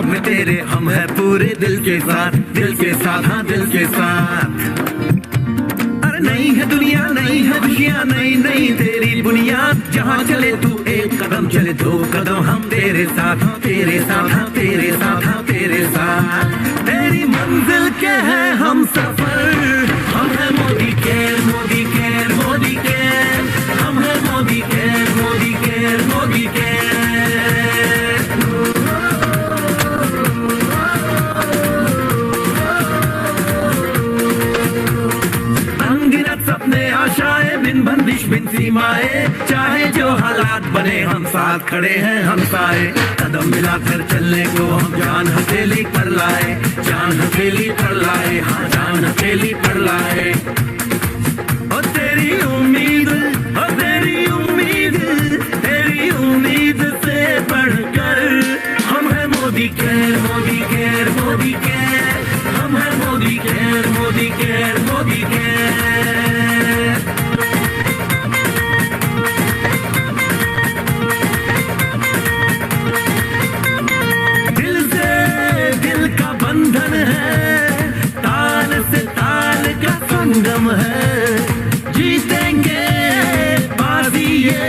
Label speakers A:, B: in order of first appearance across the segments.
A: में तेरे हम है पूरे दिल के साथ हाँ दिल के साथ। अरे नहीं है दुनिया, नहीं है खुशियाँ, नहीं नहीं तेरी बुनियाद। जहाँ चले तू एक कदम चले दो कदम हम तेरे साथ, हाँ तेरे साथ, हाँ तेरे साथ, हाँ तेरे साथ। तेरी मंजिल के है हम सफर, हम है Modicare, Modicare, Modicare. हम है Modicare, Modicare, Modicare. बिन बंदिश बिन सीमाए, चाहे जो हालात बने हम साथ खड़े हैं हम साए। कदम मिलाकर चलने को हम जान हथेली पर लाए, जान हथेली पर लाए, हाँ जान हथेली पर लाए। ओ तेरी उम्मीद, ओ तेरी उम्मीद, तेरी उम्मीद से बढ़कर हम है Modicare, Modicare, Modicare. हम है Modicare, Modicare, Modi care. बंधन है, ताल से ताल का संगम है। जीतेंगे बाजी ये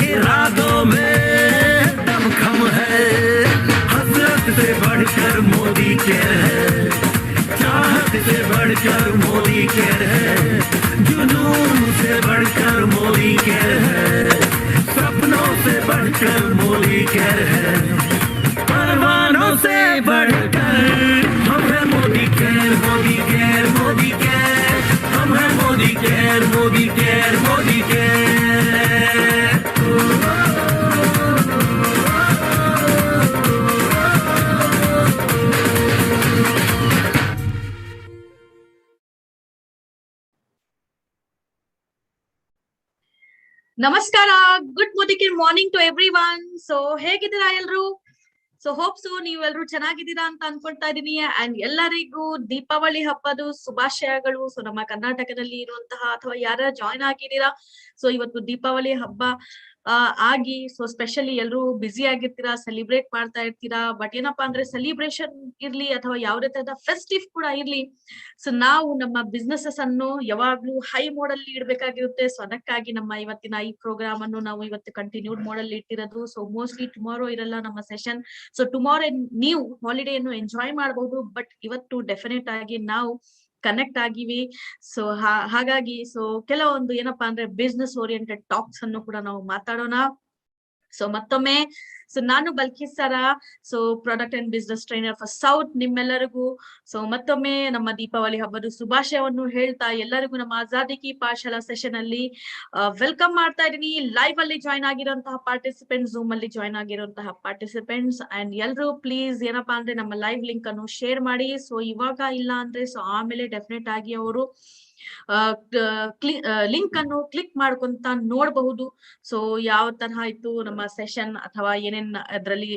A: इरादों में दमखम है। हसरत से बढ़कर मोदी केयर है, चाहत से बढ़कर मोदी केयर है। जुनून से बढ़कर मोदी केयर है, सपनों से बढ़कर मोदी केयर है। परवानों से बढ़कर हम है Modicare, Modicare, Modicare. हम है Modicare, Modicare, Modicare.
B: ನಮಸ್ಕಾರ, good Modicare morning to everyone. So ಹೇಗಿದ್ದೀರಾ ಎಲ್ರು? ಸೊ ಹೋಪ್ ಸೊ ನೀವೆಲ್ಲರೂ ಚೆನ್ನಾಗಿದ್ದೀರಾ ಅಂತ ಅನ್ಕೊಳ್ತಾ ಇದೀನಿ. ಅಂಡ್ ಎಲ್ಲರಿಗೂ ದೀಪಾವಳಿ ಹಬ್ಬದ ಶುಭಾಶಯಗಳು. ಸೊ ನಮ್ಮ ಕರ್ನಾಟಕದಲ್ಲಿ ಇರುವಂತಹ ಅಥವಾ ಯಾರ ಜಾಯ್ನ್ ಆಗಿದ್ದೀರಾ, ಸೊ ಇವತ್ತು ದೀಪಾವಳಿ ಹಬ್ಬ ಆಗಿ ಸೊ ಸ್ಪೆಷಲಿ ಎಲ್ರು ಬ್ಯುಸಿ ಆಗಿರ್ತೀರಾ, ಸೆಲಿಬ್ರೇಟ್ ಮಾಡ್ತಾ ಇರ್ತೀರಾ. ಬಟ್ ಏನಪ್ಪಾ ಅಂದ್ರೆ ಸೆಲಿಬ್ರೇಷನ್ ಇರ್ಲಿ ಅಥವಾ ಯಾವುದೇ ತರದ ಫೆಸ್ಟಿವ್ ಕೂಡ ಇರ್ಲಿ, ಸೊ ನಾವು ನಮ್ಮ ಬಿಸ್ನೆಸಸ್ ಅನ್ನು ಯಾವಾಗ್ಲೂ ಹೈ ಮೋಡ್ ಅಲ್ಲಿ ಇಡ್ಬೇಕಾಗಿರುತ್ತೆ. ಸೊ ಅದಕ್ಕಾಗಿ ನಮ್ಮ ಇವತ್ತಿನ ಈ ಪ್ರೋಗ್ರಾಮ್ ಅನ್ನು ನಾವು ಇವತ್ತು ಕಂಟಿನ್ಯೂಡ್ ಮೋಡ್ ಅಲ್ಲಿ ಇಟ್ಟಿರೋದು. ಸೊ ಮೋಸ್ಟ್ಲಿ ಟುಮಾರೋ ಇರಲ್ಲ ನಮ್ಮ ಸೆಷನ್. ಸೊ ಟುಮಾರೋ ನೀವು ಹಾಲಿಡೇಯನ್ನು ಎಂಜಾಯ್ ಮಾಡಬಹುದು, ಬಟ್ ಇವತ್ತು ಡೆಫಿನೆಟ್ ಆಗಿ ನಾವು ಕನೆಕ್ಟ್ ಆಗಿವಿ. ಸೊ ಹಾಗಾಗಿ ಸೊ ಕೆಲವೊಂದು ಏನಪ್ಪಾ ಅಂದ್ರೆ ಬಿಸ್ನೆಸ್ ಓರಿಯೆಂಟೆಡ್ ಟಾಕ್ಸ್ ಅನ್ನು ಕೂಡ ನಾವು ಮಾತಾಡೋಣ. ಸೊ ಮತ್ತೊಮ್ಮೆ ಸೊ ನಾನು ಬಲ್ಕಿಸ್ ಸರ, so product and business trainer for south, ನಿಮ್ಮೆಲ್ಲರಿಗೂ ಸೊ ಮತ್ತೊಮ್ಮೆ ನಮ್ಮ ದೀಪಾವಳಿ ಹಬ್ಬದ ಶುಭಾಶಯವನ್ನು ಹೇಳ್ತಾ ಎಲ್ಲರಿಗೂ ನಮ್ಮ ಆಜಾದಿ ಕಿ ಪಾಠಶಾಲಾ ಸೆಷನ್ ಅಲ್ಲಿ ವೆಲ್ಕಮ್ ಮಾಡ್ತಾ ಇದೀನಿ. ಲೈವ್ ಅಲ್ಲಿ ಜಾಯ್ನ್ ಆಗಿರುವಂತಹ ಪಾರ್ಟಿಸಿಪೆಂಟ್ಸ್, ಝೂಮ್ ಅಲ್ಲಿ ಜಾಯ್ನ್ ಆಗಿರುವಂತಹ ಪಾರ್ಟಿಸಿಪೆಂಟ್ಸ್ ಅಂಡ್ ಎಲ್ರು ಪ್ಲೀಸ್ ಏನಪ್ಪಾ ಅಂದ್ರೆ ನಮ್ಮ ಲೈವ್ ಲಿಂಕ್ ಅನ್ನು ಶೇರ್ ಮಾಡಿ. ಸೊ ಇವಾಗ ಇಲ್ಲ ಅಂದ್ರೆ ಸೊ ಆಮೇಲೆ ಡೆಫಿನೆಟ್ ಆಗಿ ಅವರು ಲಿಂಕ್ ಅನ್ನು ಕ್ಲಿಕ್ ಮಾಡ್ಕೊಂತ ನೋಡಬಹುದು. ಸೊ ಯಾವ ತರಹ ಇತ್ತು ನಮ್ಮ ಸೆಷನ್ ಅಥವಾ ಏನೇನ್ ಅದರಲ್ಲಿ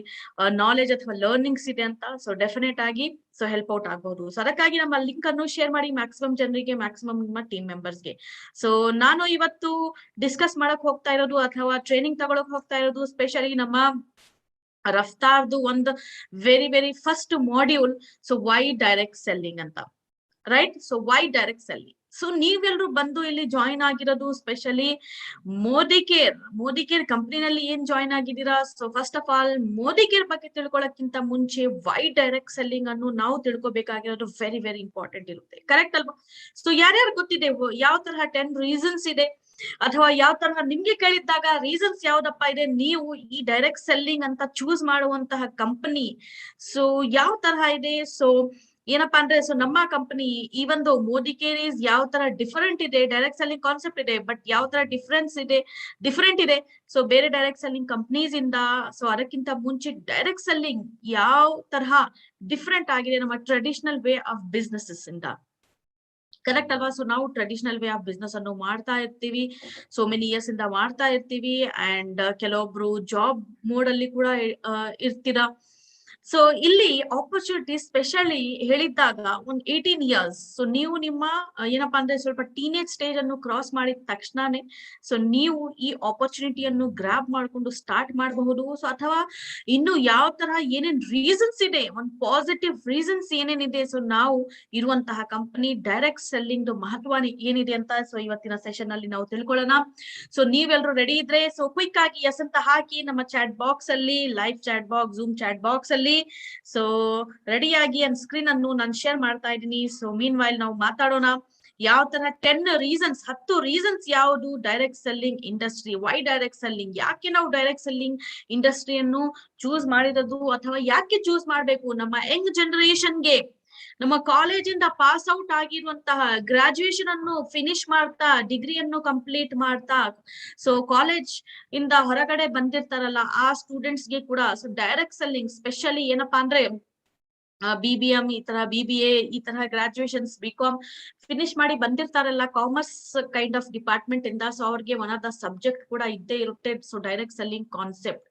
B: ನಾಲೆಜ್ ಅಥವಾ ಲರ್ನಿಂಗ್ಸ್ ಇದೆ ಅಂತ. ಸೊ ಡೆಫಿನೆಟ್ ಆಗಿ ಸೊ ಹೆಲ್ಪ್ ಔಟ್ ಆಗಬಹುದು. ಸೊ ಅದಕ್ಕಾಗಿ ನಮ್ಮ ಲಿಂಕ್ ಅನ್ನು ಶೇರ್ ಮಾಡಿ ಮ್ಯಾಕ್ಸಿಮಮ್ ಜನರಿಗೆ, ಮ್ಯಾಕ್ಸಿಮಮ್ ನಿಮ್ಮ ಟೀಮ್ ಮೆಂಬರ್ಸ್ಗೆ. ಸೊ ನಾನು ಇವತ್ತು ಡಿಸ್ಕಸ್ ಮಾಡಕ್ ಹೋಗ್ತಾ ಇರೋದು ಅಥವಾ ಟ್ರೈನಿಂಗ್ ತಗೊಳಕ್ ಹೋಗ್ತಾ ಇರೋದು ಸ್ಪೆಷಲಿ ನಮ್ಮ ರಫ್ತಾರ್ದು ಒಂದು very first module. So why direct selling ಅಂತ, right? So why direct selling. So ನೀವೆಲ್ರು ಬಂದು ಇಲ್ಲಿ ಜಾಯಿನ್ ಆಗಿರೋದು ಸ್ಪೆಷಲಿ ಮೋದಿ ಕೇರ್ ಕಂಪ್ನಿನಲ್ಲಿ ಏನ್ ಜಾಯಿನ್ ಆಗಿದ್ದೀರಾ. So first of all Modi care ಬಗ್ಗೆ ತಿಳ್ಕೊಳಕ್ಕಿಂತ ಮುಂಚೆ ವೈ ಡೈರೆಕ್ಟ್ ಸೆಲ್ಲಿಂಗ್ ಅನ್ನು ನಾವು ತಿಳ್ಕೊಬೇಕಾಗಿರೋದು ವೆರಿ ಇಂಪಾರ್ಟೆಂಟ್ ಇರುತ್ತೆ, ಕರೆಕ್ಟ್ ಅಲ್ವಾ? ಸೊ ಯಾರ್ಯಾರು ಗೊತ್ತಿದೆ ಯಾವ ತರಹ 10 ರೀಸನ್ಸ್ ಇದೆ ಅಥವಾ ಯಾವ ತರಹ ನಿಮ್ಗೆ ಕೇಳಿದ್ದಾಗ ರೀಸನ್ಸ್ ಯಾವ್ದಪ್ಪ ಇದೆ, ನೀವು ಈ ಡೈರೆಕ್ಟ್ ಸೆಲ್ಲಿಂಗ್ ಅಂತ ಚೂಸ್ ಮಾಡುವಂತಹ ಕಂಪನಿ ಸೊ ಯಾವ ತರಹ ಇದೆ. ಸೊ ಏನಪ್ಪಾ ಅಂದ್ರೆ ಸೊ ನಮ್ಮ ಕಂಪನಿ ಈ ಒಂದು ಮೋದಿ ಕೇರ್ ಇಸ್ ಯಾವ ತರ ಡಿಫರೆಂಟ್ ಇದೆ, ಡೈರೆಕ್ಟ್ ಸೆಲ್ಲಿಂಗ್ ಕಾನ್ಸೆಪ್ಟ್ ಇದೆ ಬಟ್ ಯಾವ ತರ ಡಿಫರೆಂಟ್ ಇದೆ ಸೊ ಬೇರೆ ಡೈರೆಕ್ಟ್ ಸೆಲ್ಲಿಂಗ್ ಕಂಪನೀಸ್ ಇಂದ. ಸೊ ಅದಕ್ಕಿಂತ ಮುಂಚೆ ಡೈರೆಕ್ಟ್ ಸೆಲ್ಲಿಂಗ್ ಯಾವ ತರಹ ಡಿಫರೆಂಟ್ ಆಗಿದೆ ನಮ್ಮ ಟ್ರೆಡಿಷನಲ್ ವೇ ಆಫ್ ಬಿಸ್ನೆಸಸ್ ಇಂದ. ಕರೆಕ್ಟ್ ಅಲ್ವಾ? ಸೊ ನಾವು ಟ್ರೆಡಿಷನಲ್ ವೇ ಆಫ್ ಬಿಸ್ನೆಸ್ ಅನ್ನು ಮಾಡ್ತಾ ಇರ್ತೀವಿ, ಸೋ ಮೆನಿ ಇಯರ್ಸ್ ಇಂದ ಮಾಡ್ತಾ ಇರ್ತೀವಿ. ಅಂಡ್ ಕೆಲವೊಬ್ರು ಜಾಬ್ ಮೋಡ್ ಅಲ್ಲಿ ಕೂಡ ಇರ್ತೀರಾ. ಸೊ ಇಲ್ಲಿ ಆಪರ್ಚುನಿಟಿ ಸ್ಪೆಷಲಿ ಹೇಳಿದ್ದಾಗ ಒಂದ್ 18 ಇಯರ್ಸ್, ಸೊ ನೀವು ನಿಮ್ಮ ಏನಪ್ಪಾ ಅಂದ್ರೆ ಸ್ವಲ್ಪ ಟೀನೇಜ್ ಸ್ಟೇಜ್ ಅನ್ನು ಕ್ರಾಸ್ ಮಾಡಿದ ತಕ್ಷಣನೇ ಸೊ ನೀವು ಈ ಆಪರ್ಚುನಿಟಿಯನ್ನು ಗ್ರಾಬ್ ಮಾಡ್ಕೊಂಡು ಸ್ಟಾರ್ಟ್ ಮಾಡಬಹುದು. ಸೊ ಅಥವಾ ಇನ್ನು ಯಾವ ತರ ಏನೇನ್ ರೀಸನ್ಸ್ ಇದೆ, ಒಂದ್ ಪಾಸಿಟಿವ್ ರೀಸನ್ಸ್ ಏನೇನಿದೆ, ಸೊ ನಾವು ಇರುವಂತಹ ಕಂಪನಿ ಡೈರೆಕ್ಟ್ ಸೆಲ್ಲಿಂಗ್ ಮಹತ್ವ ಏನಿದೆ ಅಂತ ಸೊ ಇವತ್ತಿನ ಸೆಷನ್ ಅಲ್ಲಿ ನಾವು ತಿಳ್ಕೊಳ್ಳೋಣ. ಸೊ ನೀವೆಲ್ಲರೂ ರೆಡಿ ಇದ್ರೆ ಸೊ ಕ್ವಿಕ್ ಆಗಿ ಎಸ್ ಅಂತ ಹಾಕಿ ನಮ್ಮ ಚಾಟ್ ಬಾಕ್ಸ್ ಅಲ್ಲಿ, live chat box, zoom chat box ಅಲ್ಲಿ ಸೊ ರೆಡಿ ಆಗಿ ಸ್ಕ್ರೀನ್ ಅನ್ನು ನಾನು ಶೇರ್ ಮಾಡ್ತಾ ಇದ್ದೀನಿ. ಸೊ ಮೀನ್ ವೈಲ್ ನಾವು ಮಾತಾಡೋಣ ಯಾವ ತರ 10 ರೀಸನ್ಸ್ ಯಾವುದು direct selling industry, why direct selling, ಯಾಕೆ ನಾವು ಡೈರೆಕ್ಟ್ ಸೆಲ್ಲಿಂಗ್ ಇಂಡಸ್ಟ್ರಿಯನ್ನು ಚೂಸ್ ಮಾಡಿರೋದು ಅಥವಾ ಯಾಕೆ ಚೂಸ್ ಮಾಡ್ಬೇಕು ನಮ್ಮ ಯಂಗ್ ಜನರೇಷನ್ಗೆ, ನಮ್ಮ ಕಾಲೇಜಿಂದ ಪಾಸ್ ಔಟ್ ಆಗಿರುವಂತಹ, ಗ್ರಾಜುಯೇಷನ್ ಅನ್ನು ಫಿನಿಶ್ ಮಾಡ್ತಾ, ಡಿಗ್ರಿಯನ್ನು ಕಂಪ್ಲೀಟ್ ಮಾಡ್ತಾ, ಸೊ ಕಾಲೇಜ್ ಇಂದ ಹೊರಗಡೆ ಬಂದಿರ್ತಾರಲ್ಲ ಆ ಸ್ಟೂಡೆಂಟ್ಸ್ ಗೆ ಕೂಡ ಸೊ ಡೈರೆಕ್ಟ್ ಸೆಲ್ಲಿಂಗ್ ಸ್ಪೆಷಲಿ ಏನಪ್ಪಾ ಅಂದ್ರೆ BBM ಈ ತರ BBA ಈ ತರ ಗ್ರಾಜುಯೇಷನ್ಸ್ BCom ಫಿನಿಶ್ ಮಾಡಿ ಬಂದಿರ್ತಾರಲ್ಲ ಕಾಮರ್ಸ್ ಕೈಂಡ್ ಆಫ್ ಡಿಪಾರ್ಟ್ಮೆಂಟ್ ಇಂದ, ಸೊ ಅವ್ರಿಗೆ ಒನ್ ಆಫ್ ದ ಸಬ್ಜೆಕ್ಟ್ ಕೂಡ ಇದ್ದೇ ಇರುತ್ತೆ so direct selling concept.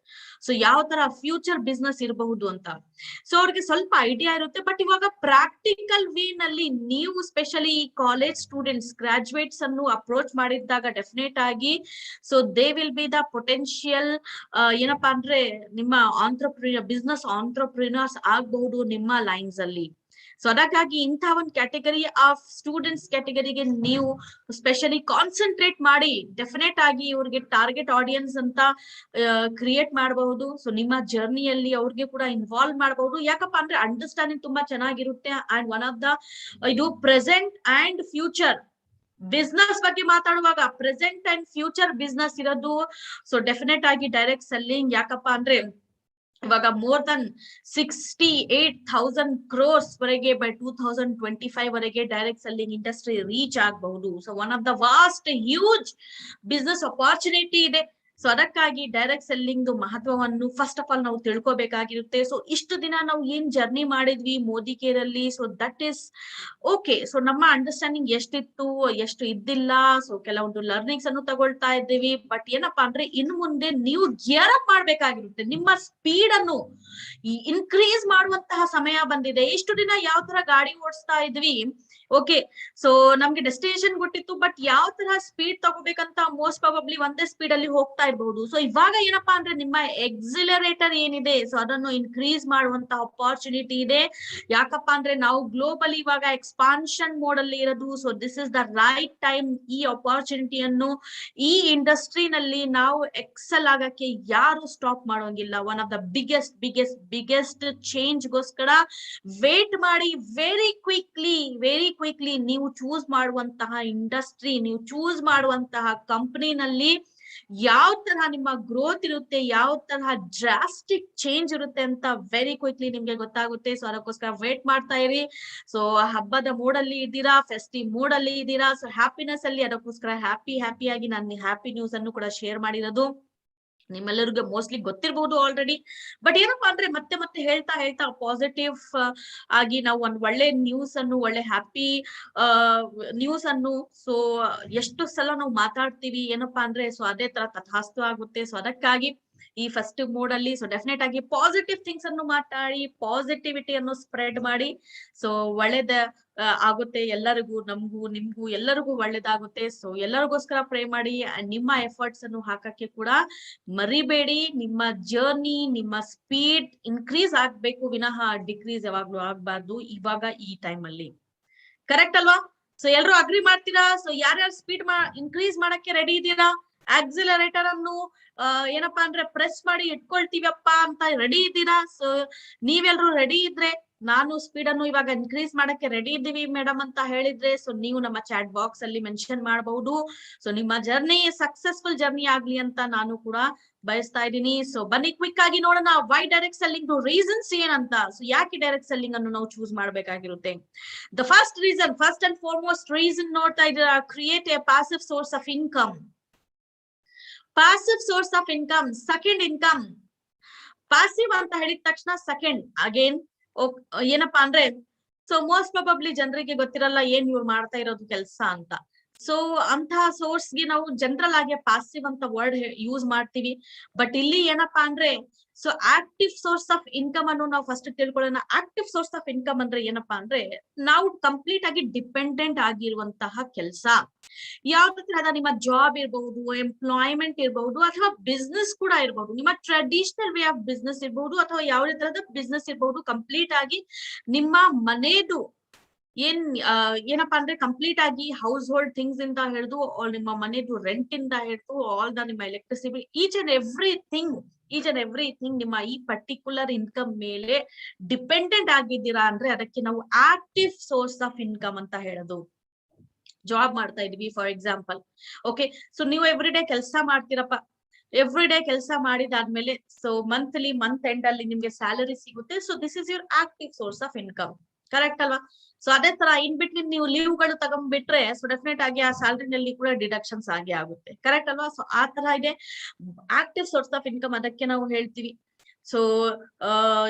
B: So ಯಾವ ತರ ಫ್ಯೂಚರ್ ಬಿಸ್ನೆಸ್ ಇರಬಹುದು ಅಂತ ಸೊ ಅವ್ರಿಗೆ ಸ್ವಲ್ಪ ಐಡಿಯಾ ಇರುತ್ತೆ. ಬಟ್ ಇವಾಗ ಪ್ರಾಕ್ಟಿಕಲ್ ವೇ ನಲ್ಲಿ ನೀವು ಸ್ಪೆಷಲಿ ಕಾಲೇಜ್ ಸ್ಟೂಡೆಂಟ್ಸ್, ಗ್ರಾಜುಯೇಟ್ಸ್ ಅನ್ನು ಅಪ್ರೋಚ್ ಮಾಡಿದಾಗ ಡೆಫಿನೆಟ್ ಆಗಿ so they will be the potential ಏನಪ್ಪಾ ಅಂದ್ರೆ ನಿಮ್ಮ ಬಿಸ್ನೆಸ್ ಆಂಟ್ರಪ್ರಿನರ್ಸ್ ಆಗಬಹುದು ನಿಮ್ಮ ಲೈನ್ಸ್ ಅಲ್ಲಿ. ಸೊ ಅದಕ್ಕಾಗಿ ಇಂಥ ಒಂದು ಕ್ಯಾಟಗರಿ ಆಫ್ ಸ್ಟೂಡೆಂಟ್ಸ್ ಕ್ಯಾಟಗರಿಗೆ ನೀವು ಸ್ಪೆಷಲಿ ಕಾನ್ಸಂಟ್ರೇಟ್ ಮಾಡಿ ಡೆಫಿನೆಟ್ ಆಗಿ ಇವ್ರಿಗೆ ಟಾರ್ಗೆಟ್ ಆಡಿಯನ್ಸ್ ಅಂತ ಕ್ರಿಯೇಟ್ ಮಾಡಬಹುದು. ಸೊ ನಿಮ್ಮ ಜರ್ನಿಯಲ್ಲಿ ಅವ್ರಿಗೆ ಕೂಡ ಇನ್ವಾಲ್ವ್ ಮಾಡಬಹುದು. ಯಾಕಪ್ಪ ಅಂದ್ರೆ ಅಂಡರ್ಸ್ಟ್ಯಾಂಡಿಂಗ್ ತುಂಬಾ ಚೆನ್ನಾಗಿರುತ್ತೆ. ಅಂಡ್ ಒನ್ ಆಫ್ ದ ಇದು ಪ್ರೆಸೆಂಟ್ ಅಂಡ್ ಫ್ಯೂಚರ್ ಬಿಸ್ನೆಸ್ ಬಗ್ಗೆ ಮಾತಾಡುವಾಗ ಪ್ರೆಸೆಂಟ್ ಅಂಡ್ ಫ್ಯೂಚರ್ ಬಿಸ್ನೆಸ್ ಇರೋದು ಸೊ ಡೆಫಿನೆಟ್ ಆಗಿ ಡೈರೆಕ್ಟ್ ಸೆಲ್ಲಿಂಗ್. ಯಾಕಪ್ಪ ಅಂದ್ರೆ ಇವಾಗ ಮೋರ್ ದನ್ 68,000 crores ವರೆಗೆ ಬೈ 2025 ವರೆಗೆ ಡೈರೆಕ್ಟ್ ಸೆಲ್ಲಿಂಗ್ ಇಂಡಸ್ಟ್ರಿ ರೀಚ್ ಆಗಬಹುದು. So one of the vast huge business opportunity ಇದೆ. ಸೊ ಅದಕ್ಕಾಗಿ ಡೈರೆಕ್ಟ್ ಸೆಲ್ಲಿಂಗ್ ಮಹತ್ವವನ್ನು ಫಸ್ಟ್ ಆಫ್ ಆಲ್ ನಾವು ತಿಳ್ಕೊಬೇಕಾಗಿರುತ್ತೆ. ಸೊ ಇಷ್ಟು ದಿನ ನಾವು ಏನ್ ಜರ್ನಿ ಮಾಡಿದ್ವಿ ಮೋದಿ ಕೇರ್ ಅಲ್ಲಿ, so that is okay. So ನಮ್ಮ ಅಂಡರ್ಸ್ಟ್ಯಾಂಡಿಂಗ್ ಎಷ್ಟಿತ್ತು ಎಷ್ಟು ಇದ್ದಿಲ್ಲ, ಸೊ ಕೆಲವೊಂದು ಲರ್ನಿಂಗ್ಸ್ ಅನ್ನು ತಗೊಳ್ತಾ ಇದ್ದೀವಿ. ಬಟ್ ಏನಪ್ಪಾ ಅಂದ್ರೆ ಇನ್ನು ಮುಂದೆ ನೀವು ಗೇರ್ ಅಪ್ ಮಾಡ್ಬೇಕಾಗಿರುತ್ತೆ. ನಿಮ್ಮ ಸ್ಪೀಡ್ ಅನ್ನು ಇನ್ಕ್ರೀಸ್ ಮಾಡುವಂತಹ ಸಮಯ ಬಂದಿದೆ. ಇಷ್ಟು ದಿನ ಯಾವ ತರ ಗಾಡಿ ಓಡಿಸ್ತಾ ಇದ್ವಿ, ಓಕೆ ಸೊ ನಮ್ಗೆ ಡೆಸ್ಟಿನೇಷನ್ ಗೊತ್ತಿತ್ತು, ಬಟ್ ಯಾವ ತರ ಸ್ಪೀಡ್ ತಗೋಬೇಕಂತ ಮೋಸ್ಟ್ ಪ್ರಾಬಬ್ಲಿ ಒಂದೇ ಸ್ಪೀಡ್ ಅಲ್ಲಿ ಹೋಗ್ತಾ ಇರಬಹುದು. ಸೊ ಇವಾಗ ಏನಪ್ಪಾ ಅಂದ್ರೆ ನಿಮ್ಮ ಎಕ್ಸಿಲರೇಟರ್ ಏನಿದೆ ಸೊ ಅದನ್ನು ಇನ್ಕ್ರೀಸ್ ಮಾಡುವಂತ ಅಪಾರ್ಚುನಿಟಿ ಇದೆ. ಯಾಕಪ್ಪ ಅಂದ್ರೆ ನಾವು ಗ್ಲೋಬಲಿ ಇವಾಗ ಎಕ್ಸ್ಪಾನ್ಷನ್ ಮೋಡ್ ಅಲ್ಲಿ ಇರೋದು. So this is the right time. ಈ ಅಪಾರ್ಚುನಿಟಿಯನ್ನು ಈ ಇಂಡಸ್ಟ್ರಿನಲ್ಲಿ ನಾವು ಎಕ್ಸೆಲ್ ಆಗಕ್ಕೆ ಯಾರು ಸ್ಟಾಪ್ ಮಾಡೋಂಗಿಲ್ಲ. One of the biggest change ಗೋಸ್ಕರ ವೇಟ್ ಮಾಡಿ. ವೆರಿ ಕ್ವಿಕ್ಲಿ ನೀವು ಚೂಸ್ ಮಾಡುವಂತಹ ಇಂಡಸ್ಟ್ರಿ, ನೀವು ಚೂಸ್ ಮಾಡುವಂತಹ ಕಂಪನಿನಲ್ಲಿ ಯಾವ ತರಹ ನಿಮ್ಮ ಗ್ರೋತ್ ಇರುತ್ತೆ, ಯಾವ ತರಹ ಡ್ರಾಸ್ಟಿಕ್ ಚೇಂಜ್ ಇರುತ್ತೆ ಅಂತ ವೆರಿ ಕ್ವಿಕ್ಲಿ ನಿಮ್ಗೆ ಗೊತ್ತಾಗುತ್ತೆ. ಸೊ ಅದಕ್ಕೋಸ್ಕರ ವೇಟ್ ಮಾಡ್ತಾ ಇರಿ. ಸೊ ಹಬ್ಬದ ಮೋಡ್ ಅಲ್ಲಿ ಇದ್ದೀರಾ, ಫೆಸ್ಟಿವ್ ಮೋಡ್ ಅಲ್ಲಿ ಇದ್ದೀರಾ, ಸೊ ಹ್ಯಾಪಿನೆಸ್ ಅಲ್ಲಿ. ಅದಕ್ಕೋಸ್ಕರ ಹ್ಯಾಪಿಯಾಗಿ ನಾನು ಹ್ಯಾಪಿ ನ್ಯೂಸ್ ಅನ್ನು ಕೂಡ ಶೇರ್ ಮಾಡಿರೋದು. ನಿಮ್ಮೆಲ್ಲರಿಗೂ ಮೋಸ್ಟ್ಲಿ ಗೊತ್ತಿರಬಹುದು ಆಲ್ರೆಡಿ. ಬಟ್ ಏನಪ್ಪಾ ಅಂದ್ರೆ ಮತ್ತೆ ಹೇಳ್ತಾ ಪಾಸಿಟಿವ್ ಆಗಿ ನಾವು ಒಂದ್ ಒಳ್ಳೆ ನ್ಯೂಸ್ ಅನ್ನು, ಒಳ್ಳೆ ಹ್ಯಾಪಿ ನ್ಯೂಸ್ ಅನ್ನು ಸೊ ಎಷ್ಟು ಸಲ ನಾವು ಮಾತಾಡ್ತೀವಿ ಏನಪ್ಪಾ ಅಂದ್ರೆ ಸೊ ಅದೇ ತರ ತಥಾಸ್ತು ಆಗುತ್ತೆ. ಸೊ ಅದಕ್ಕಾಗಿ ಈ ಫೆಸ್ಟಿವ್ ಮೋಡ್ ಅಲ್ಲಿ ಸೊ ಡೆಫಿನೆಟ್ ಆಗಿ ಪಾಸಿಟಿವ್ ಥಿಂಗ್ಸ್ ಅನ್ನು ಮಾತಾಡಿ, ಪಾಸಿಟಿವಿಟಿಯನ್ನು ಸ್ಪ್ರೆಡ್ ಮಾಡಿ. ಸೊ ಒಳ್ಳೇದ ಆಗುತ್ತೆ ಎಲ್ಲರಿಗೂ, ನಮ್ಗೂ ನಿಮ್ಗೂ ಎಲ್ಲರಿಗೂ ಒಳ್ಳೇದಾಗುತ್ತೆ. ಸೊ ಎಲ್ಲರಿಗೋಸ್ಕರ ಪ್ರೇ ಮಾಡಿ. ನಿಮ್ಮ ಎಫರ್ಟ್ಸ್ ಅನ್ನು ಹಾಕಕ್ಕೆ ಕೂಡ ಮರಿಬೇಡಿ. ನಿಮ್ಮ ಜರ್ನಿ, ನಿಮ್ಮ ಸ್ಪೀಡ್ ಇನ್ಕ್ರೀಸ್ ಆಗ್ಬೇಕು ವಿನಃ ಡಿಕ್ರೀಸ್ ಯಾವಾಗ್ಲೂ ಆಗ್ಬಾರ್ದು ಇವಾಗ ಈ ಟೈಮ್ ಅಲ್ಲಿ. ಕರೆಕ್ಟ್ ಅಲ್ವಾ? ಸೊ ಎಲ್ರು ಅಗ್ರಿ ಮಾಡ್ತೀರಾ? ಸೊ ಯಾರ್ಯಾರು ಸ್ಪೀಡ್ ಇನ್ಕ್ರೀಸ್ ಮಾಡಕ್ಕೆ ರೆಡಿ ಇದ್ದೀರಾ? ಆಕ್ಸಿಲರೇಟರ್ ಅನ್ನು ಏನಪ್ಪಾ ಅಂದ್ರೆ ಪ್ರೆಸ್ ಮಾಡಿ ಇಟ್ಕೊಳ್ತೀವಪ್ಪ ಅಂತ ರೆಡಿ ಇದ್ದೀರಾ? ಸೊ ನೀವೆಲ್ರು ರೆಡಿ ಇದ್ರೆ, ನಾನು ಸ್ಪೀಡ್ ಅನ್ನು ಇವಾಗ ಇನ್ಕ್ರೀಸ್ ಮಾಡಕ್ಕೆ ರೆಡಿ ಇದ್ದೀವಿ ಮೇಡಮ್ ಅಂತ ಹೇಳಿದ್ರೆ ಸೊ ನೀವು ನಮ್ಮ ಚಾಟ್ ಬಾಕ್ಸ್ ಅಲ್ಲಿ ಮೆನ್ಷನ್ ಮಾಡಬಹುದು. ಸೊ ನಿಮ್ಮ ಜರ್ನಿ ಸಕ್ಸಸ್ಫುಲ್ ಜರ್ನಿ ಆಗ್ಲಿ ಅಂತ ನಾನು ಕೂಡ ಬಯಸ್ತಾ ಇದ್ದೀನಿ. ಸೊ ಬನ್ನಿ ಕ್ವಿಕ್ ಆಗಿ ನೋಡೋಣ ವೈ ಡೈರೆಕ್ಟ್ ಸೆಲ್ಲಿಂಗ್ ರೀಸನ್ಸ್ ಏನಂತ. ಸೊ ಯಾಕೆ ಡೈರೆಕ್ಟ್ ಸೆಲ್ಲಿಂಗ್ ಅನ್ನು ನಾವು ಚೂಸ್ ಮಾಡ್ಬೇಕಾಗಿರುತ್ತೆ? The first and foremost reason ನೋಡ್ತಾ ಇದ್ದೀರಾ, create a passive source of income. Passive source of income, second income. Passive ಅಂತ ಹೇಳಿದ ತಕ್ಷಣ ಸೆಕೆಂಡ್ ಅಗೇನ್ ಏನಪ್ಪಾ ಅಂದ್ರೆ ಸೊ ಮೋಸ್ಟ್ ಪ್ರಾಬಬ್ಲಿ ಜನರಿಗೆ ಗೊತ್ತಿರಲ್ಲ ಏನ್ ಇವ್ರು ಮಾಡ್ತಾ ಇರೋದು ಕೆಲಸ ಅಂತ. ಸೊ ಅಂತಹ ಸೋರ್ಸ್ ಗೆ ನಾವು ಜನರಲ್ ಆಗಿ ಪಾಸಿವ್ ಅಂತ ವರ್ಡ್ ಯೂಸ್ ಮಾಡ್ತೀವಿ. ಬಟ್ ಇಲ್ಲಿ ಏನಪ್ಪಾ ಅಂದ್ರೆ so active source of income ಅನ್ನು ನಾವು ಫಸ್ಟ್ ತಿಳ್ಕೊಳ್ಳೋಣ. ಆಕ್ಟಿವ್ ಸೋರ್ಸ್ ಆಫ್ ಇನ್ಕಮ್ ಅಂದ್ರೆ ಏನಪ್ಪಾ ಅಂದ್ರೆ ನಾವು ಕಂಪ್ಲೀಟ್ ಆಗಿ ಡಿಪೆಂಡೆಂಟ್ ಆಗಿರುವಂತಹ ಕೆಲಸ. ಯಾವ್ದು ತರಹದ ನಿಮ್ಮ ಜಾಬ್ ಇರಬಹುದು, ಎಂಪ್ಲಾಯ್ಮೆಂಟ್ ಇರಬಹುದು, ಅಥವಾ ಬಿಸ್ನೆಸ್ ಕೂಡ ಇರಬಹುದು, ನಿಮ್ಮ ಟ್ರೆಡಿಷನಲ್ ವೇ ಆಫ್ ಬಿಸ್ನೆಸ್ ಇರಬಹುದು, ಅಥವಾ ಯಾವುದೇ ತರಹದ ಬಿಸ್ನೆಸ್ ಇರಬಹುದು. ಕಂಪ್ಲೀಟ್ ಆಗಿ ನಿಮ್ಮ ಮನೆದು ಏನಪ್ಪಾ ಅಂದ್ರೆ ಕಂಪ್ಲೀಟ್ ಆಗಿ ಹೌಸ್ ಹೋಲ್ಡ್ ಥಿಂಗ್ಸ್ ಇಂದ ಹಿಡಿದು ನಿಮ್ಮ ಮನೆದು ರೆಂಟ್ ಇಂದ ಹಿಡಿದು ಆಲ್ ದ ನಿಮ್ಮ ಎಲೆಕ್ಟ್ರಿಸಿಟಿ ಈಚ್ ಅಂಡ್ ಎವ್ರಿಥಿಂಗ್ ನಿಮ್ಮ ಈ ಪರ್ಟಿಕ್ಯುಲರ್ ಇನ್ಕಮ್ ಮೇಲೆ ಡಿಪೆಂಡೆಂಟ್ ಆಗಿದ್ದೀರಾ ಅಂದ್ರೆ ಅದಕ್ಕೆ ನಾವು ಆಕ್ಟಿವ್ ಸೋರ್ಸ್ ಆಫ್ ಇನ್ಕಮ್ ಅಂತ ಹೇಳೋದು. ಜಾಬ್ ಮಾಡ್ತಾ ಇದೀವಿ ಫಾರ್ ಎಕ್ಸಾಂಪಲ್, ಓಕೆ. ಸೊ ನೀವು ಎವ್ರಿ ಡೇ ಕೆಲಸ ಮಾಡ್ತೀರಪ್ಪ, ಎವ್ರಿ ಡೇ ಕೆಲಸ ಮಾಡಿದಾದ್ಮೇಲೆ ಸೊ ಮಂತ್ ಎಂಡ್ ಅಲ್ಲಿ ನಿಮ್ಗೆ ಸ್ಯಾಲರಿ ಸಿಗುತ್ತೆ. So this is your active source of income, correct ಅಲ್ವಾ? ಸೊ ಅದೇ ತರ ಇನ್ ಬಿಟ್ವೀನ್ ನೀವು ಲೀವ್ ಗಳು ತಗೊಂಡ್ಬಿಟ್ರೆ ಸೊ ಡೆಫಿನೆಟ್ ಆಗಿ ಆ ಸ್ಯಾಲರಿನಲ್ಲಿ ಕೂಡ ಡಿಡಕ್ಷನ್ಸ್ ಆಗೇ ಆಗುತ್ತೆ, ಕರೆಕ್ಟ್ ಅಲ್ವಾ? ಸೊ ಆ ತರ ಇದೆ ಆಕ್ಟಿವ್ ಸೋರ್ಸ್ ಆಫ್ ಇನ್ಕಮ್, ಅದಕ್ಕೆ ನಾವು ಹೇಳ್ತೀವಿ. ಸೊ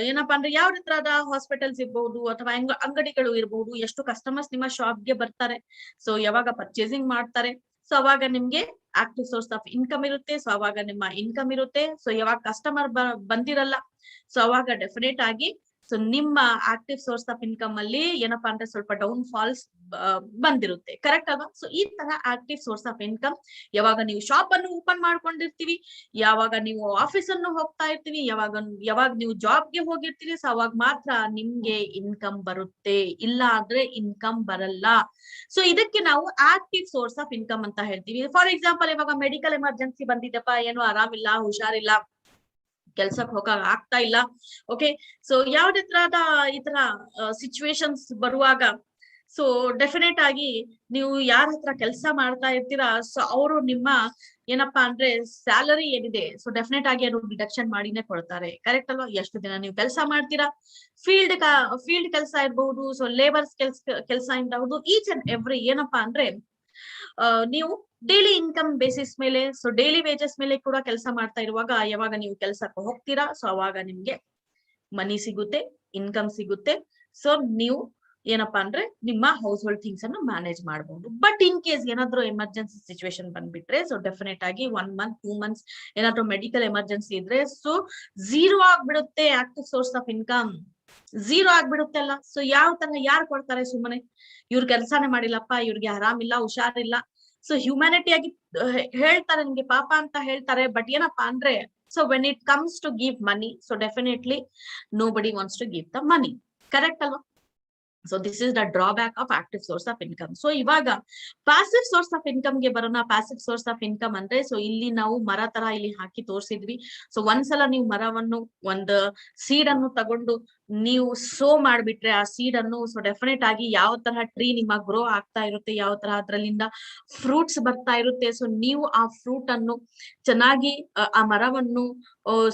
B: ಏನಪ್ಪಾ ಅಂದ್ರೆ ಯಾವ ತರದ ಹಾಸ್ಪಿಟಲ್ಸ್ ಇರ್ಬಹುದು ಅಥವಾ ಅಂಗಡಿಗಳು ಇರಬಹುದು, ಎಷ್ಟು ಕಸ್ಟಮರ್ಸ್ ನಿಮ್ಮ ಶಾಪ್ಗೆ ಬರ್ತಾರೆ, ಸೊ ಯಾವಾಗ ಪರ್ಚೇಸಿಂಗ್ ಮಾಡ್ತಾರೆ, ಸೊ ಅವಾಗ ನಿಮ್ಗೆ ಆಕ್ಟಿವ್ ಸೋರ್ಸ್ ಆಫ್ ಇನ್ಕಮ್ ಇರುತ್ತೆ. ಸೊ ಅವಾಗ ನಿಮ್ಮ ಇನ್ಕಮ್ ಇರುತ್ತೆ. ಸೊ ಯಾವಾಗ ಕಸ್ಟಮರ್ ಬಂದಿರಲ್ಲ, ಸೊ ಅವಾಗ ಡೆಫಿನೆಟ್ ಆಗಿ ಸೊ ನಿಮ್ಮ ಆಕ್ಟಿವ್ ಸೋರ್ಸ್ ಆಫ್ ಇನ್ಕಮ್ ಅಲ್ಲಿ ಏನಪ್ಪಾ ಅಂದ್ರೆ ಸ್ವಲ್ಪ ಡೌನ್ ಫಾಲ್ಸ್ ಬಂದಿರುತ್ತೆ, ಕರೆಕ್ಟ್ ಅಲ್ವಾ? ಸೊ ಈ ತರ ಆಕ್ಟಿವ್ ಸೋರ್ಸ್ ಆಫ್ ಇನ್ಕಮ್ ಯಾವಾಗ ನೀವು ಶಾಪ್ ಅನ್ನು ಓಪನ್ ಮಾಡ್ಕೊಂಡಿರ್ತೀವಿ, ಯಾವಾಗ ನೀವು ಆಫೀಸ್ ಅನ್ನು ಹೋಗ್ತಾ ಇರ್ತೀವಿ, ಯಾವಾಗ ನೀವು ಜಾಬ್ಗೆ ಹೋಗಿರ್ತೀವಿ, ಸೊ ಅವಾಗ ಮಾತ್ರ ನಿಮ್ಗೆ ಇನ್ಕಮ್ ಬರುತ್ತೆ, ಇಲ್ಲ ಆದ್ರೆ ಇನ್ಕಮ್ ಬರಲ್ಲ. ಸೊ ಇದಕ್ಕೆ ನಾವು ಆಕ್ಟಿವ್ ಸೋರ್ಸ್ ಆಫ್ ಇನ್ಕಮ್ ಅಂತ ಹೇಳ್ತೀವಿ. ಫಾರ್ ಎಕ್ಸಾಂಪಲ್, ಇವಾಗ ಮೆಡಿಕಲ್ ಎಮರ್ಜೆನ್ಸಿ ಬಂದಿದೆಪ್ಪ, ಏನು ಆರಾಮಿಲ್ಲ, ಹುಷಾರಿಲ್ಲ, ಕೆಲ್ಸಕ್ಕೆ ಹೋಗಕ್ ಆಗ್ತಾ ಇಲ್ಲ, ಓಕೆ. ಸೊ ಯಾವ್ದೇ ತರಹದ ಈ ತರ ಸಿಚುವೇಶನ್ಸ್ ಬರುವಾಗ ಸೊ ಡೆಫಿನೆಟ್ ಆಗಿ ನೀವು ಯಾರ ಹತ್ರ ಕೆಲಸ ಮಾಡ್ತಾ ಇರ್ತೀರಾ, ಸೊ ಅವರು ನಿಮ್ಮ ಏನಪ್ಪಾ ಅಂದ್ರೆ ಸ್ಯಾಲರಿ ಏನಿದೆ ಸೊ ಡೆಫಿನೆಟ್ ಆಗಿ ಅದು ಡಿಡಕ್ಷನ್ ಮಾಡಿನೇ ಕೊಡ್ತಾರೆ, ಕರೆಕ್ಟ್ ಅಲ್ವಾ? ಎಷ್ಟು ದಿನ ನೀವು ಕೆಲಸ ಮಾಡ್ತೀರಾ, ಫೀಲ್ಡ್ ಕೆಲಸ ಇರಬಹುದು, ಸೊ ಲೇಬರ್ಸ್ ಕೆಲಸ ಇರಬಹುದು, ಈಚ್ ಅಂಡ್ ಎವ್ರಿ ಏನಪ್ಪಾ ಅಂದ್ರೆ ನೀವು ಡೈಲಿ ಇನ್ಕಮ್ ಬೇಸಿಸ್ ಮೇಲೆ ಸೊ ಡೈಲಿ ವೇಜಸ್ ಮೇಲೆ ಕೂಡ ಕೆಲಸ ಮಾಡ್ತಾ ಇರುವಾಗ ಯಾವಾಗ ನೀವು ಕೆಲಸಕ್ಕೆ ಹೋಗ್ತೀರಾ ಸೊ ಅವಾಗ ನಿಮ್ಗೆ ಮನಿ ಸಿಗುತ್ತೆ, ಇನ್ಕಮ್ ಸಿಗುತ್ತೆ. ಸೊ ನೀವು ಏನಪ್ಪಾ ಅಂದ್ರೆ ನಿಮ್ಮ ಹೌಸ್ ಹೋಲ್ಡ್ ಥಿಂಗ್ಸ್ ಅನ್ನು ಮ್ಯಾನೇಜ್ ಮಾಡಬಹುದು. ಬಟ್ ಇನ್ ಕೇಸ್ ಏನಾದ್ರು ಎಮರ್ಜೆನ್ಸಿ ಸಿಚುವೇಶನ್ ಬಂದ್ಬಿಟ್ರೆ ಸೊ ಡೆಫಿನೆಟ್ ಆಗಿ 1 month 2 months ಏನಾದ್ರು ಮೆಡಿಕಲ್ ಎಮರ್ಜೆನ್ಸಿ ಇದ್ರೆ ಸೊ ಝೀರೋ ಆಗ್ಬಿಡುತ್ತೆ active source of income, zero ಆಗ್ಬಿಡುತ್ತೆ ಅಲ್ಲ. ಸೊ ಯಾವ ತರ ಯಾರು ಕೊಡ್ತಾರೆ? ಸುಮ್ಮನೆ ಇವ್ರ ಕೆಲ್ಸಾನೇ ಮಾಡಿಲ್ಲಪ್ಪ, ಇವ್ರಿಗೆ ಆರಾಮಿಲ್ಲ, ಹುಷಾರಿಲ್ಲ, ಸೊ ಹ್ಯುಮ್ಯಾನಿಟಿ ಆಗಿ ಹೇಳ್ತಾರೆ, ನಿಮ್ಗೆ ಪಾಪ ಅಂತ ಹೇಳ್ತಾರೆ. ಬಟ್ ಏನಪ್ಪಾ ಅಂದ್ರೆ so when it comes to give money so definitely nobody wants to give the money, correct ಅಲ್ವಾ? So this is the drawback of active source of income. So ಇವಾಗ ಪ್ಯಾಸಿವ್ ಸೋರ್ಸ್ ಆಫ್ ಇನ್ಕಮ್ ಗೆ ಬರೋಣ. Passive source of income ಅಂದ್ರೆ so ಇಲ್ಲಿ ನಾವು ಮರ ತರ ಇಲ್ಲಿ ಹಾಕಿ ತೋರಿಸಿದ್ವಿ. ಸೊ ಒಂದ್ಸಲ ನೀವು ಮರವನ್ನು ಒಂದು ಸೀಡ್ ಅನ್ನು ತಗೊಂಡು ನೀವು ಸೋ ಮಾಡ್ಬಿಟ್ರೆ ಆ ಸೀಡ್ ಅನ್ನು ಸೊ ಡೆಫಿನೆಟ್ ಆಗಿ ಯಾವ ತರ ಟ್ರೀ ನಿಮ್ಮ ಗ್ರೋ ಆಗ್ತಾ ಇರುತ್ತೆ, ಯಾವ ತರ ಅದ್ರಲ್ಲಿಂದ ಫ್ರೂಟ್ಸ್ ಬರ್ತಾ ಇರುತ್ತೆ. ಸೊ ನೀವು ಆ ಫ್ರೂಟ್ ಅನ್ನು ಚೆನ್ನಾಗಿ ಆ ಮರವನ್ನು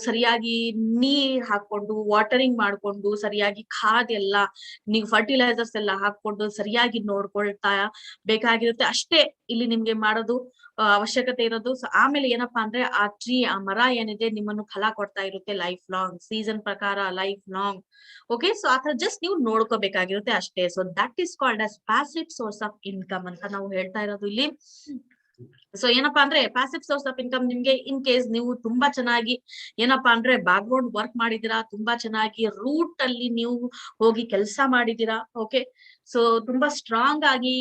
B: ಸರಿಯಾಗಿ ನೀರ್ ಹಾಕೊಂಡು ವಾಟರಿಂಗ್ ಮಾಡ್ಕೊಂಡು ಸರಿಯಾಗಿ ಖಾದ್ ಎಲ್ಲ ನೀವು ಫರ್ಟಿಲೈಸರ್ಸ್ ಎಲ್ಲ ಹಾಕೊಂಡು ಸರಿಯಾಗಿ ನೋಡ್ಕೊಳ್ತಾ ಬೇಕಾಗಿರುತ್ತೆ. ಅಷ್ಟೇ ಇಲ್ಲಿ ನಿಮ್ಗೆ ಮಾಡೋದು ಅವಶ್ಯಕತೆ ಇರೋದು. ಸೊ ಆಮೇಲೆ ಏನಪ್ಪಾ ಅಂದ್ರೆ ಆ ಟ್ರೀ ಆ ಮರ ಏನಿದೆ ನಿಮ್ಮನ್ನು ಫಲ ಕೊಡ್ತಾ ಇರುತ್ತೆ ಲೈಫ್ ಲಾಂಗ್, ಸೀಸನ್ ಪ್ರಕಾರ ಲೈಫ್ ಲಾಂಗ್, ಓಕೆ. ಸೊ ಆತರ ಜಸ್ಟ್ ನೀವು ನೋಡ್ಕೋಬೇಕಾಗಿರುತ್ತೆ ಅಷ್ಟೇ. So that is called as passive source of income ಅಂತ ನಾವು ಹೇಳ್ತಾ ಇರೋದು ಇಲ್ಲಿ. ಸೊ ಏನಪ್ಪಾ ಅಂದ್ರೆ ಪ್ಯಾಸಿವ್ ಸೋರ್ಸ್ ಆಫ್ ಇನ್ಕಮ್ ನಿಮ್ಗೆ ಇನ್ ಕೇಸ್ ನೀವು ತುಂಬಾ ಚೆನ್ನಾಗಿ ಏನಪ್ಪಾ ಅಂದ್ರೆ ಬ್ಯಾಕ್ ಗ್ರೌಂಡ್ ವರ್ಕ್ ಮಾಡಿದೀರಾ, ತುಂಬಾ ಚೆನ್ನಾಗಿ ರೂಟ್ ಅಲ್ಲಿ ನೀವು ಹೋಗಿ ಕೆಲಸ ಮಾಡಿದೀರಾ, ಓಕೆ. ಸೊ ತುಂಬಾ ಸ್ಟ್ರಾಂಗ್ ಆಗಿ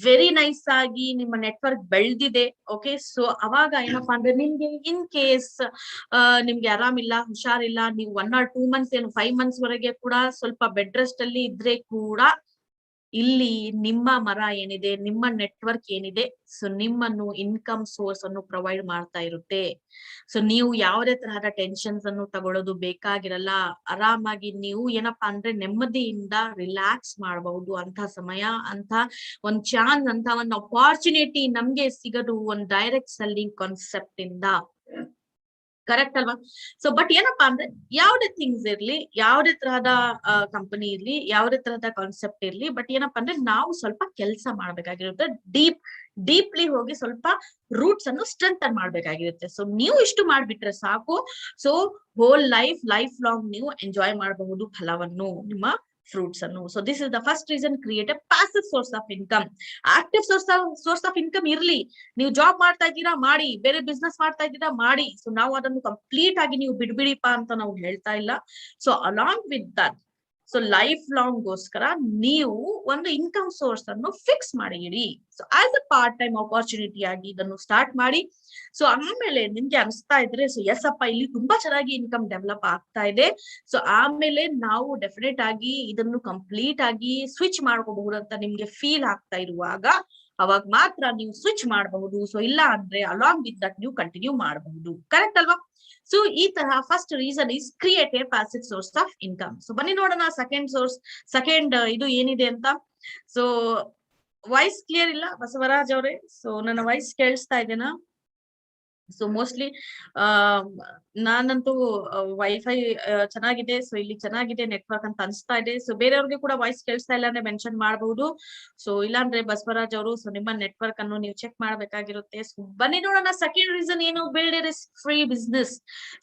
B: ವೆರಿ ನೈಸ್ ಆಗಿ ನಿಮ್ಮ ನೆಟ್ವರ್ಕ್ ಬೆಳೆದಿದೆ, ಓಕೆ. ಸೊ ಅವಾಗ ಏನಪ್ಪಾ ಅಂದ್ರೆ ನಿಮ್ಗೆ ಇನ್ ಕೇಸ್ ನಿಮ್ಗೆ ಆರಾಮಿಲ್ಲ, ಹುಷಾರಿಲ್ಲ, ನೀವು 1 or 2 months ಏನು 5 months ವರೆಗೆ ಕೂಡ ಸ್ವಲ್ಪ ಬೆಡ್ ರೆಸ್ಟ್ ಅಲ್ಲಿ ಇದ್ರೆ ಕೂಡ ಇಲ್ಲಿ ನಿಮ್ಮ ಮರ ಏನಿದೆ, ನಿಮ್ಮ ನೆಟ್ವರ್ಕ್ ಏನಿದೆ ಸೊ ನಿಮ್ಮನ್ನು ಇನ್ಕಮ್ ಸೋರ್ಸ್ ಅನ್ನು ಪ್ರೊವೈಡ್ ಮಾಡ್ತಾ ಇರುತ್ತೆ. ಸೊ ನೀವು ಯಾವುದೇ ತರಹದ ಟೆನ್ಷನ್ಸ್ ಅನ್ನು ತಗೊಳ್ಳೋದು ಬೇಕಾಗಿರಲ್ಲ. ಆರಾಮಾಗಿ ನೀವು ಏನಪ್ಪಾ ಅಂದ್ರೆ ನೆಮ್ಮದಿಯಿಂದ ರಿಲ್ಯಾಕ್ಸ್ ಮಾಡಬಹುದು. ಅಂತ ಸಮಯ, ಅಂತ ಒಂದ್ ಚಾನ್ಸ್, ಅಂತ ಒಂದು ಅಪಾರ್ಚುನಿಟಿ ನಮ್ಗೆ ಸಿಗೋದು ಒಂದ್ ಡೈರೆಕ್ಟ್ ಸೆಲ್ಲಿಂಗ್ ಕಾನ್ಸೆಪ್ಟ್ ಇಂದ, ಕರೆಕ್ಟ್ ಅಲ್ವಾ? ಸೊ ಬಟ್ ಏನಪ್ಪಾ ಅಂದ್ರೆ ಯಾವುದೇ ಥಿಂಗ್ಸ್ ಇರ್ಲಿ, ಯಾವುದೇ ತರಹದ ಕಂಪನಿ ಇರ್ಲಿ, ಯಾವುದೇ ತರಹದ ಕಾನ್ಸೆಪ್ಟ್ ಇರ್ಲಿ, ಬಟ್ ಏನಪ್ಪಾ ಅಂದ್ರೆ ನಾವು ಸ್ವಲ್ಪ ಕೆಲಸ ಮಾಡ್ಬೇಕಾಗಿರುತ್ತೆ, ಡೀಪ್ಲಿ ಹೋಗಿ ಸ್ವಲ್ಪ ರೂಟ್ಸ್ ಅನ್ನು ಸ್ಟ್ರೆಂಥನ್ ಮಾಡ್ಬೇಕಾಗಿರುತ್ತೆ. ಸೊ ನೀವು ಇಷ್ಟು ಮಾಡ್ಬಿಟ್ರೆ ಸಾಕು. ಸೊ ಹೋಲ್ ಲೈಫ್ ಲಾಂಗ್ ನೀವು ಎಂಜಾಯ್ ಮಾಡಬಹುದು ಫಲವನ್ನು, ನಿಮ್ಮ ಫ್ರೂಟ್ಸ್ ಅನ್ನು. So this is the first reason, create A passive source of income. Active source of income ಇರ್ಲಿ, ನೀವು ಜಾಬ್ ಮಾಡ್ತಾ ಇದ್ದೀರಾ ಮಾಡಿ, ಬೇರೆ ಬಿಸ್ನೆಸ್ ಮಾಡ್ತಾ ಇದ್ದೀರಾ ಮಾಡಿ. ಸೊ ನಾವು ಅದನ್ನು ಕಂಪ್ಲೀಟ್ ಆಗಿ ನೀವು ಬಿಡ್ಬಿಡಿಪಾ ಅಂತ ನಾವು ಹೇಳ್ತಾ ಇಲ್ಲ. So along with that, so life long ಗೋಸ್ಕರ ನೀವು ಒಂದು ಇನ್ಕಮ್ ಸೋರ್ಸ್ ಅನ್ನು ಫಿಕ್ಸ್ ಮಾಡಿ ಇಡಿ. So as a part time opportunity ಆಗಿ ಇದನ್ನು ಸ್ಟಾರ್ಟ್ ಮಾಡಿ. ಸೊ ಆಮೇಲೆ ನಿಮ್ಗೆ ಅನಿಸ್ತಾ ಇದ್ರೆ, ಸೊ ಎಸ್ ಅಪ್ಪ ಇಲ್ಲಿ ತುಂಬಾ ಚೆನ್ನಾಗಿ ಇನ್ಕಮ್ ಡೆವಲಪ್ ಆಗ್ತಾ ಇದೆ, ಸೊ ಆಮೇಲೆ ನಾವು ಡೆಫಿನೆಟ್ ಆಗಿ ಇದನ್ನು ಕಂಪ್ಲೀಟ್ ಆಗಿ ಸ್ವಿಚ್ ಮಾಡ್ಕೋಬಹುದು ಅಂತ ನಿಮ್ಗೆ ಫೀಲ್ ಆಗ್ತಾ ಇರುವಾಗ, ಅವಾಗ ಮಾತ್ರ ನೀವು ಸ್ವಿಚ್ ಮಾಡಬಹುದು. ಸೊ ಇಲ್ಲ ಅಂದ್ರೆ ಅಲಾಂಗ್ ವಿತ್ ದಟ್ ನೀವು ಕಂಟಿನ್ಯೂ ಮಾಡಬಹುದು. ಕರೆಕ್ಟ್ ಅಲ್ವಾ? ಸೊ ಈ ತರ first reason is create A passive source of income. So ಬನ್ನಿ ನೋಡೋಣ ಸೆಕೆಂಡ್ ಇದು ಏನಿದೆ ಅಂತ. ಸೊ ವಾಯ್ಸ್ ಕ್ಲಿಯರ್ ಇಲ್ಲ ಬಸವರಾಜ್ ಅವರೇ? ಸೊ ನನ್ನ ವಾಯ್ಸ್ ಕೇಳಿಸ್ತಾ ಇದೆನಾ? ಸೊ ಮೋಸ್ಟ್ಲಿ ನಾನಂತೂ ವೈಫೈ ಚೆನ್ನಾಗಿದೆ, ಸೊ ಇಲ್ಲಿ ಚೆನ್ನಾಗಿದೆ ನೆಟ್ವರ್ಕ್ ಅಂತ ಅನ್ಸ್ತಾ ಇದೆ. ಸೊ ಬೇರೆಯವ್ರಿಗೆ ಕೂಡ ವಾಯ್ಸ್ ಕೇಳಿಸ್ತಾ ಇಲ್ಲ ಅಂದ್ರೆ ಮೆನ್ಷನ್ ಮಾಡಬಹುದು. ಸೊ ಇಲ್ಲಾಂದ್ರೆ ಬಸವರಾಜ್ ಅವರು, ಸೊ ನಿಮ್ಮ ನೆಟ್ವರ್ಕ್ ಅನ್ನು ನೀವು ಚೆಕ್ ಮಾಡ್ಬೇಕಾಗಿರುತ್ತೆ. ಸೊ ಬನ್ನಿ ನೋಡೋಣ ಸೆಕೆಂಡ್ ರೀಸನ್ ಏನು, build A risk free business.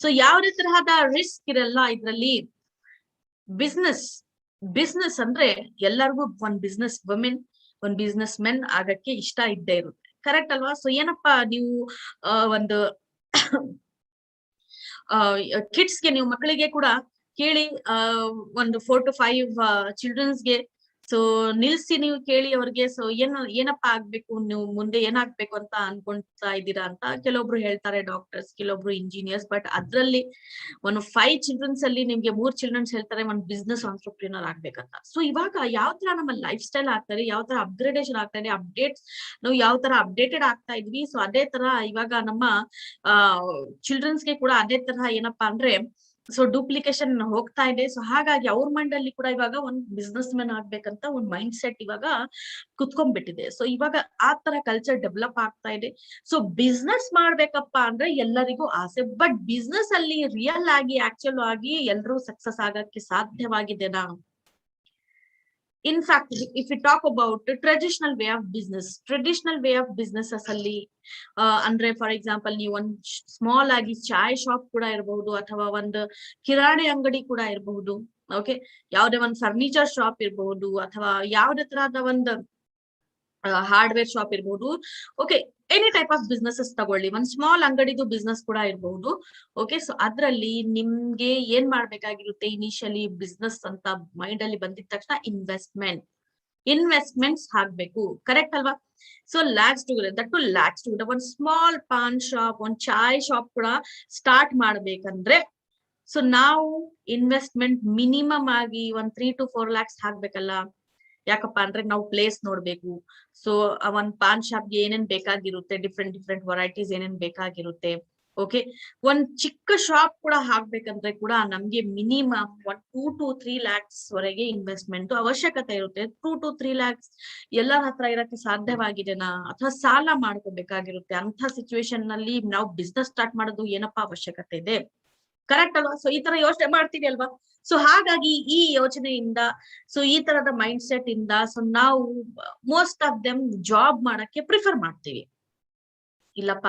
B: So ಯಾವುದೇ ತರಹದ ರಿಸ್ಕ್ ಇರಲ್ಲ ಇದ್ರಲ್ಲಿ. ಬಿಸ್ನೆಸ್ ಅಂದ್ರೆ ಎಲ್ಲರಿಗೂ ಒಂದ್ ಬಿಸ್ನೆಸ್ ವುಮೆನ್, ಒಂದ್ ಬಿಸ್ನೆಸ್ ಮೆನ್ ಆಗಕ್ಕೆ ಇಷ್ಟ ಇದ್ದೇ ಇರುತ್ತೆ. ಕರೆಕ್ಟ್ ಅಲ್ವಾ? ಸೊ ಏನಪ್ಪಾ ನೀವು ಒಂದು ಕಿಡ್ಸ್ಗೆ, ನೀವು ಮಕ್ಕಳಿಗೆ ಕೂಡ ಕೇಳಿ, ಒಂದು 4 to 5 ಚಿಲ್ಡ್ರನ್ಸ್ಗೆ ಸೊ ನಿಲ್ಸಿ ನೀವು ಕೇಳಿ ಅವ್ರಿಗೆ, ಸೊ ಏನಪ್ಪಾ ಆಗ್ಬೇಕು, ನೀವು ಮುಂದೆ ಏನಾಗ್ಬೇಕು ಅಂತ ಅನ್ಕೊಂತಾ ಇದ್ದೀರಾ ಅಂತ. ಕೆಲವೊಬ್ರು ಹೇಳ್ತಾರೆ ಡಾಕ್ಟರ್ಸ್, ಕೆಲವೊಬ್ರು ಇಂಜಿನಿಯರ್ಸ್. ಬಟ್ ಅದ್ರಲ್ಲಿ ಒಂದು 5 ಚಿಲ್ಡ್ರನ್ಸ್ ಅಲ್ಲಿ ನಿಮ್ಗೆ 3 ಚಿಲ್ಡ್ರನ್ಸ್ ಹೇಳ್ತಾರೆ ಒಂದು ಬಿಸ್ನೆಸ್ ಆಂಟ್ರಪ್ರಿನರ್ ಆಗ್ಬೇಕಂತ. ಸೊ ಇವಾಗ ಯಾವ ತರ ನಮ್ಮ ಲೈಫ್ ಸ್ಟೈಲ್ ಆಗ್ತಾ ಇದೆ, ಯಾವ ತರ ಅಪ್ಗ್ರೇಡೇಷನ್ ಆಗ್ತಾ ಇದೆ, ನಾವು ಯಾವ ತರ ಅಪ್ಡೇಟೆಡ್ ಆಗ್ತಾ ಇದ್ವಿ, ಸೊ ಅದೇ ತರ ಇವಾಗ ನಮ್ಮ ಚಿಲ್ಡ್ರನ್ಸ್ಗೆ ಕೂಡ ಅದೇ ತರ ಏನಪ್ಪಾ ಅಂದ್ರೆ ಸೊ ಡೂಪ್ಲಿಕೇಶನ್ ಹೋಗ್ತಾ ಇದೆ. ಸೊ ಹಾಗಾಗಿ ಅವ್ರ ಮೈಂಡ್ ಅಲ್ಲಿ ಕೂಡ ಇವಾಗ ಒಂದ್ ಬಿಸ್ನೆಸ್ ಮ್ಯಾನ್ ಆಗ್ಬೇಕಂತ ಒಂದ್ ಮೈಂಡ್ ಸೆಟ್ ಇವಾಗ ಕುತ್ಕೊಂಡ್ಬಿಟ್ಟಿದೆ. ಸೊ ಇವಾಗ ಆ ತರ ಕಲ್ಚರ್ ಡೆವಲಪ್ ಆಗ್ತಾ ಇದೆ. ಸೊ ಬಿಸ್ನೆಸ್ ಮಾಡ್ಬೇಕಪ್ಪ ಅಂದ್ರೆ ಎಲ್ಲರಿಗೂ ಆಸೆ, ಬಟ್ ಬಿಸ್ನೆಸ್ ಅಲ್ಲಿ ರಿಯಲ್ ಆಗಿ ಆಕ್ಚುಲ್ ಆಗಿ ಎಲ್ಲರೂ ಸಕ್ಸಸ್ ಆಗಕ್ಕೆ ಸಾಧ್ಯವಾಗಿದೆನಾ? In fact if you talk about traditional way of business ಅಲ್ಲಿ ಅಂದ್ರೆ ಫಾರ್ ಎಕ್ಸಾಂಪಲ್ ನೀವು ಒಂದ್ ಸ್ಮಾಲ್ ಆಗಿ ಚಾಯ್ ಶಾಪ್ ಕೂಡ ಇರಬಹುದು, ಅಥವಾ ಒಂದು ಕಿರಾಣಿ ಅಂಗಡಿ ಕೂಡ ಇರಬಹುದು. ಓಕೆ, ಯಾವ್ದೇ ಒಂದ್ ಫರ್ನಿಚರ್ ಶಾಪ್ ಇರಬಹುದು, ಅಥವಾ ಯಾವ್ದೇ ತರಹದ ಒಂದು ಹಾರ್ಡ್ವೇರ್ ಶಾಪ್ ಇರ್ಬೋದು. Okay, any type of businesses ತಗೊಳ್ಳಿ, ಒಂದ್ ಸ್ಮಾಲ್ ಅಂಗಡಿದು ಬಿಸ್ನೆಸ್ ಕೂಡ ಇರಬಹುದು. ಓಕೆ, ಸೊ ಅದ್ರಲ್ಲಿ ನಿಮ್ಗೆ ಏನ್ ಮಾಡ್ಬೇಕಾಗಿರುತ್ತೆ, ಇನಿಷಿಯಲಿ ಬಿಸ್ನೆಸ್ ಅಂತ ಮೈಂಡ್ ಅಲ್ಲಿ ಬಂದಿದ ತಕ್ಷಣ ಇನ್ವೆಸ್ಟ್ಮೆಂಟ್ಸ್ ಹಾಕ್ಬೇಕು. ಕರೆಕ್ಟ್ ಅಲ್ವಾ? ಸೊ ಲ್ಯಾಕ್ಸ್ ಟುಗೆದರ್ ಒಂದ್ ಸ್ಮಾಲ್ ಪಾನ್ ಶಾಪ್, ಒಂದ್ ಚಾಯ್ ಶಾಪ್ ಕೂಡ ಸ್ಟಾರ್ಟ್ ಮಾಡ್ಬೇಕಂದ್ರೆ ಸೊ ನಾವು ಇನ್ವೆಸ್ಟ್ಮೆಂಟ್ ಮಿನಿಮಮ್ ಆಗಿ ಒಂದ್ 3 to 4 lakhs ಹಾಕ್ಬೇಕಲ್ಲ. ಯಾಕಪ್ಪ ಅಂದ್ರೆ ನಾವು ಪ್ಲೇಸ್ ನೋಡ್ಬೇಕು. ಸೊ ಒಂದ್ ಪಾನ್ ಶಾಪ್ಗೆ ಏನೇನ್ ಬೇಕಾಗಿರುತ್ತೆ, ಡಿಫ್ರೆಂಟ್ ವೆರೈಟೀಸ್ ಏನೇನ್ ಬೇಕಾಗಿರುತ್ತೆ. ಓಕೆ, ಒಂದ್ ಚಿಕ್ಕ ಶಾಪ್ ಕೂಡ ಹಾಕ್ಬೇಕಂದ್ರೆ ಕೂಡ ನಮ್ಗೆ ಮಿನಿಮಮ್ 2 to 3 lakhs ವರೆಗೆ ಇನ್ವೆಸ್ಟ್ಮೆಂಟ್ ಅವಶ್ಯಕತೆ ಇರುತ್ತೆ. 2 to 3 lakhs ಎಲ್ಲರ ಹತ್ರ ಇರಕ್ಕೆ ಸಾಧ್ಯವಾಗಿದೆನಾ, ಅಥವಾ ಸಾಲ ಮಾಡ್ಕೋಬೇಕಾಗಿರುತ್ತೆ. ಅಂತ ಸಿಚುವೇಶನ್ ನಲ್ಲಿ ನಾವು ಬಿಸ್ನೆಸ್ ಸ್ಟಾರ್ಟ್ ಮಾಡೋದು ಏನಪ್ಪಾ ಅವಶ್ಯಕತೆ ಇದೆ? ಕರೆಕ್ಟ್ ಅಲ್ವಾ? ಸೊ ಈ ತರ ಯೋಚನೆ ಮಾಡ್ತೀವಿ ಅಲ್ವಾ? ಸೊ ಹಾಗಾಗಿ ಈ ಯೋಚನೆಯಿಂದ, ಸೊ ಈ ತರದ ಮೈಂಡ್ ಸೆಟ್ ಇಂದ ಸೊ ನಾವು ಮೋಸ್ಟ್ ಆಫ್ ದೆಮ್ ಜಾಬ್ ಮಾಡಕ್ಕೆ ಪ್ರಿಫರ್ ಮಾಡ್ತೀವಿ. ಇಲ್ಲಪ್ಪ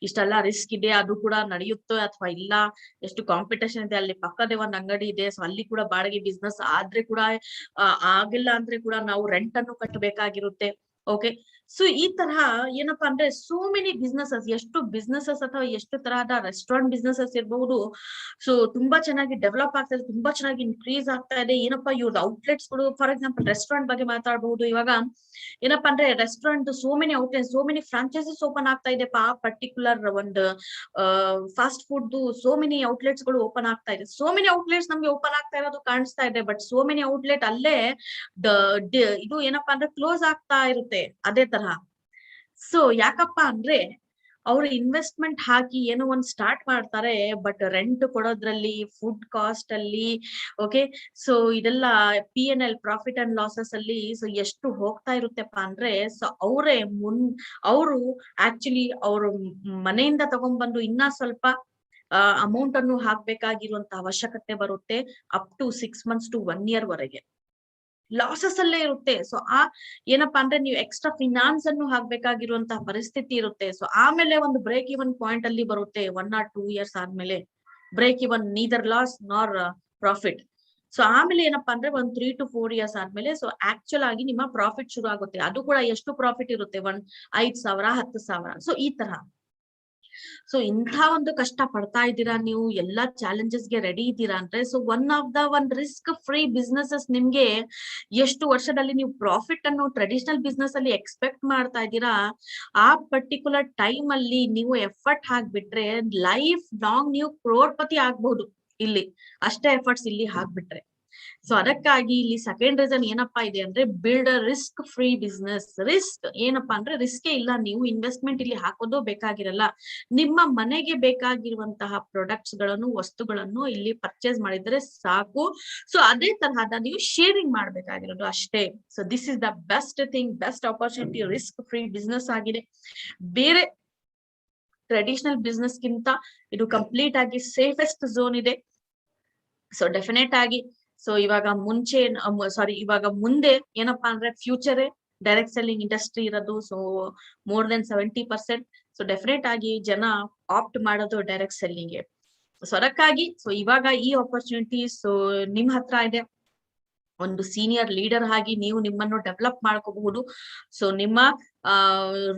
B: ಇಷ್ಟೆಲ್ಲ ರಿಸ್ಕ್ ಇದೆ, ಅದು ಕೂಡ ನಡೆಯುತ್ತೋ ಅಥವಾ ಇಲ್ಲ, ಎಷ್ಟು ಕಾಂಪಿಟೇಷನ್ ಇದೆ, ಅಲ್ಲಿ ಪಕ್ಕದೇ ಒಂದ್ ಅಂಗಡಿ ಇದೆ, ಸೊ ಅಲ್ಲಿ ಕೂಡ ಬಾಡಿಗೆ ಬಿಸ್ನೆಸ್ ಆದ್ರೆ ಕೂಡ ಆಗಿಲ್ಲ ಅಂದ್ರೆ ಕೂಡ ನಾವು ರೆಂಟ್ ಅನ್ನು ಕಟ್ಟಬೇಕಾಗಿರುತ್ತೆ. ಓಕೆ, ಸೊ ಈ ತರಹ ಏನಪ್ಪಾ ಅಂದ್ರೆ ಸೋ ಮೆನಿ ಬಿಸ್ನೆಸಸ್, ಎಷ್ಟು ಬಿಸ್ನೆಸಸ್ ಅಥವಾ ಎಷ್ಟು ತರಹದ ರೆಸ್ಟೋರೆಂಟ್ ಬಿಸ್ನೆಸಸ್ ಇರಬಹುದು. ಸೊ ತುಂಬಾ ಚೆನ್ನಾಗಿ ಡೆವಲಪ್ ಆಗ್ತಾ ಇದೆ, ತುಂಬಾ ಚೆನ್ನಾಗಿ ಇನ್ಕ್ರೀಸ್ ಆಗ್ತಾ ಇದೆ. ಏನಪ್ಪಾ ಇವ್ರದ್ದು ಔಟ್ಲೆಟ್ಸ್ ಗಳು, ಫಾರ್ ಎಕ್ಸಾಂಪಲ್ ರೆಸ್ಟೋರೆಂಟ್ ಬಗ್ಗೆ ಮಾತಾಡಬಹುದು. ಇವಾಗ ಏನಪ್ಪಾ ಅಂದ್ರೆ restaurant so many outlets, so many franchises open ಆಗ್ತಾ ಇದೆ. ಪರ್ಟಿಕ್ಯುಲರ್ ಒಂದು fast food so many outlets ಗಳು ಓಪನ್ ಆಗ್ತಾ ಇದೆ. ಸೋ ಮೆನಿ ಔಟ್ಲೆಟ್ಸ್ ನಮ್ಗೆ ಓಪನ್ ಆಗ್ತಾ ಇರೋದು ಕಾಣಿಸ್ತಾ ಇದೆ, ಬಟ್ ಸೋ ಮೆನಿ ಔಟ್ಲೆಟ್ ಅಲ್ಲೇ ಇದು ಏನಪ್ಪಾ ಅಂದ್ರೆ ಕ್ಲೋಸ್ ಆಗ್ತಾ ಇರುತ್ತೆ ಅದೇ ತರಹ. ಸೊ ಯಾಕಪ್ಪ ಅಂದ್ರೆ ಅವ್ರು ಇನ್ವೆಸ್ಟ್ಮೆಂಟ್ ಹಾಕಿ ಏನೋ ಒಂದ್ ಸ್ಟಾರ್ಟ್ ಮಾಡ್ತಾರೆ, ಬಟ್ ರೆಂಟ್ ಕೊಡೋದ್ರಲ್ಲಿ, ಫುಡ್ ಕಾಸ್ಟ್ ಅಲ್ಲಿ, ಓಕೆ, ಸೊ ಇದೆಲ್ಲ P&L ಪ್ರಾಫಿಟ್ ಅಂಡ್ ಲಾಸಸ್ ಅಲ್ಲಿ ಸೊ ಎಷ್ಟು ಹೋಗ್ತಾ ಇರುತ್ತೆಪ್ಪ ಅಂದ್ರೆ ಸೊ ಅವರು ಆಕ್ಚುಲಿ ಅವರು ಮನೆಯಿಂದ ತಗೊಂಡ್ಬಂದು ಇನ್ನ ಸ್ವಲ್ಪ ಅಮೌಂಟ್ ಅನ್ನು ಹಾಕ್ಬೇಕಾಗಿರುವಂತ ಅವಶ್ಯಕತೆ ಬರುತ್ತೆ. Up to 6 months to 1 year ವರೆಗೆ ಲಾಸಸ್ ಅಲ್ಲೇ ಇರುತ್ತೆ. ಸೊ ಏನಪ್ಪಾ ಅಂದ್ರೆ ನೀವು ಎಕ್ಸ್ಟ್ರಾ ಫಿನಾನ್ಸ್ ಅನ್ನು ಹಾಕ್ಬೇಕಾಗಿರುವಂತಹ ಪರಿಸ್ಥಿತಿ ಇರುತ್ತೆ. ಸೊ ಆಮೇಲೆ ಒಂದು ಬ್ರೇಕ್ ಇವನ್ ಪಾಯಿಂಟ್ ಅಲ್ಲಿ ಬರುತ್ತೆ 1 or 2 years ಆದ್ಮೇಲೆ ಬ್ರೇಕ್ ಇವನ್, ನೀದರ್ ಲಾಸ್ ನಾರ್ ಪ್ರಾಫಿಟ್. ಸೊ ಆಮೇಲೆ ಏನಪ್ಪಾ ಅಂದ್ರೆ ಒಂದ್ 3 to 4 years ಆದ್ಮೇಲೆ ಸೊ ಆಕ್ಚುಲ್ ಆಗಿ ನಿಮ್ಮ ಪ್ರಾಫಿಟ್ ಶುರು ಆಗುತ್ತೆ. ಅದು ಕೂಡ ಎಷ್ಟು ಪ್ರಾಫಿಟ್ ಇರುತ್ತೆ, 5,000 10,000. ಸೊ ಈ ತರ. ಸೊ ಇಂಥ ಒಂದು ಕಷ್ಟ ಪಡ್ತಾ ಇದ್ದೀರಾ, ನೀವು ಎಲ್ಲಾ ಚಾಲೆಂಜಸ್ಗೆ ರೆಡಿ ಇದ್ದೀರಾ ಅಂದ್ರೆ so one risk free businesses ನಿಮ್ಗೆ ಎಷ್ಟು ವರ್ಷದಲ್ಲಿ ನೀವು ಪ್ರಾಫಿಟ್ ಅನ್ನು ಟ್ರೆಡಿಷನಲ್ ಬಿಸ್ನೆಸ್ ಅಲ್ಲಿ ಎಕ್ಸ್ಪೆಕ್ಟ್ ಮಾಡ್ತಾ ಇದ್ದೀರಾ, ಆ ಪರ್ಟಿಕ್ಯುಲರ್ ಟೈಮ್ ಅಲ್ಲಿ ನೀವು ಎಫರ್ಟ್ ಹಾಕ್ಬಿಟ್ರೆ ಲೈಫ್ ಲಾಂಗ್ ನೀವು ಕ್ರೋರ್ಪತಿ ಆಗ್ಬಹುದು. ಇಲ್ಲಿ ಅಷ್ಟೇ ಎಫರ್ಟ್ಸ್ ಇಲ್ಲಿ ಹಾಕ್ಬಿಟ್ರೆ. ಸೊ ಅದಕ್ಕಾಗಿ ಇಲ್ಲಿ ಸೆಕೆಂಡ್ ರೀಸನ್ ಏನಪ್ಪಾ ಇದೆ ಅಂದ್ರೆ build a risk free business. Risk ಏನಪ್ಪಾ ಅಂದ್ರೆ ರಿಸ್ಕೇ ಇಲ್ಲ, ನೀವು ಇನ್ವೆಸ್ಟ್ಮೆಂಟ್ ಇಲ್ಲಿ ಹಾಕೋದು ಬೇಕಾಗಿರಲ್ಲ. ನಿಮ್ಮ ಮನೆಗೆ ಬೇಕಾಗಿರುವಂತಹ ಪ್ರಾಡಕ್ಟ್ಸ್ ಗಳನ್ನು, ವಸ್ತುಗಳನ್ನು ಇಲ್ಲಿ ಪರ್ಚೇಸ್ ಮಾಡಿದ್ರೆ ಸಾಕು. ಸೊ ಅದೇ ತರಹದ ನೀವು ಶೇರಿಂಗ್ ಮಾಡ್ಬೇಕಾಗಿರೋದು ಅಷ್ಟೇ. So this is the best thing, best opportunity. Risk free business ಆಗಿದೆ. ಬೇರೆ ಟ್ರೆಡಿಷನಲ್ ಬಿಸ್ನೆಸ್ ಗಿಂತ ಇದು ಕಂಪ್ಲೀಟ್ ಆಗಿ ಸೇಫೆಸ್ಟ್ ಝೋನ್ ಇದೆ. ಸೊ ಡೆಫಿನೆಟ್ ಆಗಿ ಸೊ ಇವಾಗ ಮುಂದೆ ಏನಪ್ಪಾ ಅಂದ್ರೆ ಫ್ಯೂಚರ್ ಡೈರೆಕ್ಟ್ ಸೆಲ್ಲಿಂಗ್ ಇಂಡಸ್ಟ್ರಿ ಇರೋದು. So more than 70%. So definite ಆಗಿ ಜನ ಆಪ್ಟ್ ಮಾಡೋದು ಡೈರೆಕ್ಟ್ ಸೆಲ್ಲಿಂಗ್. ಸೊ ಅದಕ್ಕಾಗಿ ಸೊ ಇವಾಗ ಈ ಆಪರ್ಚುನಿಟಿ ಸೊ ನಿಮ್ ಹತ್ರ ಇದೆ. ಒಂದು ಸೀನಿಯರ್ ಲೀಡರ್ ಆಗಿ ನೀವು ನಿಮ್ಮನ್ನು ಡೆವಲಪ್ ಮಾಡ್ಕೋಬಹುದು. ಸೊ ನಿಮ್ಮ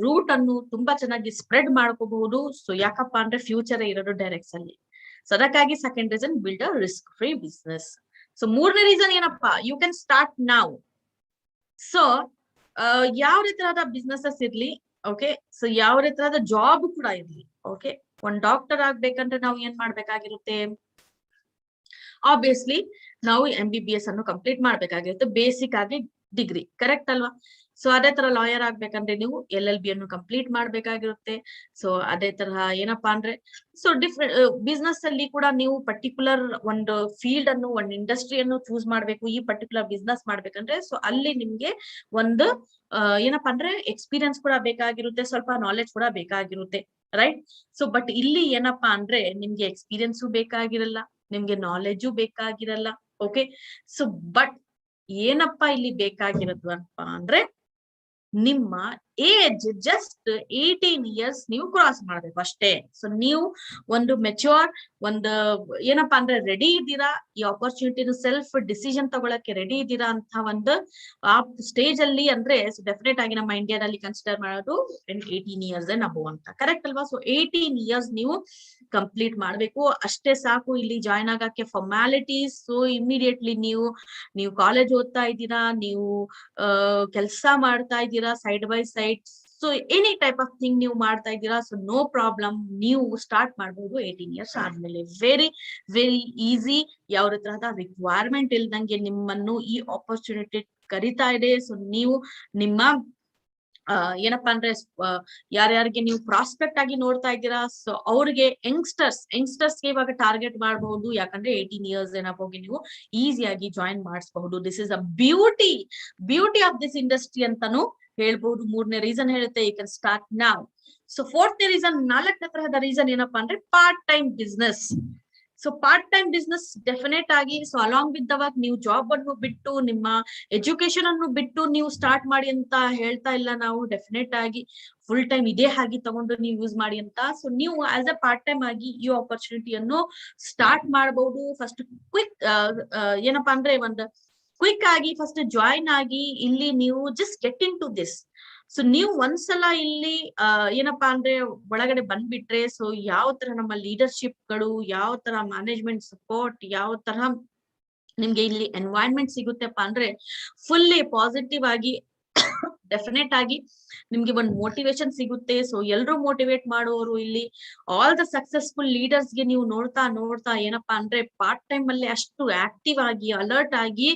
B: ರೂಟ್ ಅನ್ನು ತುಂಬಾ ಚೆನ್ನಾಗಿ ಸ್ಪ್ರೆಡ್ ಮಾಡ್ಕೋಬಹುದು. ಸೊ ಯಾಕಪ್ಪ ಅಂದ್ರೆ ಫ್ಯೂಚರ್ ಇರೋದು ಡೈರೆಕ್ಟ್ ಸೆಲ್ಲಿಂಗ್. ಸೊ ಅದಕ್ಕಾಗಿ second reason build a risk free business. So ಮೂರನೇ ರೀಸನ್ ಏನಪ್ಪಾ, ಯು ಕ್ಯಾನ್ ಸ್ಟಾರ್ಟ್ ನಾವ್. ಸೊ ಯಾವ ರೀತಿಯಾದ ಬಿಸ್ನೆಸಸ್ ಇರ್ಲಿ, ಓಕೆ, ಸೊ ಯಾವ ರೀತಿಯಾದ ಜಾಬ್ ಕೂಡ ಇರ್ಲಿ, ಓಕೆ, ಒಂದ್ ಡಾಕ್ಟರ್ ಆಗ್ಬೇಕಂದ್ರೆ ನಾವು ಏನ್ ಮಾಡ್ಬೇಕಾಗಿರುತ್ತೆ, ಆಬ್ವಿಯಸ್ಲಿ ನಾವು MBBS ಅನ್ನು ಕಂಪ್ಲೀಟ್ ಮಾಡ್ಬೇಕಾಗಿರುತ್ತೆ, ಬೇಸಿಕ್ ಆಗಿ ಡಿಗ್ರಿ, ಕರೆಕ್ಟ್ ಅಲ್ವಾ? ಸೊ ಅದೇ ತರ ಲಾಯರ್ ಆಗ್ಬೇಕಂದ್ರೆ ನೀವು LLB ಅನ್ನು ಕಂಪ್ಲೀಟ್ ಮಾಡ್ಬೇಕಾಗಿರುತ್ತೆ. ಸೊ ಅದೇ ತರಹ ಏನಪ್ಪಾ ಅಂದ್ರೆ ಸೊ ಡಿಫ್ರೆಂಟ್ ಬಿಸ್ನೆಸ್ ಅಲ್ಲಿ ಕೂಡ ನೀವು ಪರ್ಟಿಕ್ಯುಲರ್ ಒಂದು ಫೀಲ್ಡ್ ಅನ್ನು, ಒಂದು ಇಂಡಸ್ಟ್ರಿಯನ್ನು ಚೂಸ್ ಮಾಡ್ಬೇಕು. ಈ ಪರ್ಟಿಕ್ಯುಲರ್ ಬಿಸ್ನೆಸ್ ಮಾಡ್ಬೇಕಂದ್ರೆ ಸೊ ಅಲ್ಲಿ ನಿಮ್ಗೆ ಒಂದು ಏನಪ್ಪಾ ಅಂದ್ರೆ ಎಕ್ಸ್ಪೀರಿಯನ್ಸ್ ಕೂಡ ಬೇಕಾಗಿರುತ್ತೆ, ಸ್ವಲ್ಪ ನಾಲೆಡ್ಜ್ ಕೂಡ ಬೇಕಾಗಿರುತ್ತೆ, ರೈಟ್? ಸೊ ಬಟ್ ಇಲ್ಲಿ ಏನಪ್ಪಾ ಅಂದ್ರೆ ನಿಮ್ಗೆ ಎಕ್ಸ್ಪೀರಿಯನ್ಸು ಬೇಕಾಗಿರಲ್ಲ, ನಿಮ್ಗೆ ನಾಲೆಡ್ಜು ಬೇಕಾಗಿರಲ್ಲ, ಓಕೆ. ಸೊ ಬಟ್ ಏನಪ್ಪಾ ಇಲ್ಲಿ ಬೇಕಾಗಿರೋದು ಅನ್ಪಾ ಅಂದ್ರೆ ನಿಮ್ಮ ಏಜ್ ಜಸ್ಟ್ 18 years ನೀವು ಕ್ರಾಸ್ ಮಾಡ್ಬೇಕು ಅಷ್ಟೇ. ಸೊ ನೀವು ಒಂದು ಮೆಚ್ಯೂರ್, ಒಂದು ಏನಪ್ಪಾ ಅಂದ್ರೆ ರೆಡಿ ಇದ್ದೀರಾ, ಈ ಆಪರ್ಚುನಿಟಿನ ಸೆಲ್ಫ್ ಡಿಸಿಷನ್ ತಗೊಳಕ್ಕೆ ರೆಡಿ ಇದ್ದೀರಾ ಅಂತ ಒಂದು ಆ ಸ್ಟೇಜ್ ಅಲ್ಲಿ ಅಂದ್ರೆ ಡೆಫಿನೆಟ್ ಆಗಿ ನಮ್ಮ ಇಂಡಿಯಾದಲ್ಲಿ ಕನ್ಸಿಡರ್ ಮಾಡೋದು 18 years ಅಂಡ್ ಅಬೋವ್ ಅಂತ, ಕರೆಕ್ಟ್ ಅಲ್ವಾ? ಸೊ 18 years ನೀವು ಕಂಪ್ಲೀಟ್ ಮಾಡ್ಬೇಕು, ಅಷ್ಟೇ ಸಾಕು ಇಲ್ಲಿ ಜಾಯ್ನ್ ಆಗಕ್ಕೆ ಫಾರ್ಮಾಲಿಟೀಸ್. ಸೊ ಇಮಿಡಿಯೇಟ್ಲಿ ನೀವು ಕಾಲೇಜ್ ಓದ್ತಾ ಇದ್ದೀರಾ, ನೀವು ಕೆಲಸ ಮಾಡ್ತಾ ಇದ್ದೀರಾ side by side, so any type of thing ನೀವು ಮಾಡ್ತಾ ಇದ್ದೀರಾ, ಸೊ ನೋ ಪ್ರಾಬ್ಲಮ್, ನೀವು ಸ್ಟಾರ್ಟ್ ಮಾಡಬಹುದು 18 years ಆದ್ಮೇಲೆ. ವೆರಿ ವೆರಿ ಈಸಿ, ಯಾವ ತರಹದ ರಿಕ್ವೈರ್ಮೆಂಟ್ ಇಲ್ದಂಗೆ ನಿಮ್ಮನ್ನು ಈ ಆಪರ್ಚುನಿಟಿ ಕರಿತಾ ಇದೆ. ಸೊ ನೀವು ನಿಮ್ಮ ಏನಪ್ಪಾ ಅಂದ್ರೆ ಯಾರ್ಯಾರಿಗೆ ನೀವು ಪ್ರಾಸ್ಪೆಕ್ಟ್ ಆಗಿ ನೋಡ್ತಾ ಇದ್ದೀರಾ, ಸೊ ಅವ್ರಿಗೆ ಯಂಗ್ಸ್ಟರ್ಸ್ಗೆ ಇವಾಗ ಟಾರ್ಗೆಟ್ ಮಾಡಬಹುದು. ಯಾಕಂದ್ರೆ 18 years ಏನಪ್ಪೋಗಿ ನೀವು ಈಸಿಯಾಗಿ ಜಾಯಿನ್ ಮಾಡಿಸಬಹುದು. This is a beauty of this industry ಅಂತಾನು ಹೇಳ್ಬಹುದು. ಮೂರನೇ ರೀಸನ್ ಹೇಳುತ್ತೆ ಯು ಕ್ಯಾನ್ ಸ್ಟಾರ್ಟ್ ನಾವ್. ಸೊ ಫೋರ್ತ್ನೇ ರೀಸನ್, ನಾಲ್ಕನೇ ತರಹದ ರೀಸನ್ ಏನಪ್ಪಾ ಅಂದ್ರೆ part time business. So part time business definite ಆಗಿ ಸೊ ಅಲಾಂಗ್ ವಿತ್ ಅವಾಗ ನೀವು ಜಾಬ್ ಅನ್ನು ಬಿಟ್ಟು, ನಿಮ್ಮ ಎಜುಕೇಶನ್ ಅನ್ನು ಬಿಟ್ಟು ನೀವು ಸ್ಟಾರ್ಟ್ ಮಾಡಿ ಅಂತ ಹೇಳ್ತಾ ಇಲ್ಲ ನಾವು. ಡೆಫಿನೆಟ್ ಆಗಿ ಫುಲ್ ಟೈಮ್ ಇದೇ ಹಾಗೆ ತಗೊಂಡು ನೀವು ಯೂಸ್ ಮಾಡಿ ಅಂತ. ಸೊ ನೀವು ಆಸ್ ಅ ಪಾರ್ಟ್ ಟೈಮ್ ಆಗಿ ಈ ಆಪರ್ಚುನಿಟಿಯನ್ನು ಸ್ಟಾರ್ಟ್ ಮಾಡಬಹುದು. ಫಸ್ಟ್ ಕ್ವಿಕ್ ಏನಪ್ಪಾ ಅಂದ್ರೆ ಒಂದು ಕ್ವಿಕ್ ಆಗಿ ಫಸ್ಟ್ ಜಾಯಿನ್ ಆಗಿ ಇಲ್ಲಿ ನೀವು just get in to this. So ನೀವು ಒಂದ್ಸಲ ಇಲ್ಲಿ ಏನಪ್ಪಾ ಅಂದ್ರೆ ಒಳಗಡೆ ಬಂದ್ಬಿಟ್ರೆ ಸೊ ಯಾವ ತರ ನಮ್ಮ ಲೀಡರ್ಶಿಪ್ ಗಳು, ಯಾವ ತರ ಮ್ಯಾನೇಜ್ಮೆಂಟ್ ಸಪೋರ್ಟ್, ಯಾವ ತರ ನಿಮ್ಗೆ ಇಲ್ಲಿ ಎನ್ವೈರನ್ಮೆಂಟ್ ಸಿಗುತ್ತೆಪ್ಪ ಅಂದ್ರೆ ಫುಲ್ಲಿ ಪಾಸಿಟಿವ್ ಆಗಿ ಡೆಫಿನೆಟ್ ಆಗಿ ನಿಮ್ಗೆ ಒಂದು ಮೋಟಿವೇಶನ್ ಸಿಗುತ್ತೆ. ಸೊ ಎಲ್ರು ಮೋಟಿವೇಟ್ ಮಾಡುವವರು ಇಲ್ಲಿ ಆಲ್ ದ ಸಕ್ಸಸ್ಫುಲ್ ಲೀಡರ್ಸ್ ಗೆ ನೀವು ನೋಡ್ತಾ ಏನಪ್ಪಾ ಅಂದ್ರೆ ಪಾರ್ಟ್ ಟೈಮ್ ಅಲ್ಲಿ ಅಷ್ಟು ಆಕ್ಟಿವ್ ಆಗಿ ಅಲರ್ಟ್ ಆಗಿ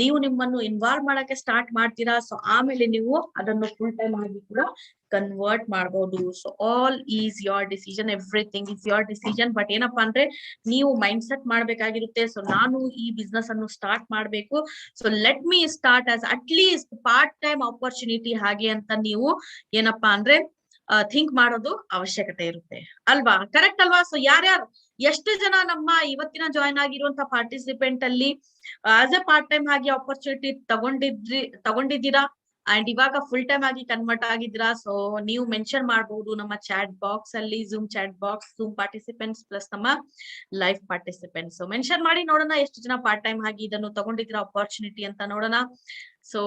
B: ನೀವು ನಿಮ್ಮನ್ನು ಇನ್ವಾಲ್ವ್ ಮಾಡಕ್ಕೆ ಸ್ಟಾರ್ಟ್ ಮಾಡ್ತೀರಾ. ಸೊ ಆಮೇಲೆ ನೀವು ಅದನ್ನು ಫುಲ್ ಟೈಮ್ ಆಗಿ ಕೂಡ ಕನ್ವರ್ಟ್ ಮಾಡಬಹುದು. So all is your decision, everything is your decision. But ಏನಪ್ಪಾ ಅಂದ್ರೆ ನೀವು ಮೈಂಡ್ ಸೆಟ್ ಮಾಡ್ಬೇಕಾಗಿರುತ್ತೆ. ಸೊ ನಾನು ಈ ಬಿಸ್ನೆಸ್ ಅನ್ನು ಸ್ಟಾರ್ಟ್ ಮಾಡ್ಬೇಕು, so let me start as at least part time opportunity ಹಾಗೆ ಅಂತ ನೀವು ಏನಪ್ಪಾ ಅಂದ್ರೆ ಥಿಂಕ್ ಮಾಡೋದು ಅವಶ್ಯಕತೆ ಇರುತ್ತೆ ಅಲ್ವಾ, ಕರೆಕ್ಟ್ ಅಲ್ವಾ? ಸೊ ಯಾರ್ಯಾರು ಎಷ್ಟು ಜನ ನಮ್ಮ ಇವತ್ತಿನ ಜಾಯ್ನ್ ಆಗಿರುವಂತ ಪಾರ್ಟಿಸಿಪೆಂಟ್ ಅಲ್ಲಿ ಆಸ್ ಎ ಪಾರ್ಟ್ ಟೈಮ್ ಆಗಿ ಆಪರ್ಚುನಿಟಿ ತಗೊಂಡಿದ್ದೀರಾ? ಅಂಡ್ ಇವಾಗ ಫುಲ್ ಟೈಮ್ ಆಗಿ ಕನ್ವರ್ಟ್ ಆಗಿದ್ದೀರಾ. ಸೊ ನೀವು ಮೆನ್ಷನ್ ಮಾಡಬಹುದು ನಮ್ಮ ಚಾಟ್ ಬಾಕ್ಸ್ ಅಲ್ಲಿ, zoom chat box, zoom participants plus ನಮ್ಮ ಲೈವ್ ಪಾರ್ಟಿಸಿಪೆಂಟ್ಸ್. ಸೊ ಮೆನ್ಷನ್ ಮಾಡಿ ನೋಡೋಣ ಎಷ್ಟು ಜನ ಪಾರ್ಟ್ ಟೈಮ್ ಆಗಿ ಇದನ್ನು ತಗೊಂಡಿದ್ದೀರಾ ಅಪಾರ್ಚುನಿಟಿ ಅಂತ ನೋಡೋಣ. ಸೊ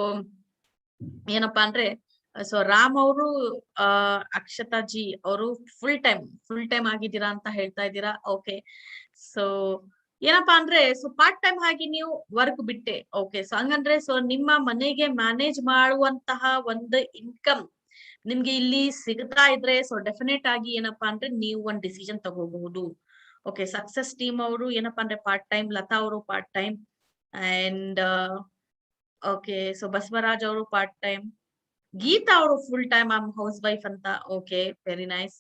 B: ಏನಪ್ಪಾ ಅಂದ್ರೆ ಸೊ ರಾಮ್ ಅವರು ಅಕ್ಷತಾ ಜಿ ಅವರು ಫುಲ್ ಟೈಮ್ ಆಗಿದ್ದೀರಾ ಅಂತ ಹೇಳ್ತಾ ಇದ್ದೀರಾ. ಓಕೆ, ಸೊ ಏನಪ್ಪಾ ಅಂದ್ರೆ ಸೊ ಪಾರ್ಟ್ ಟೈಮ್ ಆಗಿ ನೀವು ವರ್ಕ್ ಬಿಟ್ಟೆ. ಓಕೆ, ಸೊ ಹಂಗಂದ್ರೆ ಸೊ ನಿಮ್ಮ ಮನೆಗೆ ಮ್ಯಾನೇಜ್ ಮಾಡುವಂತಹ ಒಂದು ಇನ್ಕಮ್ ನಿಮ್ಗೆ ಇಲ್ಲಿ ಸಿಗ್ತಾ ಇದ್ರೆ ಸೊ ಡೆಫಿನೆಟ್ ಆಗಿ ಏನಪ್ಪಾ ಅಂದ್ರೆ ನೀವು ಒಂದ್ ಡಿಸಿಷನ್ ತಗೋಬಹುದು. ಓಕೆ, ಸಕ್ಸಸ್ ಟೀಮ್ ಅವರು ಏನಪ್ಪಾ ಅಂದ್ರೆ ಪಾರ್ಟ್ ಟೈಮ್, ಲತಾ ಅವರು part time, and okay so Basavaraj ಅವರು ಪಾರ್ಟ್ ಟೈಮ್, ಗೀತಾ ಅವರು full time I am house wife ಅಂತ. Okay, very nice.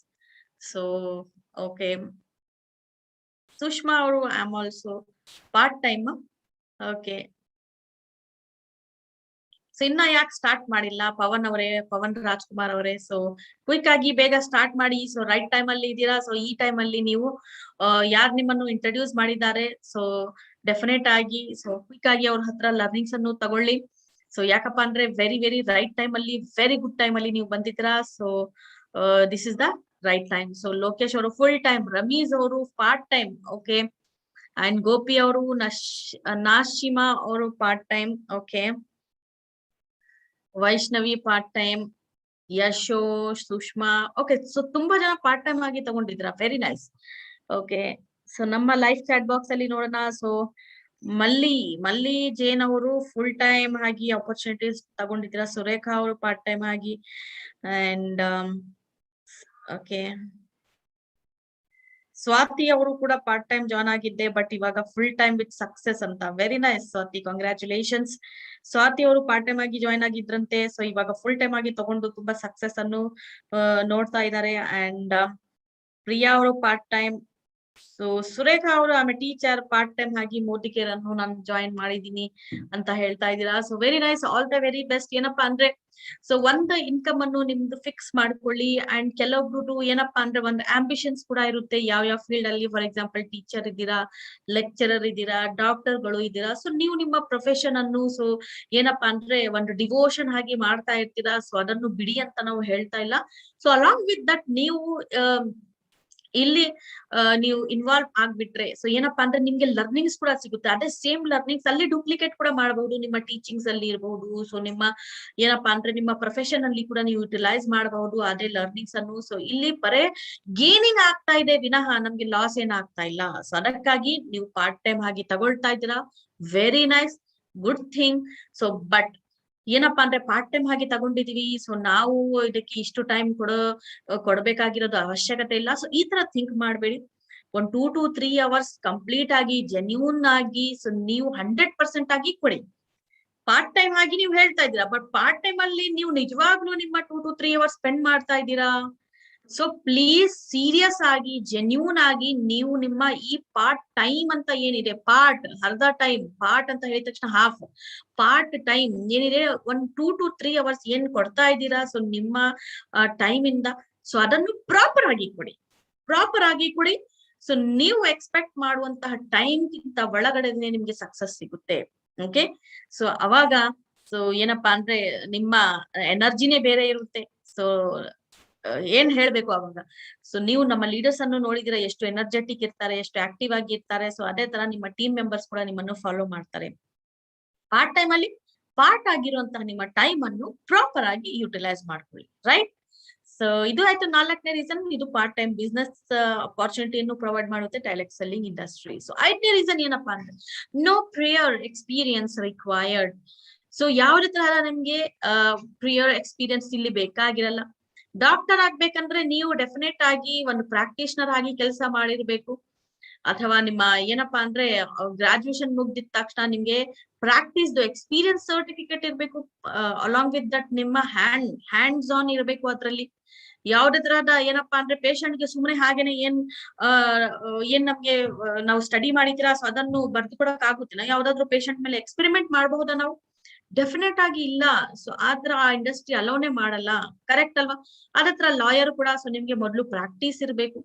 B: So okay, Sushma ಅವರು I am also part time. Okay, so ಇನ್ನ ಯಾಕೆ ಸ್ಟಾರ್ಟ್ ಮಾಡಿಲ್ಲ ಪವನ್ ಅವರೇ, ಪವನ್ ರಾಜ್ಕುಮಾರ್ ಅವರೇ? ಸೊ ಕ್ವಿಕ್ ಆಗಿ ಬೇಗ ಸ್ಟಾರ್ಟ್ ಮಾಡಿ. ಸೊ ರೈಟ್ ಟೈಮ್ ಅಲ್ಲಿ ಇದ್ದೀರಾ. ಸೊ ಈ ಟೈಮ್ ಅಲ್ಲಿ ನೀವು ಯಾರು ನಿಮ್ಮನ್ನು ಇಂಟ್ರೊಡ್ಯೂಸ್ ಮಾಡಿದ್ದಾರೆ ಸೊ ಡೆಫಿನೆಟ್ ಆಗಿ ಸೊ ಕ್ವಿಕ್ ಆಗಿ ಅವ್ರ ಹತ್ರ ಲರ್ನಿಂಗ್ಸ್ ಅನ್ನು ತಗೊಳ್ಳಿ. ಸೊ ಯಾಕಪ್ಪ ಅಂದ್ರೆ ವೆರಿ ರೈಟ್ ಟೈಮ್ ಅಲ್ಲಿ, ವೆರಿ ಗುಡ್ ಟೈಮ್ ಅಲ್ಲಿ ನೀವು ಬಂದಿದ್ದೀರಾ. So this is the right time. So Lokesh ಅವರು ಫುಲ್ ಟೈಮ್, ರಮೀಸ್ ಅವರು part time. Okay, and Gopi ಅವರು, ನಾಶಿಮಾ ಅವರು part time. Okay, Vaishnavi part time, Yasho, Sushma. Okay, so ತುಂಬಾ ಜನ ಪಾರ್ಟ್ ಟೈಮ್ ಆಗಿ ತಗೊಂಡಿದ್ರ. Very nice. ಓಕೆ, ಸೊ ನಮ್ಮ ಲೈಫ್ ಚಾಟ್ ಬಾಕ್ಸ್ ಅಲ್ಲಿ ನೋಡೋಣ. ಸೊ ಮಲ್ಲಿ ಜೇನ್ ಅವರು ಫುಲ್ ಟೈಮ್ ಆಗಿ ಆಪರ್ಚುನಿಟೀಸ್ ತಗೊಂಡಿದ್ದೀರಾ. ಸುರೇಖಾ ಅವರು ಪಾರ್ಟ್ ಟೈಮ್ ಆಗಿ, ಅಂಡ್ ಓಕೆ ಸ್ವಾತಿ ಅವರು ಕೂಡ ಪಾರ್ಟ್ ಟೈಮ್ ಜಾಯ್ನ್ ಆಗಿದ್ದೆ, ಬಟ್ ಇವಾಗ ಫುಲ್ ಟೈಮ್ ವಿತ್ ಸಕ್ಸೆಸ್ ಅಂತ. Very nice Swathi, congratulations. Swathi ಅವರು ಪಾರ್ಟ್ ಟೈಮ್ ಆಗಿ ಜಾಯ್ನ್ ಆಗಿದ್ರಂತೆ. ಸೊ ಇವಾಗ ಫುಲ್ ಟೈಮ್ ಆಗಿ ತಗೊಂಡು ತುಂಬಾ ಸಕ್ಸೆಸ್ ಅನ್ನು ನೋಡ್ತಾ ಇದ್ದಾರೆ. ಅಂಡ್ ಪ್ರಿಯಾ ಅವರು ಪಾರ್ಟ್ ಟೈಮ್. ಸೊ ಸುರೇಖಾ ಅವರು ಆಮೇಲೆ ಟೀಚರ್ ಪಾರ್ಟ್ ಟೈಮ್ ಆಗಿ ಮೋದಿ ಕೇರ್ ಅನ್ನು ನಾನು ಜಾಯಿನ್ ಮಾಡಿದೀನಿ ಅಂತ ಹೇಳ್ತಾ ಇದ್ದೀರಾ. So very nice, all the very best. ಏನಪ್ಪಾ ಅಂದ್ರೆ ಸೊ ಒಂದು ಇನ್ಕಮ್ ಅನ್ನು ನಿಮ್ದು ಫಿಕ್ಸ್ ಮಾಡ್ಕೊಳ್ಳಿ. ಅಂಡ್ ಕೆಲವೊಬ್ರು ಏನಪ್ಪಾ ಅಂದ್ರೆ ಒಂದು ಆಂಬಿಷನ್ಸ್ ಕೂಡ ಇರುತ್ತೆ ಯಾವ ಫೀಲ್ಡ್ ಅಲ್ಲಿ. ಫಾರ್ ಎಕ್ಸಾಂಪಲ್ ಟೀಚರ್ ಇದ್ದೀರಾ, ಲೆಕ್ಚರರ್ ಇದ್ದೀರಾ, ಡಾಕ್ಟರ್ಗಳು ಇದ್ದೀರಾ. ಸೊ ನೀವು ನಿಮ್ಮ ಪ್ರೊಫೆಷನ್ ಅನ್ನು ಸೊ ಏನಪ್ಪಾ ಅಂದ್ರೆ ಒಂದು ಡಿವೋಷನ್ ಆಗಿ ಮಾಡ್ತಾ ಇರ್ತೀರಾ. ಸೊ ಅದನ್ನು ಬಿಡಿ ಅಂತ ನಾವು ಹೇಳ್ತಾ ಇಲ್ಲ. ಸೊ ಅಲಾಂಗ್ ವಿತ್ ದಟ್ ನೀವು ಇಲ್ಲಿ ನೀವು ಇನ್ವಾಲ್ವ್ ಆಗ್ಬಿಟ್ರೆ ಸೊ ಏನಪ್ಪಾ ಅಂದ್ರೆ ನಿಮ್ಗೆ ಲರ್ನಿಂಗ್ಸ್ ಕೂಡ ಸಿಗುತ್ತೆ. ಅದೇ ಸೇಮ್ ಲರ್ನಿಂಗ್ಸ್ ಅಲ್ಲಿ ಡೂಪ್ಲಿಕೇಟ್ ಕೂಡ ಮಾಡಬಹುದು ನಿಮ್ಮ ಟೀಚಿಂಗ್ಸ್ ಅಲ್ಲಿ ಇರಬಹುದು. ಸೊ ನಿಮ್ಮ ಏನಪ್ಪಾ ಅಂದ್ರೆ ನಿಮ್ಮ ಪ್ರೊಫೆಷನ್ ಅಲ್ಲಿ ಕೂಡ ನೀವು ಯುಟಿಲೈಸ್ ಮಾಡಬಹುದು ಅದೇ ಲರ್ನಿಂಗ್ಸ್ ಅನ್ನು. ಸೊ ಇಲ್ಲಿ ಬರೇ ಗೇನಿಂಗ್ ಆಗ್ತಾ ಇದೆ ವಿನಃ ನಮ್ಗೆ ಲಾಸ್ ಏನ್ ಆಗ್ತಾ ಇಲ್ಲ. ಸೊ ಅದಕ್ಕಾಗಿ ನೀವು ಪಾರ್ಟ್ ಟೈಮ್ ಆಗಿ ತಗೊಳ್ತಾ ಇದ್ದೀರಾ. Very nice, good thing. So but ಏನಪ್ಪಾ ಅಂದ್ರೆ ಪಾರ್ಟ್ ಟೈಮ್ ಆಗಿ ತಗೊಂಡಿದೀವಿ, ಸೊ ನಾವು ಇದಕ್ಕೆ ಇಷ್ಟು ಟೈಮ್ ಕೊಡ್ಬೇಕಾಗಿರೋದು ಅವಶ್ಯಕತೆ ಇಲ್ಲ. ಸೊ ಈ ತರ ಥಿಂಕ್ ಮಾಡ್ಬೇಡಿ. ಒಂದ್ 2 to 3 hours ಕಂಪ್ಲೀಟ್ ಆಗಿ ಜೆನ್ಯೂನ್ ಆಗಿ ಸೊ ನೀವು 100% ಆಗಿ ಕೊಡಿ. ಪಾರ್ಟ್ ಟೈಮ್ ಆಗಿ ನೀವು ಹೇಳ್ತಾ ಇದ್ದೀರಾ, ಬಟ್ ಪಾರ್ಟ್ ಟೈಮ್ ಅಲ್ಲಿ ನೀವು ನಿಜವಾಗ್ಲೂ ನಿಮ್ಮ 2 to 3 hours ಸ್ಪೆಂಡ್ ಮಾಡ್ತಾ ಇದ್ದೀರಾ. ಸೊ ಪ್ಲೀಸ್ ಸೀರಿಯಸ್ ಆಗಿ ಜೆನ್ಯೂನ್ ಆಗಿ ನೀವು ನಿಮ್ಮ ಈ ಪಾರ್ಟ್ ಟೈಮ್ ಅಂತ ಏನಿದೆ, ಪಾರ್ಟ್ ಅರ್ಧ ಟೈಮ್, ಪಾರ್ಟ್ ಅಂತ ಹೇಳಿದ ತಕ್ಷಣ ಹಾಫ್, ಪಾರ್ಟ್ ಟೈಮ್ ಏನಿದೆ 1 2 to 3 hours ಏನ್ ಕೊಡ್ತಾ ಇದ್ದೀರಾ ಸೊ ನಿಮ್ಮ ಟೈಮ್ ಇಂದ, ಸೊ ಅದನ್ನು ಪ್ರಾಪರ್ ಆಗಿ ಕೊಡಿ. ಸೊ ನೀವು ಎಕ್ಸ್ಪೆಕ್ಟ್ ಮಾಡುವಂತಹ ಟೈಮ್ ಗಿಂತ ಒಳಗಡೆನೆ ನಿಮ್ಗೆ ಸಕ್ಸಸ್ ಸಿಗುತ್ತೆ. ಓಕೆ, ಸೊ ಅವಾಗ ಸೊ ಏನಪ್ಪಾ ಅಂದ್ರೆ ನಿಮ್ಮ ಎನರ್ಜಿನೇ ಬೇರೆ ಇರುತ್ತೆ. ಸೊ ಏನ್ ಹೇಳ್ಬೇಕು ಅವಾಗ. ಸೊ ನೀವು ನಮ್ಮ ಲೀಡರ್ಸ್ ಅನ್ನು ನೋಡಿದಿರ ಎಷ್ಟು ಎನರ್ಜೆಟಿಕ್ ಇರ್ತಾರೆ, ಎಷ್ಟು ಆಕ್ಟಿವ್ ಆಗಿ ಇರ್ತಾರೆ. ಸೊ ಅದೇ ತರ ನಿಮ್ಮ ಟೀಮ್ ಮೆಂಬರ್ಸ್ ಕೂಡ ನಿಮ್ಮನ್ನು ಫಾಲೋ ಮಾಡ್ತಾರೆ. ಪಾರ್ಟ್ ಟೈಮ್ ಅಲ್ಲಿ ಪಾರ್ಟ್ ಆಗಿರುವಂತಹ ನಿಮ್ಮ ಟೈಮ್ ಅನ್ನು ಪ್ರಾಪರ್ ಆಗಿ ಯುಟಿಲೈಸ್ ಮಾಡ್ಕೊಳ್ಳಿ. ರೈಟ್. ಸೊ ಇದು ಆಯ್ತು 4ನೇ ರೀಸನ್. ಇದು ಪಾರ್ಟ್ ಟೈಮ್ ಬಿಸ್ನೆಸ್ ಅಪಾರ್ಚುನಿಟಿಯನ್ನು ಪ್ರೊವೈಡ್ ಮಾಡುತ್ತೆ ಡೈರೆಕ್ಟ್ ಸೆಲ್ಲಿಂಗ್ ಇಂಡಸ್ಟ್ರಿ. ಸೊ 5ನೇ ರೀಸನ್ ಏನಪ್ಪಾ ಅಂದ್ರೆ ನೋ ಪ್ರಿಯರ್ ಎಕ್ಸ್ಪೀರಿಯನ್ಸ್ ರಿಕ್ವೈರ್ಡ್. ಸೊ ಯಾವುದೇ ತರ ನಿಮ್ಗೆ ಪ್ರಿಯರ್ ಎಕ್ಸ್ಪೀರಿಯನ್ಸ್ ಇಲ್ಲಿ ಬೇಕಾಗಿರಲ್ಲ. ಡಾಕ್ಟರ್ ಆಗ್ಬೇಕಂದ್ರೆ ನೀವು ಡೆಫಿನೆಟ್ ಆಗಿ ಒಂದು ಪ್ರಾಕ್ಟೀಷನರ್ ಆಗಿ ಕೆಲಸ ಮಾಡಿರ್ಬೇಕು, ಅಥವಾ ನಿಮ್ಮ ಏನಪ್ಪಾ ಅಂದ್ರೆ ಗ್ರಾಜುಯೇಷನ್ ಮುಗ್ದಿದ ತಕ್ಷಣ ನಿಮ್ಗೆ ಪ್ರಾಕ್ಟೀಸ್ ಎಕ್ಸ್ಪೀರಿಯನ್ಸ್ ಸರ್ಟಿಫಿಕೇಟ್ ಇರ್ಬೇಕು. ಅಲಾಂಗ್ ವಿತ್ ದಟ್ ನಿಮ್ಮ ಹ್ಯಾಂಡ್ಸ್ ಆನ್ ಇರ್ಬೇಕು. ಅದ್ರಲ್ಲಿ ಯಾವುದೇ ತರಹದ ಏನಪ್ಪಾ ಅಂದ್ರೆ ಪೇಷಂಟ್ ಗೆ ಸುಮ್ಮನೆ ಹಾಗೇನೆ ಏನ್ ನಮ್ಗೆ ನಾವು ಸ್ಟಡಿ ಮಾಡಿದ್ದೀರಾ ಸೊ ಅದನ್ನು ಬರ್ದು ಕೊಡಕ್ ಆಗುತ್ತಿಲ್ಲ. ಯಾವ್ದಾದ್ರು ಪೇಷಂಟ್ ಮೇಲೆ ಎಕ್ಸ್ಪೆರಿಮೆಂಟ್ ಮಾಡಬಹುದಾ ನಾವು? ಡೆಫಿನೆಟ್ ಆಗಿ ಇಲ್ಲ. ಸೊ ಆತರ ಆ ಇಂಡಸ್ಟ್ರಿ ಅಲೋನೆ ಮಾಡಲ್ಲ. ಕರೆಕ್ಟ್ ಅಲ್ವಾ? ಅದತ್ರ ಲಾಯರ್ ಕೂಡ ಸೊ ನಿಮ್ಗೆ ಮೊದ್ಲು ಪ್ರಾಕ್ಟೀಸ್ ಇರ್ಬೇಕು.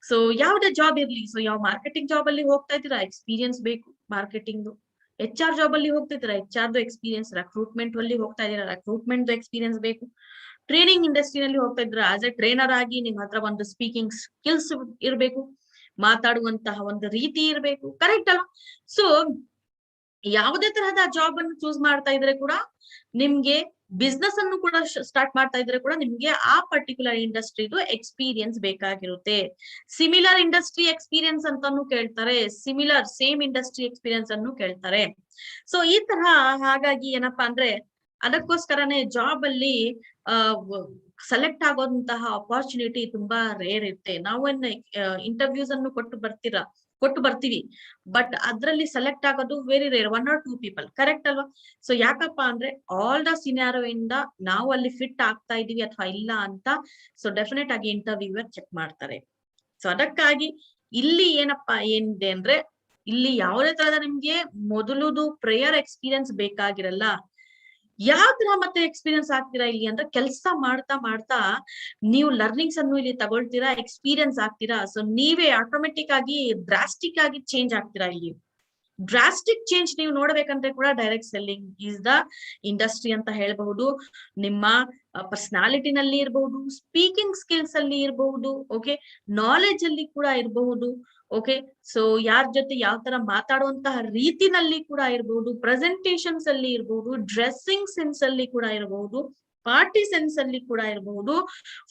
B: ಸೊ ಯಾವ್ದೇ ಜಾಬ್ ಇರ್ಲಿ, ಸೊ ಯಾವ ಮಾರ್ಕೆಟಿಂಗ್ ಜಾಬ್ ಅಲ್ಲಿ ಹೋಗ್ತಾ ಇದ್ದೀರಾ, ಎಕ್ಸ್ಪೀರಿಯನ್ಸ್ ಬೇಕು ಮಾರ್ಕೆಟಿಂಗ್. HR ಜಾಬ್ ಅಲ್ಲಿ ಹೋಗ್ತಿದ್ದೀರಾ, HR ಎಕ್ಸ್ಪೀರಿಯನ್ಸ್, ರಿಕ್ರೂಟ್ಮೆಂಟ್ ಅಲ್ಲಿ ಹೋಗ್ತಾ ಇದೀರಾ, ರಿಕ್ರೂಟ್ಮೆಂಟ್ ಎಕ್ಸ್ಪೀರಿಯನ್ಸ್ ಬೇಕು. ಟ್ರೈನಿಂಗ್ ಇಂಡಸ್ಟ್ರಿನಲ್ಲಿ ಹೋಗ್ತಾ ಇದ್ರ ಆಸ್ ಎ ಟ್ರೈನರ್ ಆಗಿ ನಿಮ್ ಹತ್ರ ಒಂದು ಸ್ಪೀಕಿಂಗ್ ಸ್ಕಿಲ್ಸ್ ಇರ್ಬೇಕು, ಮಾತಾಡುವಂತಹ ಒಂದು ರೀತಿ ಇರ್ಬೇಕು, ಕರೆಕ್ಟ್ ಅಲ್ಲ? ಸೊ ಯಾವುದೇ ತರಹದ ಜಾಬ್ ಅನ್ನು ಚೂಸ್ ಮಾಡ್ತಾ ಇದ್ರೆ ಕೂಡ ನಿಮ್ಗೆ ಬಿಸ್ನೆಸ್ ಅನ್ನು ಕೂಡ ಸ್ಟಾರ್ಟ್ ಮಾಡ್ತಾ ಇದ್ರೆ ಕೂಡ ನಿಮ್ಗೆ ಆ ಪರ್ಟಿಕ್ಯುಲರ್ ಇಂಡಸ್ಟ್ರಿದು ಎಕ್ಸ್ಪೀರಿಯನ್ಸ್ ಬೇಕಾಗಿರುತ್ತೆ. ಸಿಮಿಲರ್ ಇಂಡಸ್ಟ್ರಿ ಎಕ್ಸ್ಪೀರಿಯನ್ಸ್ ಅಂತಾನು ಕೇಳ್ತಾರೆ, ಸಿಮಿಲರ್ ಸೇಮ್ ಇಂಡಸ್ಟ್ರಿ ಎಕ್ಸ್ಪೀರಿಯನ್ಸ್ ಅನ್ನು ಕೇಳ್ತಾರೆ. ಸೊ ಈ ತರಹ ಹಾಗಾಗಿ ಏನಪ್ಪಾ ಅಂದ್ರೆ ಅದಕ್ಕೋಸ್ಕರನೇ ಜಾಬ್ ಅಲ್ಲಿ ಸೆಲೆಕ್ಟ್ ಆಗುವಂತಹ ಅಪಾರ್ಚುನಿಟಿ ತುಂಬಾ ರೇರ್ ಇರುತ್ತೆ. ನಾವು ಇಂಟರ್ವ್ಯೂಸ್ ಅನ್ನು ಕೊಟ್ಟು ಬರ್ತೀವಿ, ಬಟ್ ಅದ್ರಲ್ಲಿ ಸೆಲೆಕ್ಟ್ ಆಗೋದು very rare, 1 or 2 people, correct ಅಲ್ವಾ? ಸೊ ಯಾಕಪ್ಪ ಅಂದ್ರೆ ಆಲ್ ದ ಸಿನಾರಿಯೋ ಇಂದ ನಾವು ಅಲ್ಲಿ ಫಿಟ್ ಆಗ್ತಾ ಇದೀವಿ ಅಥವಾ ಇಲ್ಲ ಅಂತ ಸೊ ಡೆಫಿನೆಟ್ ಆಗಿ ಇಂಟರ್ವ್ಯೂವರ್ ಚೆಕ್ ಮಾಡ್ತಾರೆ. ಸೊ ಅದಕ್ಕಾಗಿ ಇಲ್ಲಿ ಏನಪ್ಪಾ ಏನಿದೆ ಅಂದ್ರೆ ಇಲ್ಲಿ ಯಾವುದೇ ತರಹದ ನಿಮ್ಗೆ ಮೊದಲುದು ಪ್ರೇಯರ್ ಎಕ್ಸ್ಪೀರಿಯನ್ಸ್ ಬೇಕಾಗಿರಲ್ಲ. ಯಾವ ತರ ಮತ್ತೆ ಎಕ್ಸ್ಪೀರಿಯನ್ಸ್ ಆಗ್ತೀರಾ ಇಲ್ಲಿ ಅಂದ್ರೆ ಕೆಲಸ ಮಾಡ್ತಾ ಮಾಡ್ತಾ ನೀವು ಲರ್ನಿಂಗ್ಸ್ ಅನ್ನು ಇಲ್ಲಿ ತಗೊಳ್ತೀರಾ, ಎಕ್ಸ್ಪೀರಿಯನ್ಸ್ ಆಗ್ತೀರಾ. ಸೊ ನೀವೇ ಆಟೋಮೆಟಿಕ್ ಆಗಿ ಡ್ರಾಸ್ಟಿಕ್ ಆಗಿ ಚೇಂಜ್ ಆಗ್ತೀರಾ. ಇಲ್ಲಿ ಡ್ರಾಸ್ಟಿಕ್ ಚೇಂಜ್ ನೀವು ನೋಡ್ಬೇಕಂದ್ರೆ ಕೂಡ direct selling is the industry ಅಂತ ಹೇಳ್ಬಹುದು. ನಿಮ್ಮ ಪರ್ಸನಾಲಿಟಿನಲ್ಲಿ ಇರಬಹುದು, ಸ್ಪೀಕಿಂಗ್ ಸ್ಕಿಲ್ಸ್ ಅಲ್ಲಿ ಇರಬಹುದು, ಓಕೆ, ನಾಲೆಜ್ ಅಲ್ಲಿ ಕೂಡ ಇರಬಹುದು, ಓಕೆ. ಸೊ ಯಾರ ಜೊತೆ ಯಾವ ತರ ಮಾತಾಡುವಂತಹ ರೀತಿನಲ್ಲಿ ಕೂಡ ಇರಬಹುದು, ಪ್ರೆಸೆಂಟೇಶನ್ಸ್ ಅಲ್ಲಿ ಇರಬಹುದು, ಡ್ರೆಸ್ಸಿಂಗ್ ಸೆನ್ಸ್ ಅಲ್ಲಿ ಕೂಡ ಇರಬಹುದು, ಪಾರ್ಟಿ ಸೆನ್ಸ್ ಅಲ್ಲಿ ಕೂಡ ಇರಬಹುದು,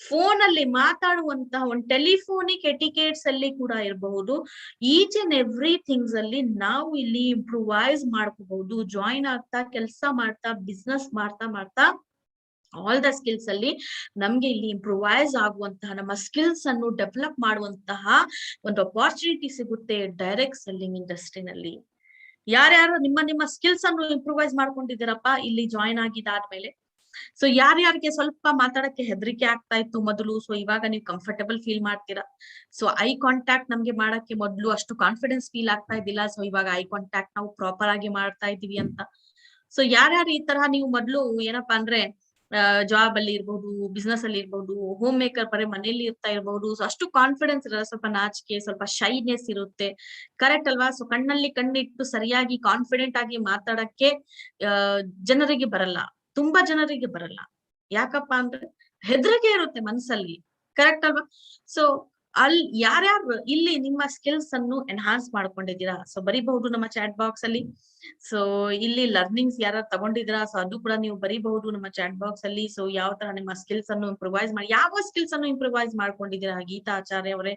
B: ಫೋನ್ ಅಲ್ಲಿ ಮಾತಾಡುವಂತಹ ಒಂದು ಟೆಲಿಫೋನಿಕ್ ಎಟಿಕೇಟ್ಸ್ ಅಲ್ಲಿ ಕೂಡ ಇರಬಹುದು. ಈಚ್ ಅಂಡ್ ಎವ್ರಿ ಥಿಂಗ್ಸ್ ಅಲ್ಲಿ ನಾವು ಇಲ್ಲಿ ಇಂಪ್ರೂವೈಸ್ ಮಾಡ್ಕೋಬಹುದು. ಜಾಯಿನ್ ಆಗ್ತಾ, ಕೆಲಸ ಮಾಡ್ತಾ, ಬಿಸ್ನೆಸ್ ಮಾಡ್ತಾ ಮಾಡ್ತಾ ಆಲ್ ದ ಸ್ಕಿಲ್ಸ್ ಅಲ್ಲಿ ನಮ್ಗೆ ಇಲ್ಲಿ ಇಂಪ್ರೂವೈಸ್ ಆಗುವಂತಹ, ನಮ್ಮ ಸ್ಕಿಲ್ಸ್ ಅನ್ನು ಡೆವಲಪ್ ಮಾಡುವಂತಹ ಒಂದು ಅಪಾರ್ಚುನಿಟಿ ಸಿಗುತ್ತೆ ಡೈರೆಕ್ಟ್ ಸೆಲ್ಲಿಂಗ್ ಇಂಡಸ್ಟ್ರಿನಲ್ಲಿ. ಯಾರ್ಯಾರು ನಿಮ್ಮ ಸ್ಕಿಲ್ಸ್ ಅನ್ನು ಇಂಪ್ರೂವೈಸ್ ಮಾಡ್ಕೊಂಡಿದ್ದೀರಪ್ಪ ಇಲ್ಲಿ ಜಾಯಿನ್ ಆಗಿದ್ದಾದ್ಮೇಲೆ? ಸೊ ಯಾರ್ಯಾರಿಗೆ ಸ್ವಲ್ಪ ಮಾತಾಡಕ್ಕೆ ಹೆದರಿಕೆ ಆಗ್ತಾ ಇತ್ತು ಮೊದಲು, ಸೊ ಇವಾಗ ನೀವು ಕಂಫರ್ಟಬಲ್ ಫೀಲ್ ಮಾಡ್ತೀರಾ. ಸೊ ಐ ಕಾಂಟ್ಯಾಕ್ಟ್ ನಮ್ಗೆ ಮಾಡಕ್ಕೆ ಮೊದಲು ಅಷ್ಟು ಕಾನ್ಫಿಡೆನ್ಸ್ ಫೀಲ್ ಆಗ್ತಾ ಇದ್ದಿಲ್ಲ, ಸೊ ಇವಾಗ ಐ ಕಾಂಟ್ಯಾಕ್ಟ್ ನಾವು ಪ್ರಾಪರ್ ಆಗಿ ಮಾಡ್ತಾ ಇದೀವಿ ಅಂತ. ಸೊ ಯಾರ್ಯಾರು ಈ ತರಹ ನೀವು ಮೊದಲು ಏನಪ್ಪಾ ಅಂದ್ರೆ ಜಾಬ್ ಅಲ್ಲಿ ಇರ್ಬಹುದು, ಬಿಸ್ನೆಸ್ ಅಲ್ಲಿ ಇರ್ಬಹುದು, ಹೋಮ್ ಮೇಕರ್ ಬರೀ ಮನೆಯಲ್ಲಿ ಇರ್ತಾ ಇರ್ಬಹುದು, ಸೊ ಅಷ್ಟು ಕಾನ್ಫಿಡೆನ್ಸ್ ಇರಲ್ಲ, ಸ್ವಲ್ಪ ನಾಚಿಕೆ, ಸ್ವಲ್ಪ ಶೈನೆಸ್ ಇರುತ್ತೆ, ಕರೆಕ್ಟ್ ಅಲ್ವಾ? ಸೊ ಕಣ್ಣಲ್ಲಿ ಕಣ್ಣಿಟ್ಟು ಸರಿಯಾಗಿ ಕಾನ್ಫಿಡೆಂಟ್ ಆಗಿ ಮಾತಾಡಕ್ಕೆ ಜನರಿಗೆ ಬರಲ್ಲ, ತುಂಬಾ ಜನರಿಗೆ ಬರಲ್ಲ. ಯಾಕಪ್ಪ ಅಂದ್ರೆ ಹೆದರಿಕೆ ಇರುತ್ತೆ ಮನ್ಸಲ್ಲಿ, ಕರೆಕ್ಟ್ ಅಲ್ವಾ? ಸೊ ಅಲ್ಲಿ ಯಾರ್ಯಾರು ಇಲ್ಲಿ ನಿಮ್ಮ ಸ್ಕಿಲ್ಸ್ ಅನ್ನು ಎನ್ಹಾನ್ಸ್ ಮಾಡ್ಕೊಂಡಿದ್ದೀರಾ, ಸೊ ಬರೀಬಹುದು ನಮ್ಮ ಚಾಟ್ ಬಾಕ್ಸ್ ಅಲ್ಲಿ. ಸೊ ಇಲ್ಲಿ ಲರ್ನಿಂಗ್ಸ್ ಯಾರು ತಗೊಂಡಿದ್ದೀರಾ, ಸೊ ಅದು ಕೂಡ ನೀವು ಬರೀಬಹುದು ನಮ್ಮ ಚಾಟ್ ಬಾಕ್ಸ್ ಅಲ್ಲಿ. ಸೊ ಯಾವ ತರ ನಿಮ್ಮ ಸ್ಕಿಲ್ಸ್ ಅನ್ನು ಇಂಪ್ರೂವೈಸ್ ಮಾಡಿ, ಯಾವ ಸ್ಕಿಲ್ಸ್ ಅನ್ನು ಇಂಪ್ರೂವೈಸ್ ಮಾಡ್ಕೊಂಡಿದ್ದೀರಾ ಗೀತಾ ಆಚಾರ್ಯ ಅವರೇ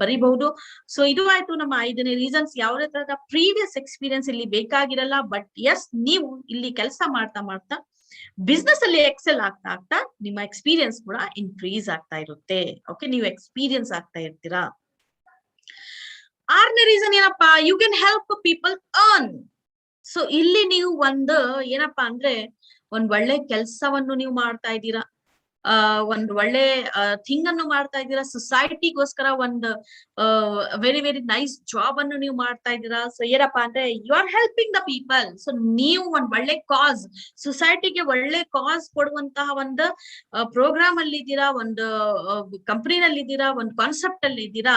B: ಬರೀಬಹುದು. ಸೊ ಇದು ಆಯ್ತು ನಮ್ಮ 5ನೇ ರೀಸನ್ಸ್. ಯಾವುದೇ ತರದ ಪ್ರೀವಿಯಸ್ ಎಕ್ಸ್ಪೀರಿಯನ್ಸ್ ಇಲ್ಲಿ ಬೇಕಾಗಿರಲ್ಲ, ಬಟ್ ಎಸ್ ನೀವು ಇಲ್ಲಿ ಕೆಲಸ ಮಾಡ್ತಾ ಮಾಡ್ತಾ ಬಿಸ್ನೆಸ್ ಅಲ್ಲಿ ಎಕ್ಸೆಲ್ ಆಗ್ತಾ ಆಗ್ತಾ ನಿಮ್ಮ ಎಕ್ಸ್ಪೀರಿಯನ್ಸ್ ಕೂಡ ಇನ್ಕ್ರೀಸ್ ಆಗ್ತಾ ಇರುತ್ತೆ. ಓಕೆ, ನೀವು ಎಕ್ಸ್ಪೀರಿಯನ್ಸ್ ಆಗ್ತಾ ಇರ್ತೀರಾ. 6ನೇ ರೀಸನ್ ಏನಪ್ಪಾ, you can help people earn. So ಇಲ್ಲಿ ನೀವು ಒಂದು ಏನಪ್ಪಾ ಅಂದ್ರೆ ಒಂದ್ ಒಳ್ಳೆ ಕೆಲ್ಸವನ್ನು ನೀವು ಮಾಡ್ತಾ ಇದ್ದೀರಾ, ಒಂದ್ ಒಳ್ಳೆ ಥಿಂಗ್ ಅನ್ನು ಮಾಡ್ತಾ ಇದ್ದೀರಾ, ಸೊಸೈಟಿಗೋಸ್ಕರ ಒಂದು ವೆರಿ ವೆರಿ ನೈಸ್ ಜಾಬ್ ಅನ್ನು ನೀವು ಮಾಡ್ತಾ ಇದ್ದೀರಾ. ಸೊ ಏನಪ್ಪಾ ಅಂದ್ರೆ you are helping the people. So ನೀವು ಒಂದ್ ಒಳ್ಳೆ ಕಾಸ್, ಸೊಸೈಟಿಗೆ ಒಳ್ಳೆ ಕಾಸ್ ಕೊಡುವಂತಹ ಒಂದು ಪ್ರೋಗ್ರಾಮ್ ಅಲ್ಲಿ ಇದ್ದೀರಾ, ಒಂದು ಕಂಪನಿನಲ್ಲಿ ಇದ್ದೀರಾ, ಒಂದು ಕಾನ್ಸೆಪ್ಟ್ ಅಲ್ಲಿ ಇದ್ದೀರಾ.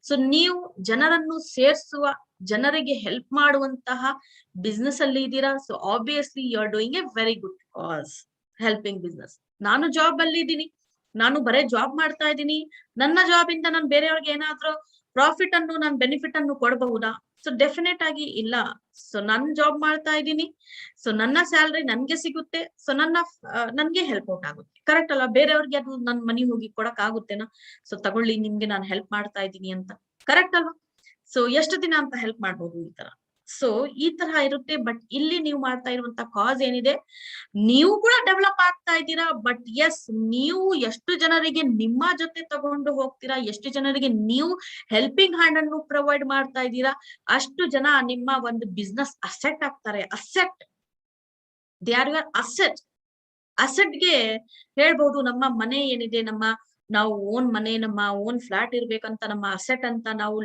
B: ಸೊ ನೀವು ಜನರನ್ನು ಸೇರಿಸುವ, ಜನರಿಗೆ ಹೆಲ್ಪ್ ಮಾಡುವಂತಹ ಬಿಸ್ನೆಸ್ ಅಲ್ಲಿ ಇದ್ದೀರಾ. So obviously you are doing a very good cause, helping business. ನಾನು ಜಾಬ್ ಅಲ್ಲಿ ಇದ್ದೀನಿ, ನಾನು ಬರೇ ಜಾಬ್ ಮಾಡ್ತಾ ಇದ್ದೀನಿ, ನನ್ನ ಜಾಬ್ ಇಂದ ನಾನು ಬೇರೆಯವ್ರಿಗೆ ಏನಾದ್ರೂ ಪ್ರಾಫಿಟ್ ಅನ್ನು, ನಾನು ಬೆನಿಫಿಟ್ ಅನ್ನು ಕೊಡಬಹುದಾ? ಸೊ ಡೆಫಿನೆಟ್ ಆಗಿ ಇಲ್ಲ. ಸೊ ನನ್ ಜಾಬ್ ಮಾಡ್ತಾ ಇದ್ದೀನಿ, ಸೊ ನನ್ನ ಸ್ಯಾಲ್ರಿ ನನ್ಗೆ ಸಿಗುತ್ತೆ, ಸೊ ನನ್ಗೆ ಹೆಲ್ಪ್ ಔಟ್ ಆಗುತ್ತೆ, ಕರೆಕ್ಟ್ ಅಲ್ಲ? ಬೇರೆಯವ್ರಿಗೆ ಅದು ನನ್ ಮನಿ ಹೋಗಿ ಕೊಡಕ್ ಆಗುತ್ತೇನಾ? ಸೊ ತಗೊಳ್ಳಿ, ನಿಮ್ಗೆ ನಾನು ಹೆಲ್ಪ್ ಮಾಡ್ತಾ ಇದ್ದೀನಿ ಅಂತ, ಕರೆಕ್ಟ್ ಅಲ್ವಾ? ಸೊ ಎಷ್ಟು ದಿನ ಅಂತ ಹೆಲ್ಪ್ ಮಾಡ್ಬೋದು ಈ ತರ. ಸೊ ಈ ತರಹ ಇರುತ್ತೆ. ಬಟ್ ಇಲ್ಲಿ ನೀವು ಮಾಡ್ತಾ ಇರುವಂತ ಕಾಸ್ ಏನಿದೆ, ನೀವು ಕೂಡ ಡೆವಲಪ್ ಆಗ್ತಾ ಇದ್ದೀರಾ. ಬಟ್ ಎಸ್, ನೀವು ಎಷ್ಟು ಜನರಿಗೆ ನಿಮ್ಮ ಜೊತೆ ತಗೊಂಡು ಹೋಗ್ತೀರಾ, ಎಷ್ಟು ಜನರಿಗೆ ನೀವು ಹೆಲ್ಪಿಂಗ್ ಹ್ಯಾಂಡ್ ಅನ್ನು ಪ್ರೊವೈಡ್ ಮಾಡ್ತಾ ಇದ್ದೀರಾ, ಅಷ್ಟು ಜನ ನಿಮ್ಮ ಒಂದು ಬಿಸ್ನೆಸ್ ಅಸೆಟ್ ಆಗ್ತಾರೆ. Asset, they are your asset. ಅಸೆಟ್ಗೆ ಹೇಳ್ಬಹುದು ನಮ್ಮ ಮನೆ ಏನಿದೆ, ನಾವು ಓನ್ ಮನೆ, ನಮ್ಮ ಓನ್ ಫ್ಲಾಟ್ ಇರ್ಬೇಕಂತ ನಮ್ಮ ಅಸೆಟ್ ಅಂತ ನಾವು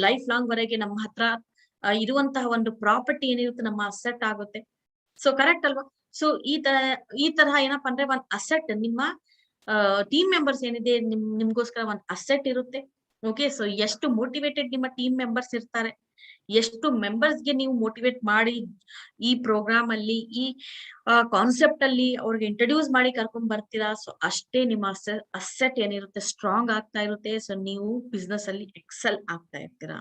B: ಲೈಫ್ ಲಾಂಗ್ ವರೆಗೆ ನಮ್ಮ ಹತ್ರ ಇರುವಂತಹ ಒಂದು ಪ್ರಾಪರ್ಟಿ ಏನಿರುತ್ತೆ ನಮ್ಮ ಅಸೆಟ್ ಆಗುತ್ತೆ. ಸೊ ಕರೆಕ್ಟ್ ಅಲ್ವಾ? ಸೊ ಈ ತರಹ ಏನಪ್ಪಾ ಅಂದ್ರೆ ಒಂದ್ ಅಸೆಟ್, ನಿಮ್ಮ ಟೀಮ್ ಮೆಂಬರ್ಸ್ ಏನಿದೆ ನಿಮ್ಗೋಸ್ಕರ ಒಂದ್ ಅಸೆಟ್ ಇರುತ್ತೆ. ಓಕೆ, ಸೊ ಎಷ್ಟು ಮೋಟಿವೇಟೆಡ್ ನಿಮ್ಮ ಟೀಮ್ ಮೆಂಬರ್ಸ್ ಇರ್ತಾರೆ, ಎಷ್ಟು ಮೆಂಬರ್ಸ್ಗೆ ನೀವು ಮೋಟಿವೇಟ್ ಮಾಡಿ ಈ ಪ್ರೋಗ್ರಾಮ್ ಅಲ್ಲಿ ಈ ಕಾನ್ಸೆಪ್ಟ್ ಅಲ್ಲಿ ಅವ್ರಿಗೆ ಇಂಟ್ರೊಡ್ಯೂಸ್ ಮಾಡಿ ಕರ್ಕೊಂಡ್ ಬರ್ತೀರಾ, ಸೊ ಅಷ್ಟೇ ನಿಮ್ಮ ಅಸೆಟ್ ಏನಿರುತ್ತೆ ಸ್ಟ್ರಾಂಗ್ ಆಗ್ತಾ ಇರುತ್ತೆ. ಸೊ ನೀವು ಬಿಸ್ನೆಸ್ ಅಲ್ಲಿ ಎಕ್ಸೆಲ್ ಆಗ್ತಾ ಇರ್ತೀರಾ.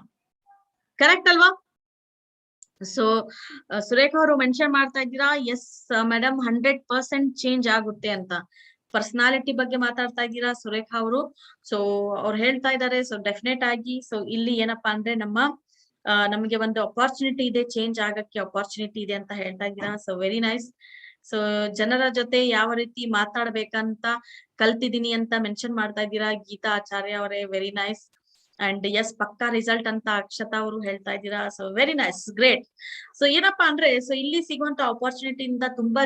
B: ಕರೆಕ್ಟ್ ಅಲ್ವಾ? ಸೊ ಸುರೇಖಾ ಅವರು ಮೆನ್ಷನ್ ಮಾಡ್ತಾ ಇದ್ದೀರಾ, ಎಸ್ ಮೇಡಮ್ 100% ಚೇಂಜ್ ಆಗುತ್ತೆ ಅಂತ. ಪರ್ಸನಾಲಿಟಿ ಬಗ್ಗೆ ಮಾತಾಡ್ತಾ ಇದ್ದೀರಾ ಸುರೇಖಾ ಅವರು. ಸೊ ಅವ್ರು ಹೇಳ್ತಾ ಇದ್ದಾರೆ, ಸೊ ಡೆಫಿನೆಟ್ ಆಗಿ ಸೊ ಇಲ್ಲಿ ಏನಪ್ಪಾ ಅಂದ್ರೆ ನಮಗೆ ಒಂದು ಅಪಾರ್ಚುನಿಟಿ ಇದೆ, ಚೇಂಜ್ ಆಗಕ್ಕೆ ಅಪಾರ್ಚುನಿಟಿ ಇದೆ ಅಂತ ಹೇಳ್ತಾ ಇದ್ದೀರಾ. So very nice. ಸೊ ಜನರ ಜೊತೆ ಯಾವ ರೀತಿ ಮಾತಾಡ್ಬೇಕಂತ ಕಲ್ತಿದೀನಿ ಅಂತ ಮೆನ್ಷನ್ ಮಾಡ್ತಾ ಇದ್ದೀರಾ ಗೀತಾ ಆಚಾರ್ಯ ಅವರೇ. Very nice. ಅಂಡ್ ಎಸ್ ಪಕ್ಕಾ ರಿಸಲ್ಟ್ ಅಂತ ಅಕ್ಷತಾ ಅವರು ಹೇಳ್ತಾ ಇದ್ದೀರಾ. So very nice, great. So ಏನಪ್ಪಾ ಅಂದ್ರೆ ಸೊ ಇಲ್ಲಿ ಸಿಗುವಂತ ಅಪಾರ್ಚುನಿಟಿ ಇಂದ ತುಂಬಾ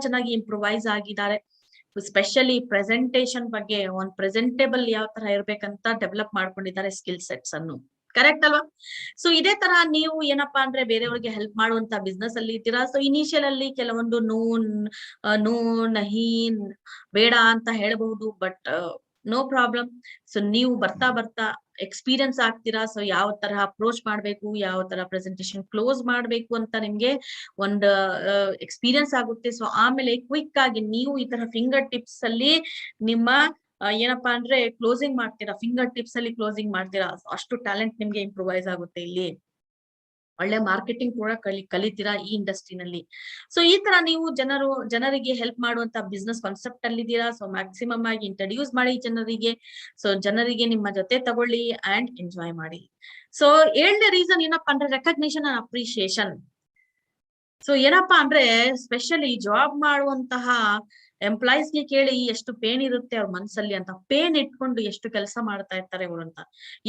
B: ಚೆನ್ನಾಗಿ ಇಂಪ್ರೂವೈಸ್ ಆಗಿದ್ದಾರೆ. ಸ್ಪೆಷಲಿ ಪ್ರೆಸೆಂಟೇಶನ್ ಬಗ್ಗೆ, ಒಂದು ಪ್ರೆಸೆಂಟೇಬಲ್ ಯಾವ ತರ ಇರ್ಬೇಕಂತ ಡೆವಲಪ್ ಮಾಡ್ಕೊಂಡಿದ್ದಾರೆ ಸ್ಕಿಲ್ ಸೆಟ್ಸ್ ಅನ್ನು. ಕರೆಕ್ಟ್ ಅಲ್ವಾ? ಸೊ ಇದೇ ತರ ನೀವು ಏನಪ್ಪಾ ಅಂದ್ರೆ ಬೇರೆಯವ್ರಿಗೆ ಹೆಲ್ಪ್ ಮಾಡುವಂತ ಬಿಸ್ನೆಸ್ ಅಲ್ಲಿ ಇದ್ದೀರಾ. ಸೊ ಇನಿಷಿಯಲ್ ಅಲ್ಲಿ ಕೆಲವೊಂದು ನೋ ನಹಿ ಬೇಡ ಅಂತ ಹೇಳಬಹುದು, ಬಟ್ ನೋ ಪ್ರಾಬ್ಲಮ್. ಸೊ ನೀವು ಬರ್ತಾ ಎಕ್ಸ್ಪೀರಿಯನ್ಸ್ ಆಗ್ತೀರಾ. ಸೊ ಯಾವ ತರ ಅಪ್ರೋಚ್ ಮಾಡ್ಬೇಕು, ಯಾವ ತರ ಪ್ರೆಸೆಂಟೇಶನ್ ಕ್ಲೋಸ್ ಮಾಡ್ಬೇಕು ಅಂತ ನಿಮ್ಗೆ ಒಂದು ಎಕ್ಸ್ಪೀರಿಯನ್ಸ್ ಆಗುತ್ತೆ. ಸೊ ಆಮೇಲೆ ಕ್ವಿಕ್ ಆಗಿ ನೀವು ಈ ತರ ಫಿಂಗರ್ ಟಿಪ್ಸ್ ಅಲ್ಲಿ ನಿಮ್ಮ ಏನಪ್ಪಾ ಅಂದ್ರೆ ಕ್ಲೋಸಿಂಗ್ ಮಾಡ್ತೀರಾ, ಫಿಂಗರ್ ಟಿಪ್ಸ್ ಅಲ್ಲಿ ಕ್ಲೋಸಿಂಗ್ ಮಾಡ್ತೀರಾ. ಅಷ್ಟು ಟ್ಯಾಲೆಂಟ್ ನಿಮ್ಗೆ ಇಂಪ್ರೂವೈಸ್ ಆಗುತ್ತೆ. ಇಲ್ಲಿ ಒಳ್ಳೆ ಮಾರ್ಕೆಟಿಂಗ್ ಕೂಡ ಕಲಿತೀರಾ ಈ ಇಂಡಸ್ಟ್ರಿನಲ್ಲಿ. ಸೊ ಈ ತರ ನೀವು ಜನರಿಗೆ ಹೆಲ್ಪ್ ಮಾಡುವಂತ ಬಿಸ್ನೆಸ್ ಕಾನ್ಸೆಪ್ಟ್ ಅಲ್ಲಿ ಇದ್ದೀರಾ. ಸೊ ಮ್ಯಾಕ್ಸಿಮಮ್ ಆಗಿ ಇಂಟ್ರೊಡ್ಯೂಸ್ ಮಾಡಿ ಜನರಿಗೆ. ಸೊ ಜನರಿಗೆ ನಿಮ್ಮ ಜೊತೆ ತಗೊಳ್ಳಿ ಅಂಡ್ ಎಂಜಾಯ್ ಮಾಡಿ. ಸೊ 7ನೇ ರೀಸನ್ ಏನಪ್ಪಾ ಅಂದ್ರೆ ರೆಕಗ್ನಿಷನ್ ಅಂಡ್ ಅಪ್ರಿಶಿಯೇಷನ್. ಸೊ ಏನಪ್ಪಾ ಅಂದ್ರೆ ಸ್ಪೆಷಲಿ ಜಾಬ್ ಮಾಡುವಂತಹ ಎಂಪ್ಲಾಯೀಸ್ ಗೆ ಕೇಳಿ ಎಷ್ಟು ಪೇನ್ ಇರುತ್ತೆ ಅವ್ರ ಮನ್ಸಲ್ಲಿ ಅಂತ. ಪೇನ್ ಇಟ್ಕೊಂಡು ಎಷ್ಟು ಕೆಲಸ ಮಾಡ್ತಾ ಇರ್ತಾರೆ ಅವರು ಅಂತ.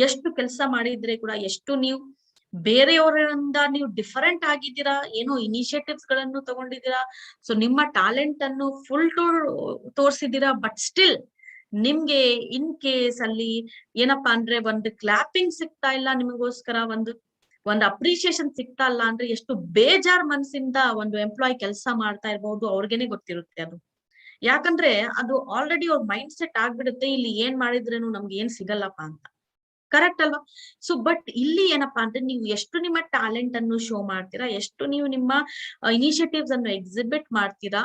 B: ಎಷ್ಟು ಕೆಲಸ ಮಾಡಿದ್ರೆ ಕೂಡ ಎಷ್ಟು ನೀವು ಬೇರೆಯವರಿಂದ ನೀವು ಡಿಫರೆಂಟ್ ಆಗಿದ್ದೀರಾ, ಏನೋ ಇನಿಷಿಯೇಟಿವ್ಸ್ ಗಳನ್ನು ತಗೊಂಡಿದ್ದೀರಾ. ಸೊ ನಿಮ್ಮ ಟ್ಯಾಲೆಂಟ್ ಅನ್ನು ಫುಲ್ ತೋರ್ಸಿದ್ದೀರಾ. ಬಟ್ ಸ್ಟಿಲ್ ನಿಮ್ಗೆ ಇನ್ ಕೇಸ್ ಅಲ್ಲಿ ಏನಪ್ಪಾ ಅಂದ್ರೆ ಒಂದು ಕ್ಲಾಪಿಂಗ್ ಸಿಗ್ತಾ ಇಲ್ಲ, ನಿಮಗೋಸ್ಕರ ಒಂದು ಅಪ್ರಿಶಿಯೇಷನ್ ಸಿಗ್ತಾ ಇಲ್ಲ ಅಂದ್ರೆ ಎಷ್ಟು ಬೇಜಾರ್ ಮನಸ್ಸಿಂದ ಒಂದು ಎಂಪ್ಲಾಯ್ ಕೆಲಸ ಮಾಡ್ತಾ ಇರ್ಬಹುದು, ಅವ್ರಿಗೇನೆ ಗೊತ್ತಿರುತ್ತೆ ಅದು. ಯಾಕಂದ್ರೆ ಅದು ಆಲ್ರೆಡಿ ಅವ್ರ ಮೈಂಡ್ ಸೆಟ್ ಆಗ್ಬಿಡುತ್ತೆ, ಇಲ್ಲಿ ಏನ್ ಮಾಡಿದ್ರೇನು ನಮ್ಗೆ ಏನ್ ಸಿಗಲ್ಲಪ್ಪ ಅಂತ. ಕರೆಕ್ಟ್ ಅಲ್ವಾ? ಸೊ ಬಟ್ ಇಲ್ಲಿ ಏನಪ್ಪಾ ಅಂದ್ರೆ ನೀವು ಎಷ್ಟು ನಿಮ್ಮ ಟ್ಯಾಲೆಂಟ್ ಅನ್ನು ಶೋ ಮಾಡ್ತೀರಾ, ಎಷ್ಟು ನೀವು ನಿಮ್ಮ ಇನಿಷಿಯೇಟಿವ್ಸ್ ಅನ್ನು ಎಕ್ಸಿಬಿಟ್ ಮಾಡ್ತೀರಾ,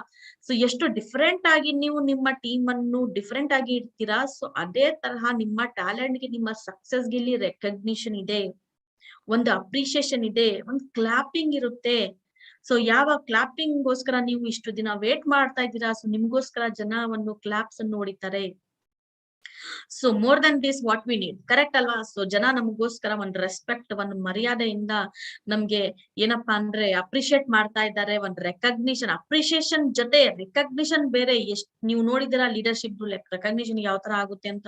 B: ಸೊ ಎಷ್ಟು ಡಿಫರೆಂಟ್ ಆಗಿ ನೀವು ನಿಮ್ಮ ಟೀಮ್ ಅನ್ನು ಡಿಫರೆಂಟ್ ಆಗಿ ಇಡ್ತೀರಾ. ಸೊ ಅದೇ ತರಹ ನಿಮ್ಮ ಟ್ಯಾಲೆಂಟ್ ಗೆ, ನಿಮ್ಮ ಸಕ್ಸಸ್ ಗೆ ಇಲ್ಲಿ ರೆಕಗ್ನಿಷನ್ ಇದೆ, ಒಂದು ಅಪ್ರಿಶಿಯೇಷನ್ ಇದೆ, ಒಂದು ಕ್ಲಾಪಿಂಗ್ ಇರುತ್ತೆ. ಸೊ ಯಾವ ಕ್ಲಾಪಿಂಗ್ ಗೋಸ್ಕರ ನೀವು ಇಷ್ಟು ದಿನ ವೇಟ್ ಮಾಡ್ತಾ ಇದ್ದೀರಾ, ಸೊ ನಿಮ್ಗೋಸ್ಕರ ಜನ ಒಂದು ಕ್ಲಾಪ್ಸ್ ಅನ್ನು ಹೊಡಿತಾರೆ. So more than this what we need. Correct ಅಲ್ವಾ? ಸೊ ಜನ ನಮಗೋಸ್ಕರ ಒಂದು ರೆಸ್ಪೆಕ್ಟ್, ಒಂದು ಮರ್ಯಾದೆಯಿಂದ ನಮ್ಗೆ ಏನಪ್ಪಾ ಅಂದ್ರೆ ಅಪ್ರಿಶಿಯೇಟ್ ಮಾಡ್ತಾ ಇದ್ದಾರೆ. ಒಂದು ರೆಕಗ್ನಿಷನ್, ಅಪ್ರಿಶಿಯೇಷನ್ ಜೊತೆ ರೆಕಗ್ನಿಷನ್ ಬೇರೆ. ನೀವು ನೋಡಿದಿರಾ ಲೀಡರ್ಶಿಪ್ ರೆಕಗ್ನಿಷನ್ ಯಾವ ತರ ಆಗುತ್ತೆ ಅಂತ.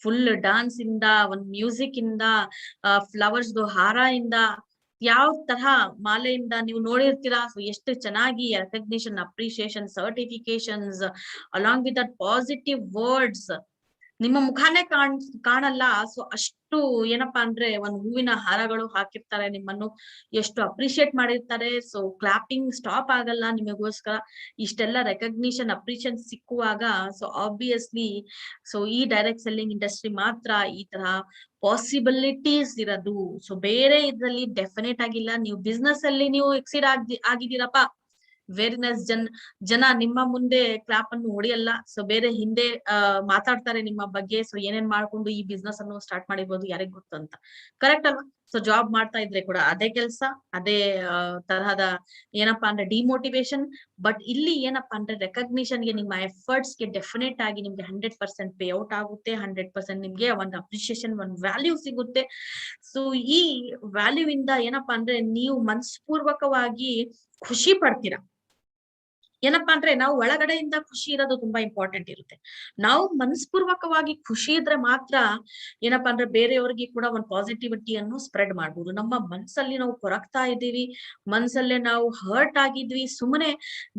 B: ಫುಲ್ ಡಾನ್ಸ್ ಇಂದ, ಒಂದು ಮ್ಯೂಸಿಕ್ ಇಂದ, ಫ್ಲವರ್ಸ್ ಹಾರ ಇಂದ, ಯಾವ ತರಹ ಮಾಲೆಯಿಂದ ನೀವು ನೋಡಿರ್ತೀರಾ. ಸೊ ಎಷ್ಟು ಚೆನ್ನಾಗಿ recognition, appreciation, certifications along with that positive words. ನಿಮ್ಮ ಮುಖಾನೇ ಕಾಣಲ್ಲ. ಸೊ ಅಷ್ಟು ಏನಪ್ಪಾ ಅಂದ್ರೆ ಒಂದು ಹೂವಿನ ಹಾರಗಳು ಹಾಕಿರ್ತಾರೆ, ನಿಮ್ಮನ್ನು ಎಷ್ಟು ಅಪ್ರಿಶಿಯೇಟ್ ಮಾಡಿರ್ತಾರೆ. ಸೊ ಕ್ಲಾಪಿಂಗ್ ಸ್ಟಾಪ್ ಆಗಲ್ಲ ನಿಮಗೋಸ್ಕರ. ಇಷ್ಟೆಲ್ಲ ರೆಕಗ್ನಿಷನ್, ಅಪ್ರಿಶಿಯೇಷನ್ ಸಿಕ್ಕುವಾಗ ಸೊ ಆಬ್ವಿಯಸ್ಲಿ ಸೊ ಈ ಡೈರೆಕ್ಟ್ ಸೆಲ್ಲಿಂಗ್ ಇಂಡಸ್ಟ್ರಿ ಮಾತ್ರ ಈ ತರ ಪಾಸಿಬಿಲಿಟೀಸ್ ಇರೋದು. ಸೊ ಬೇರೆ ಇದ್ರಲ್ಲಿ ಡೆಫಿನೆಟ್ ಆಗಿಲ್ಲ. ನೀವು ಬಿಸ್ನೆಸ್ ಅಲ್ಲಿ ನೀವು ಎಕ್ಸಿಡ್ ಆಗಿದ್ದೀರಪ್ಪ, ವೆರಿ ನೈಸ್. ಜನ ನಿಮ್ಮ ಮುಂದೆ ಕ್ಲಾಪ್ ಅನ್ನು ಹೊಡಿಯಲ್ಲ. ಸೊ ಬೇರೆ ಹಿಂದೆ ಮಾತಾಡ್ತಾರೆ ನಿಮ್ಮ ಬಗ್ಗೆ. ಸೊ ಏನೇನ್ ಮಾಡ್ಕೊಂಡು ಈ ಬಿಸ್ನೆಸ್ ಅನ್ನು ಸ್ಟಾರ್ಟ್ ಮಾಡಿರ್ಬೋದು, ಯಾರಿಗ್ ಗೊತ್ತು ಅಂತ. ಕರೆಕ್ಟ್ ಅಲ್ವಾ? ಸೊ ಜಾಬ್ ಮಾಡ್ತಾ ಇದ್ರೆ ಕೂಡ ಅದೇ ಕೆಲಸ, ಅದೇ ತರಹದ ಏನಪ್ಪಾ ಅಂದ್ರೆ ಡಿಮೋಟಿವೇಶನ್. ಬಟ್ ಇಲ್ಲಿ ಏನಪ್ಪಾ ಅಂದ್ರೆ ರೆಕಗ್ನಿಷನ್ ಗೆ, ನಿಮ್ಮ ಎಫರ್ಟ್ಸ್ ಗೆ ಡೆಫಿನೆಟ್ ಆಗಿ ನಿಮ್ಗೆ 100% ಪೇ ಔಟ್ ಆಗುತ್ತೆ. 100% ನಿಮ್ಗೆ ಒಂದು ಅಪ್ರಿಶಿಯೇಷನ್, ಒಂದು ವ್ಯಾಲ್ಯೂ ಸಿಗುತ್ತೆ. ಸೊ ಈ ವ್ಯಾಲ್ಯೂ ಇಂದ ಏನಪ್ಪಾ ಅಂದ್ರೆ ನೀವು ಮನಸ್ಪೂರ್ವಕವಾಗಿ ಖುಷಿ ಪಡ್ತೀರಾ. ಏನಪ್ಪಾ ಅಂದ್ರೆ ನಾವು ಒಳಗಡೆಯಿಂದ ಖುಷಿ ಇರೋದು ತುಂಬಾ ಇಂಪಾರ್ಟೆಂಟ್ ಇರುತ್ತೆ. ನಾವು ಮನಸ್ಪೂರ್ವಕವಾಗಿ ಖುಷಿ ಇದ್ರೆ ಮಾತ್ರ ಏನಪ್ಪಾ ಅಂದ್ರೆ ಬೇರೆಯವ್ರಿಗೆ ಕೂಡ ಒಂದು ಪಾಸಿಟಿವಿಟಿಯನ್ನು ಸ್ಪ್ರೆಡ್ ಮಾಡ್ಬೋದು. ನಮ್ಮ ಮನ್ಸಲ್ಲಿ ನಾವು ಕೊರಗ್ತಾ ಇದ್ದೀವಿ, ಮನ್ಸಲ್ಲೇ ನಾವು ಹರ್ಟ್ ಆಗಿದ್ವಿ, ಸುಮ್ಮನೆ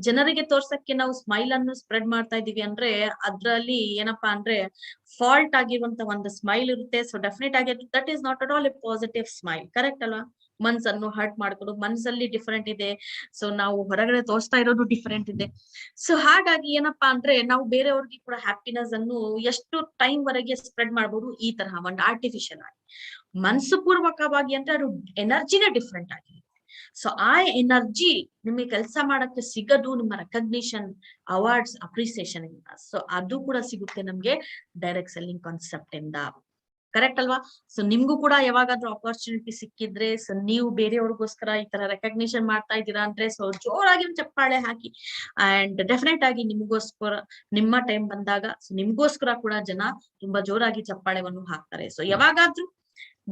B: ಜನರಿಗೆ ತೋರ್ಸಕ್ಕೆ ನಾವು ಸ್ಮೈಲ್ ಅನ್ನು ಸ್ಪ್ರೆಡ್ ಮಾಡ್ತಾ ಇದೀವಿ ಅಂದ್ರೆ ಅದ್ರಲ್ಲಿ ಏನಪ್ಪಾ ಅಂದ್ರೆ ಫಾಲ್ಟ್ ಆಗಿರುವಂತ ಒಂದು ಸ್ಮೈಲ್ ಇರುತ್ತೆ. ಸೊ ಡೆಫಿನೆಟ್ ಆಗಿ that is not at all A positive smile, correct ಅಲ್ವಾ? ಮನ್ಸನ್ನು ಹರ್ಟ್ ಮಾಡ್ಕೊಂಡು ಮನ್ಸಲ್ಲಿ ಡಿಫರೆಂಟ್ ಇದೆ, ಸೊ ನಾವು ಹೊರಗಡೆ ತೋರಿಸ್ತಾ ಇರೋದು ಡಿಫರೆಂಟ್ ಇದೆ. ಸೊ ಹಾಗಾಗಿ ಏನಪ್ಪಾ ಅಂದ್ರೆ ನಾವು ಬೇರೆಯವ್ರಿಗೆ ಕೂಡ ಹ್ಯಾಪಿನೆಸ್ ಅನ್ನು ಎಷ್ಟು ಟೈಮ್ ವರೆಗೆ ಸ್ಪ್ರೆಡ್ ಮಾಡ್ಬೋದು, ಈ ತರಹ ಒಂದು ಆರ್ಟಿಫಿಷಿಯಲ್ ಆಗಿ. ಮನಸ್ಸು ಪೂರ್ವಕವಾಗಿ ಅಂದ್ರೆ ಅದು ಎನರ್ಜಿನೇ ಡಿಫ್ರೆಂಟ್ ಆಗಿದೆ. ಸೊ ಆ ಎನರ್ಜಿ ನಿಮಗೆ ಕೆಲಸ ಮಾಡಕ್ಕೆ ಸಿಗದು ನಿಮ್ಮ ರೆಕಗ್ನಿಷನ್, ಅವಾರ್ಡ್ಸ್, ಅಪ್ರಿಸಿಯೇಷನ್ ಇಂದ. ಸೊ ಅದು ಕೂಡ ಸಿಗುತ್ತೆ ನಮ್ಗೆ ಡೈರೆಕ್ಟ್ ಸೆಲ್ಲಿಂಗ್ ಕಾನ್ಸೆಪ್ಟ್ ಇಂದ, ಕರೆಕ್ಟ್ ಅಲ್ವಾ? ಸೊ ನಿಮ್ಗೂ ಕೂಡ ಯಾವಾಗಾದ್ರೂ ಅಪರ್ಚುನಿಟಿ ಸಿಕ್ಕಿದ್ರೆ, ಸೊ ನೀವು ಬೇರೆಯವ್ರಿಗೋಸ್ಕರ ಈ ತರ ರೆಕಗ್ನಿಷನ್ ಮಾಡ್ತಾ ಇದ್ದೀರಾ ಅಂದ್ರೆ, ಸೊ ಜೋರಾಗಿ ಚಪ್ಪಾಳೆ ಹಾಕಿ. ಅಂಡ್ ಡೆಫಿನೆಟ್ ಆಗಿ ನಿಮ್ಗೋಸ್ಕರ ನಿಮ್ಮ ಟೈಮ್ ಬಂದಾಗ ನಿಮ್ಗೋಸ್ಕರ ಕೂಡ ಜನ ತುಂಬಾ ಜೋರಾಗಿ ಚಪ್ಪಾಳೆವನ್ನು ಹಾಕ್ತಾರೆ. ಸೊ ಯಾವಾಗಾದ್ರೂ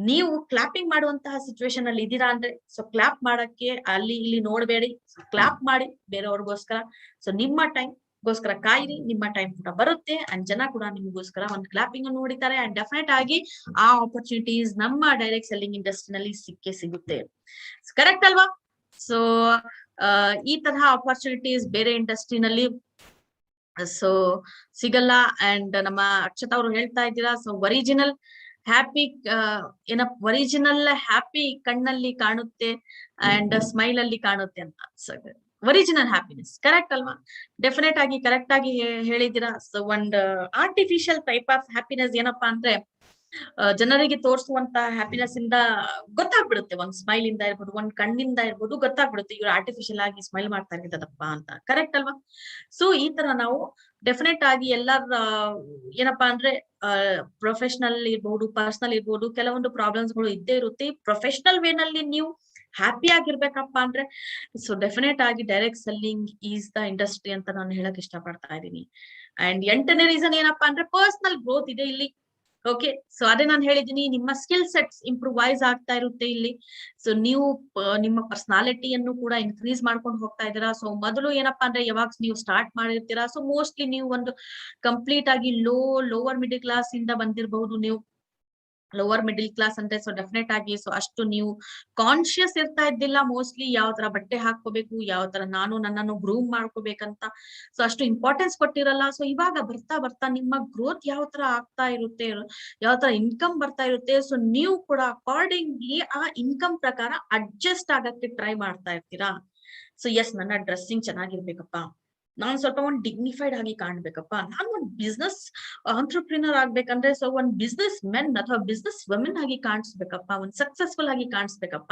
B: ನೀವು ಕ್ಲಾಪಿಂಗ್ ಮಾಡುವಂತಹ ಸಿಚುವೇಶನ್ ಅಲ್ಲಿ ಇದ್ದೀರಾ ಅಂದ್ರೆ, ಸೊ ಕ್ಲಾಪ್ ಮಾಡಕ್ಕೆ ಅಲ್ಲಿ ಇಲ್ಲಿ ನೋಡ್ಬೇಡಿ, ಕ್ಲಾಪ್ ಮಾಡಿ ಬೇರೆಯವ್ರಿಗೋಸ್ಕರ. ಸೊ ನಿಮ್ಮ ಟೈಮ್ ಗೋಸ್ಕರ ಕಾಯಿರಿ, ನಿಮ್ಮ ಟೈಮ್ ಕೂಡ ಬರುತ್ತೆ ಅಂಡ್ ಜನ ಕೂಡ ನಿಮ್ಗೋಸ್ಕರ ಒಂದು ಕ್ಲಾಪಿಂಗ್ ಅನ್ನು ನೋಡಿತಾರೆ. ಅಂಡ್ ಡೆಫಿನೆಟ್ ಆಗಿ ಆ ಆಪರ್ಚುನಿಟೀಸ್ ನಮ್ಮ ಡೈರೆಕ್ಟ್ ಸೆಲ್ಲಿಂಗ್ ಇಂಡಸ್ಟ್ರಿನಲ್ಲಿ ಸಿಕ್ಕೇ ಸಿಗುತ್ತೆ, ಕರೆಕ್ಟ್ ಅಲ್ವಾ? ಸೊ ಈ ತರಹ ಆಪರ್ಚುನಿಟೀಸ್ ಬೇರೆ ಇಂಡಸ್ಟ್ರಿನಲ್ಲಿ ಸೊ ಸಿಗಲ್ಲ. ಅಂಡ್ ನಮ್ಮ ಅಕ್ಷತಾ ಅವರು ಹೇಳ್ತಾ ಇದ್ದೀರಾ, so original happy original happy ಕಣ್ಣಲ್ಲಿ ಕಾಣುತ್ತೆ ಅಂಡ್ ಸ್ಮೈಲ್ ಅಲ್ಲಿ ಕಾಣುತ್ತೆ ಅಂತ. ಸೊ ಒರಿಜಿನಲ್ ಹ್ಯಾಪಿನೆಸ್, ಕರೆಕ್ಟ್ ಅಲ್ವಾ? ಡೆಫಿನೆಟ್ ಆಗಿ ಕರೆಕ್ಟ್ ಆಗಿ ಹೇಳಿದ್ದೀರಾ. ಸೊ ಒಂದ್ ಆರ್ಟಿಫಿಷಿಯಲ್ ಟೈಪ್ ಆಫ್ ಹ್ಯಾಪಿನೆಸ್ ಏನಪ್ಪಾ ಅಂದ್ರೆ, ಜನರಿಗೆ ತೋರಿಸುವಂತ ಹ್ಯಾಪಿನೆಸ್ ಇಂದ ಗೊತ್ತಾಗ್ಬಿಡುತ್ತೆ, ಒಂದ್ ಸ್ಮೈಲ್ ಇಂದ ಇರ್ಬೋದು, ಒಂದ್ ಕಣ್ಣಿಂದ ಇರ್ಬೋದು, ಗೊತ್ತಾಗ್ಬಿಡುತ್ತೆ ಇವ್ರು ಆರ್ಟಿಫಿಷಿಯಲ್ ಆಗಿ ಸ್ಮೈಲ್ ಮಾಡ್ತಾ ಇರ್ತದಪ್ಪ ಅಂತ, ಕರೆಕ್ಟ್ ಅಲ್ವಾ? ಸೊ ಈ ತರ ನಾವು ಡೆಫಿನೆಟ್ ಆಗಿ ಎಲ್ಲರ ಏನಪ್ಪಾ ಅಂದ್ರೆ ಪ್ರೊಫೆಷನಲ್ ಇರ್ಬೋದು, ಪರ್ಸನಲ್ ಇರ್ಬೋದು, ಕೆಲವೊಂದು ಪ್ರಾಬ್ಲಮ್ಸ್ ಗಳು ಇದ್ದೇ ಇರುತ್ತೆ. ಪ್ರೊಫೆಷನಲ್ ವೇ ನಲ್ಲಿ ನೀವು ಹ್ಯಾಪಿ ಆಗಿರ್ಬೇಕಪ್ಪ ಅಂದ್ರೆ, ಸೊ ಡೆಫಿನೆಟ್ ಆಗಿ direct selling is the industry ಅಂತ ನಾನು ಹೇಳಕ್ ಇಷ್ಟ ಪಡ್ತಾ ಇದ್ದೀನಿ. ಅಂಡ್ 8ನೇ ರೀಸನ್ ಏನಪ್ಪಾ ಅಂದ್ರೆ ಪರ್ಸನಲ್ ಗ್ರೋತ್ ಇದೆ ಇಲ್ಲಿ. ಓಕೆ, ಸೊ ಅದೇ ನಾನು ಹೇಳಿದೀನಿ, ನಿಮ್ಮ ಸ್ಕಿಲ್ ಸೆಟ್ಸ್ ಇಂಪ್ರೂವೈಸ್ ಆಗ್ತಾ ಇರುತ್ತೆ ಇಲ್ಲಿ. ಸೊ ನೀವು ನಿಮ್ಮ ಪರ್ಸನಾಲಿಟಿಯನ್ನು ಕೂಡ ಇನ್ಕ್ರೀಸ್ ಮಾಡ್ಕೊಂಡು ಹೋಗ್ತಾ ಇದ್ದೀರಾ. ಸೊ ಮೊದಲು ಏನಪ್ಪಾ ಅಂದ್ರೆ ಯಾವಾಗ ನೀವು ಸ್ಟಾರ್ಟ್ ಮಾಡಿರ್ತೀರಾ, ಸೊ ಮೋಸ್ಟ್ಲಿ ನೀವು ಒಂದು ಕಂಪ್ಲೀಟ್ ಆಗಿ ಲೋವರ್ ಮಿಡಿಲ್ ಕ್ಲಾಸ್ ಇಂದ ಬಂದಿರಬಹುದು ನೀವು. ಲೋವರ್ ಮಿಡಿಲ್ ಕ್ಲಾಸ್ ಅಂದ್ರೆ ಸೊ ಡೆಫಿನೆಟ್ ಆಗಿ ಸೊ ಅಷ್ಟು ನೀವು ಕಾನ್ಶಿಯಸ್ ಇರ್ತಾ ಇದ್ದಿಲ್ಲ ಮೋಸ್ಟ್ಲಿ, ಯಾವ ತರ ಬಟ್ಟೆ ಹಾಕೋಬೇಕು, ಯಾವ ತರ ನಾನು ನನ್ನನ್ನು ಗ್ರೂಮ್ ಮಾಡ್ಕೋಬೇಕಂತ ಸೊ ಅಷ್ಟು ಇಂಪಾರ್ಟೆನ್ಸ್ ಕೊಟ್ಟಿರಲ್ಲ. ಸೊ ಇವಾಗ ಬರ್ತಾ ಬರ್ತಾ ನಿಮ್ಮ ಗ್ರೋತ್ ಯಾವ ತರ ಆಗ್ತಾ ಇರುತ್ತೆ, ಯಾವ ತರ ಇನ್ಕಮ್ ಬರ್ತಾ ಇರುತ್ತೆ, ಸೊ ನೀವು ಕೂಡ ಅಕಾರ್ಡಿಂಗ್ಲಿ ಆ ಇನ್ಕಮ್ ಪ್ರಕಾರ ಅಡ್ಜಸ್ಟ್ ಆಗಕ್ಕೆ ಟ್ರೈ ಮಾಡ್ತಾ ಇರ್ತೀರಾ. ಸೊ ಎಸ್, ನನ್ನ ಡ್ರೆಸ್ಸಿಂಗ್ ಚೆನ್ನಾಗಿರ್ಬೇಕಪ್ಪ, ನಾನ್ ಸ್ವಲ್ಪ ಒಂದ್ ಡಿಗ್ನಿಫೈಡ್ ಆಗಿ ಕಾಣ್ಬೇಕಪ್ಪ, ನಾನು ಒಂದ್ ಬಿಸ್ನೆಸ್ ಆಂಟ್ರಪ್ರಿನರ್ ಆಗ್ಬೇಕಂದ್ರೆ ಸೊ ಒಂದ್ ಬಿಸ್ನೆಸ್ ಮೆನ್ ಅಥವಾ ಬಿಸ್ನೆಸ್ ವುಮೆನ್ ಆಗಿ ಕಾಣಿಸ್ಬೇಕಪ್ಪ, ಒಂದ್ ಸಕ್ಸಸ್ಫುಲ್ ಆಗಿ ಕಾಣಿಸ್ಬೇಕಪ್ಪ.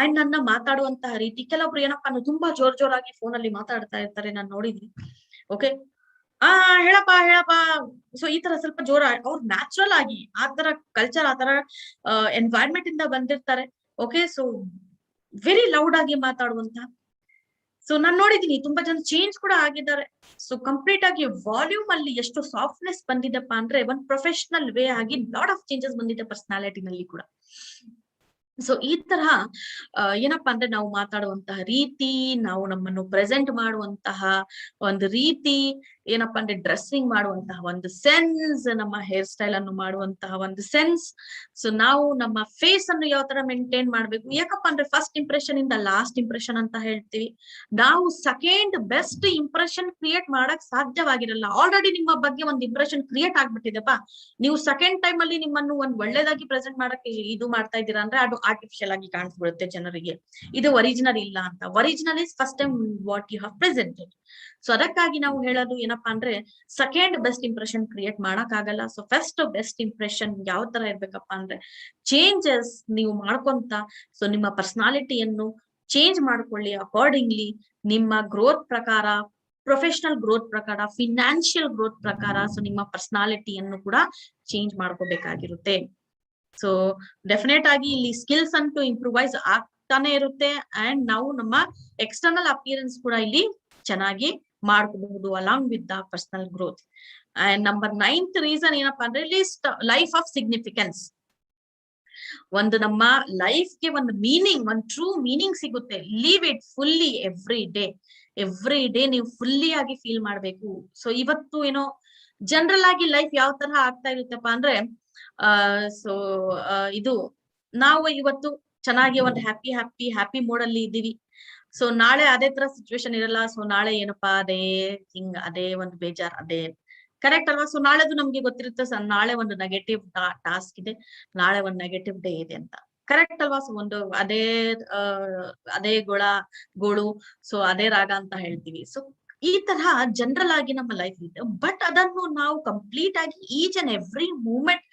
B: ಅಂಡ್ ನನ್ನ ಮಾತಾಡುವಂತಹ ರೀತಿ, ಕೆಲವೊಬ್ರು ಏನಪ್ಪಾ ಅಂದ್ರೆ ತುಂಬಾ ಜೋರಾಗಿ ಫೋನ್ ಅಲ್ಲಿ ಮಾತಾಡ್ತಾ ಇರ್ತಾರೆ, ನಾನ್ ನೋಡಿದ್ವಿ. ಓಕೆ, ಹೇಳಪ್ಪ ಹೇಳಪ್ಪ, ಸೊ ಈ ತರ ಸ್ವಲ್ಪ ಜೋರ, ಅವ್ರು ನ್ಯಾಚುರಲ್ ಆಗಿ ಆ ತರ ಕಲ್ಚರ್, ಆ ತರ ಎನ್ವೈರನ್ಮೆಂಟ್ ಇಂದ ಬಂದಿರ್ತಾರೆ. ಓಕೆ, ಸೊ ವೆರಿ ಲೌಡ್ ಆಗಿ ಮಾತಾಡುವಂತ. ಸೊ ನಾನ್ ನೋಡಿದೀನಿ ತುಂಬಾ ಜನ ಚೇಂಜ್ ಕೂಡ ಆಗಿದ್ದಾರೆ. ಸೊ ಕಂಪ್ಲೀಟ್ ಆಗಿ ವಾಲ್ಯೂಮ್ ಅಲ್ಲಿ ಎಷ್ಟು ಸಾಫ್ಟ್ನೆಸ್ ಬಂದಿದೆಪ್ಪ ಅಂದ್ರೆ, ಒಂದ್ ಪ್ರೊಫೆಷನಲ್ ವೇ ಆಗಿ ಲಾಟ್ ಆಫ್ ಚೇಂಜಸ್ ಬಂದಿದೆ ಪರ್ಸನಾಲಿಟಿನಲ್ಲಿ ಕೂಡ. ಸೊ ಈ ತರಹ ಏನಪ್ಪಾ ಅಂದ್ರೆ ನಾವು ಮಾತಾಡುವಂತಹ ರೀತಿ, ನಾವು ನಮ್ಮನ್ನು ಪ್ರೆಸೆಂಟ್ ಮಾಡುವಂತಹ ಒಂದು ರೀತಿ, ಏನಪ್ಪಾ ಅಂದ್ರೆ ಡ್ರೆಸ್ಸಿಂಗ್ ಮಾಡುವಂತಹ ಒಂದು ಸೆನ್ಸ್, ನಮ್ಮ ಹೇರ್ ಸ್ಟೈಲ್ ಅನ್ನು ಮಾಡುವಂತಹ ಒಂದು ಸೆನ್ಸ್, ಸೊ ನಾವು ನಮ್ಮ ಫೇಸ್ ಅನ್ನು ಯಾವ ತರ ಮೇಂಟೈನ್ ಮಾಡ್ಬೇಕು. ಯಾಕಪ್ಪ ಅಂದ್ರೆ ಫಸ್ಟ್ ಇಂಪ್ರೆಷನ್ ಇಂದ ಲಾಸ್ಟ್ ಇಂಪ್ರೆಷನ್ ಅಂತ ಹೇಳ್ತೀವಿ. ನಾವು ಸೆಕೆಂಡ್ ಬೆಸ್ಟ್ ಇಂಪ್ರೆಷನ್ ಕ್ರಿಯೇಟ್ ಮಾಡಕ್ ಸಾಧ್ಯವಾಗಿರಲ್ಲ. ಆಲ್ರೆಡಿ ನಿಮ್ಮ ಬಗ್ಗೆ ಒಂದು ಇಂಪ್ರೆಷನ್ ಕ್ರಿಯೇಟ್ ಆಗ್ಬಿಟ್ಟಿದೆಪ್ಪ, ನೀವು ಸೆಕೆಂಡ್ ಟೈಮ್ ಅಲ್ಲಿ ನಿಮ್ಮನ್ನು ಒಂದ್ ಒಳ್ಳೇದಾಗಿ ಪ್ರೆಸೆಂಟ್ ಮಾಡಕ್ಕೆ ಇದು ಮಾಡ್ತಾ ಇದ್ದೀರಾ ಅಂದ್ರೆ ಅದು ಆರ್ಟಿಫಿಷಿಯಲ್ ಆಗಿ ಕಾಣಿಸ್ಬಿಡುತ್ತೆ ಜನರಿಗೆ, ಇದು ಒರಿಜಿನಲ್ ಇಲ್ಲ ಅಂತ. Original is first time what you have presented. So ಅದಕ್ಕಾಗಿ ನಾವು ಹೇಳೋದು ಏನಪ್ಪಾ ಅಂದ್ರೆ ಸೆಕೆಂಡ್ ಬೆಸ್ಟ್ ಇಂಪ್ರೆಷನ್ ಕ್ರಿಯೇಟ್ ಮಾಡಕ್ ಆಗಲ್ಲ. ಸೊ ಫಸ್ಟ್ ಬೆಸ್ಟ್ ಇಂಪ್ರೆಷನ್ ಯಾವ ತರ ಇರ್ಬೇಕಪ್ಪ ಅಂದ್ರೆ ಚೇಂಜಸ್ ನೀವು ಮಾಡ್ಕೊಂತ, ಸೊ ನಿಮ್ಮ ಪರ್ಸನಾಲಿಟಿಯನ್ನು ಚೇಂಜ್ ಮಾಡ್ಕೊಳ್ಳಿ ಅಕಾರ್ಡಿಂಗ್ಲಿ, ನಿಮ್ಮ ಗ್ರೋತ್ ಪ್ರಕಾರ, ಪ್ರೊಫೆಷನಲ್ ಗ್ರೋತ್ ಪ್ರಕಾರ, ಫಿನಾನ್ಷಿಯಲ್ ಗ್ರೋತ್ ಪ್ರಕಾರ, ಸೊ ನಿಮ್ಮ ಪರ್ಸನಾಲಿಟಿಯನ್ನು ಕೂಡ ಚೇಂಜ್ ಮಾಡ್ಕೋಬೇಕಾಗಿರುತ್ತೆ. ಸೊ ಡೆಫಿನೆಟ್ ಆಗಿ ಇಲ್ಲಿ ಸ್ಕಿಲ್ಸ್ ಅಂತೂ ಇಂಪ್ರೂವೈಸ್ ಆಗ್ತಾನೆ ಇರುತ್ತೆ. ಅಂಡ್ ನಾವು ನಮ್ಮ ಎಕ್ಸ್ಟರ್ನಲ್ ಅಪಿಯರೆನ್ಸ್ ಕೂಡ ಇಲ್ಲಿ ಚೆನ್ನಾಗಿ ಮಾಡ್ಕೋಬಹುದು along with the personal growth. And number 9th reason ಏನಪ್ಪಾ ಅಂದ್ರೆ ಲೈಫ್ ಆಫ್ ಸಿಗ್ನಿಫಿಕೆನ್ಸ್. ಒಂದು ನಮ್ಮ ಲೈಫ್ಗೆ ಒಂದು ಮೀನಿಂಗ್, ಒಂದು ಟ್ರೂ ಮೀನಿಂಗ್ ಸಿಗುತ್ತೆ. Leave it fully every day ನೀವು ಫುಲ್ಲಿ ಆಗಿ ಫೀಲ್ ಮಾಡ್ಬೇಕು. ಸೊ ಇವತ್ತು ಏನೋ ಜನರಲ್ ಆಗಿ ಲೈಫ್ ಯಾವ ತರ ಆಗ್ತಾ ಇರುತ್ತಪ್ಪ ಅಂದ್ರೆ ಸೊ ಇದು ನಾವು ಇವತ್ತು ಚೆನ್ನಾಗಿ ಒಂದು ಹ್ಯಾಪಿ ಮೋಡ್ ಅಲ್ಲಿ ಇದ್ದೀವಿ. ಸೊ ನಾಳೆ ಅದೇ ತರ ಸಿಚುವೇಶನ್ ಇರಲ್ಲ. ಸೊ ನಾಳೆ ಏನಪ್ಪಾ ಅದೇ ಒಂದು ಬೇಜಾರ್, ಕರೆಕ್ಟ್ ಅಲ್ವಾ? ಸೊ ನಾಳೆದು ನಮ್ಗೆ ಗೊತ್ತಿರುತ್ತೆ ನಾಳೆ ಒಂದು ನೆಗೆಟಿವ್ ಟಾಸ್ಕ್ ಇದೆ, ನಾಳೆ ಒಂದು ನೆಗೆಟಿವ್ ಡೇ ಇದೆ ಅಂತ. ಕರೆಕ್ಟ್ ಅಲ್ವಾ? ಸೊ ಒಂದು ಅದೇ ಗೋಳು, ಸೊ ಅದೇ ರಾಗ ಅಂತ ಹೇಳ್ತೀವಿ. ಸೊ ಈ ತರಹ ಜನರಲ್ ಆಗಿ ನಮ್ಮ ಲೈಫ್ ಇದೆ. ಬಟ್ ಅದನ್ನು ನಾವು ಕಂಪ್ಲೀಟ್ ಆಗಿ each and every moment,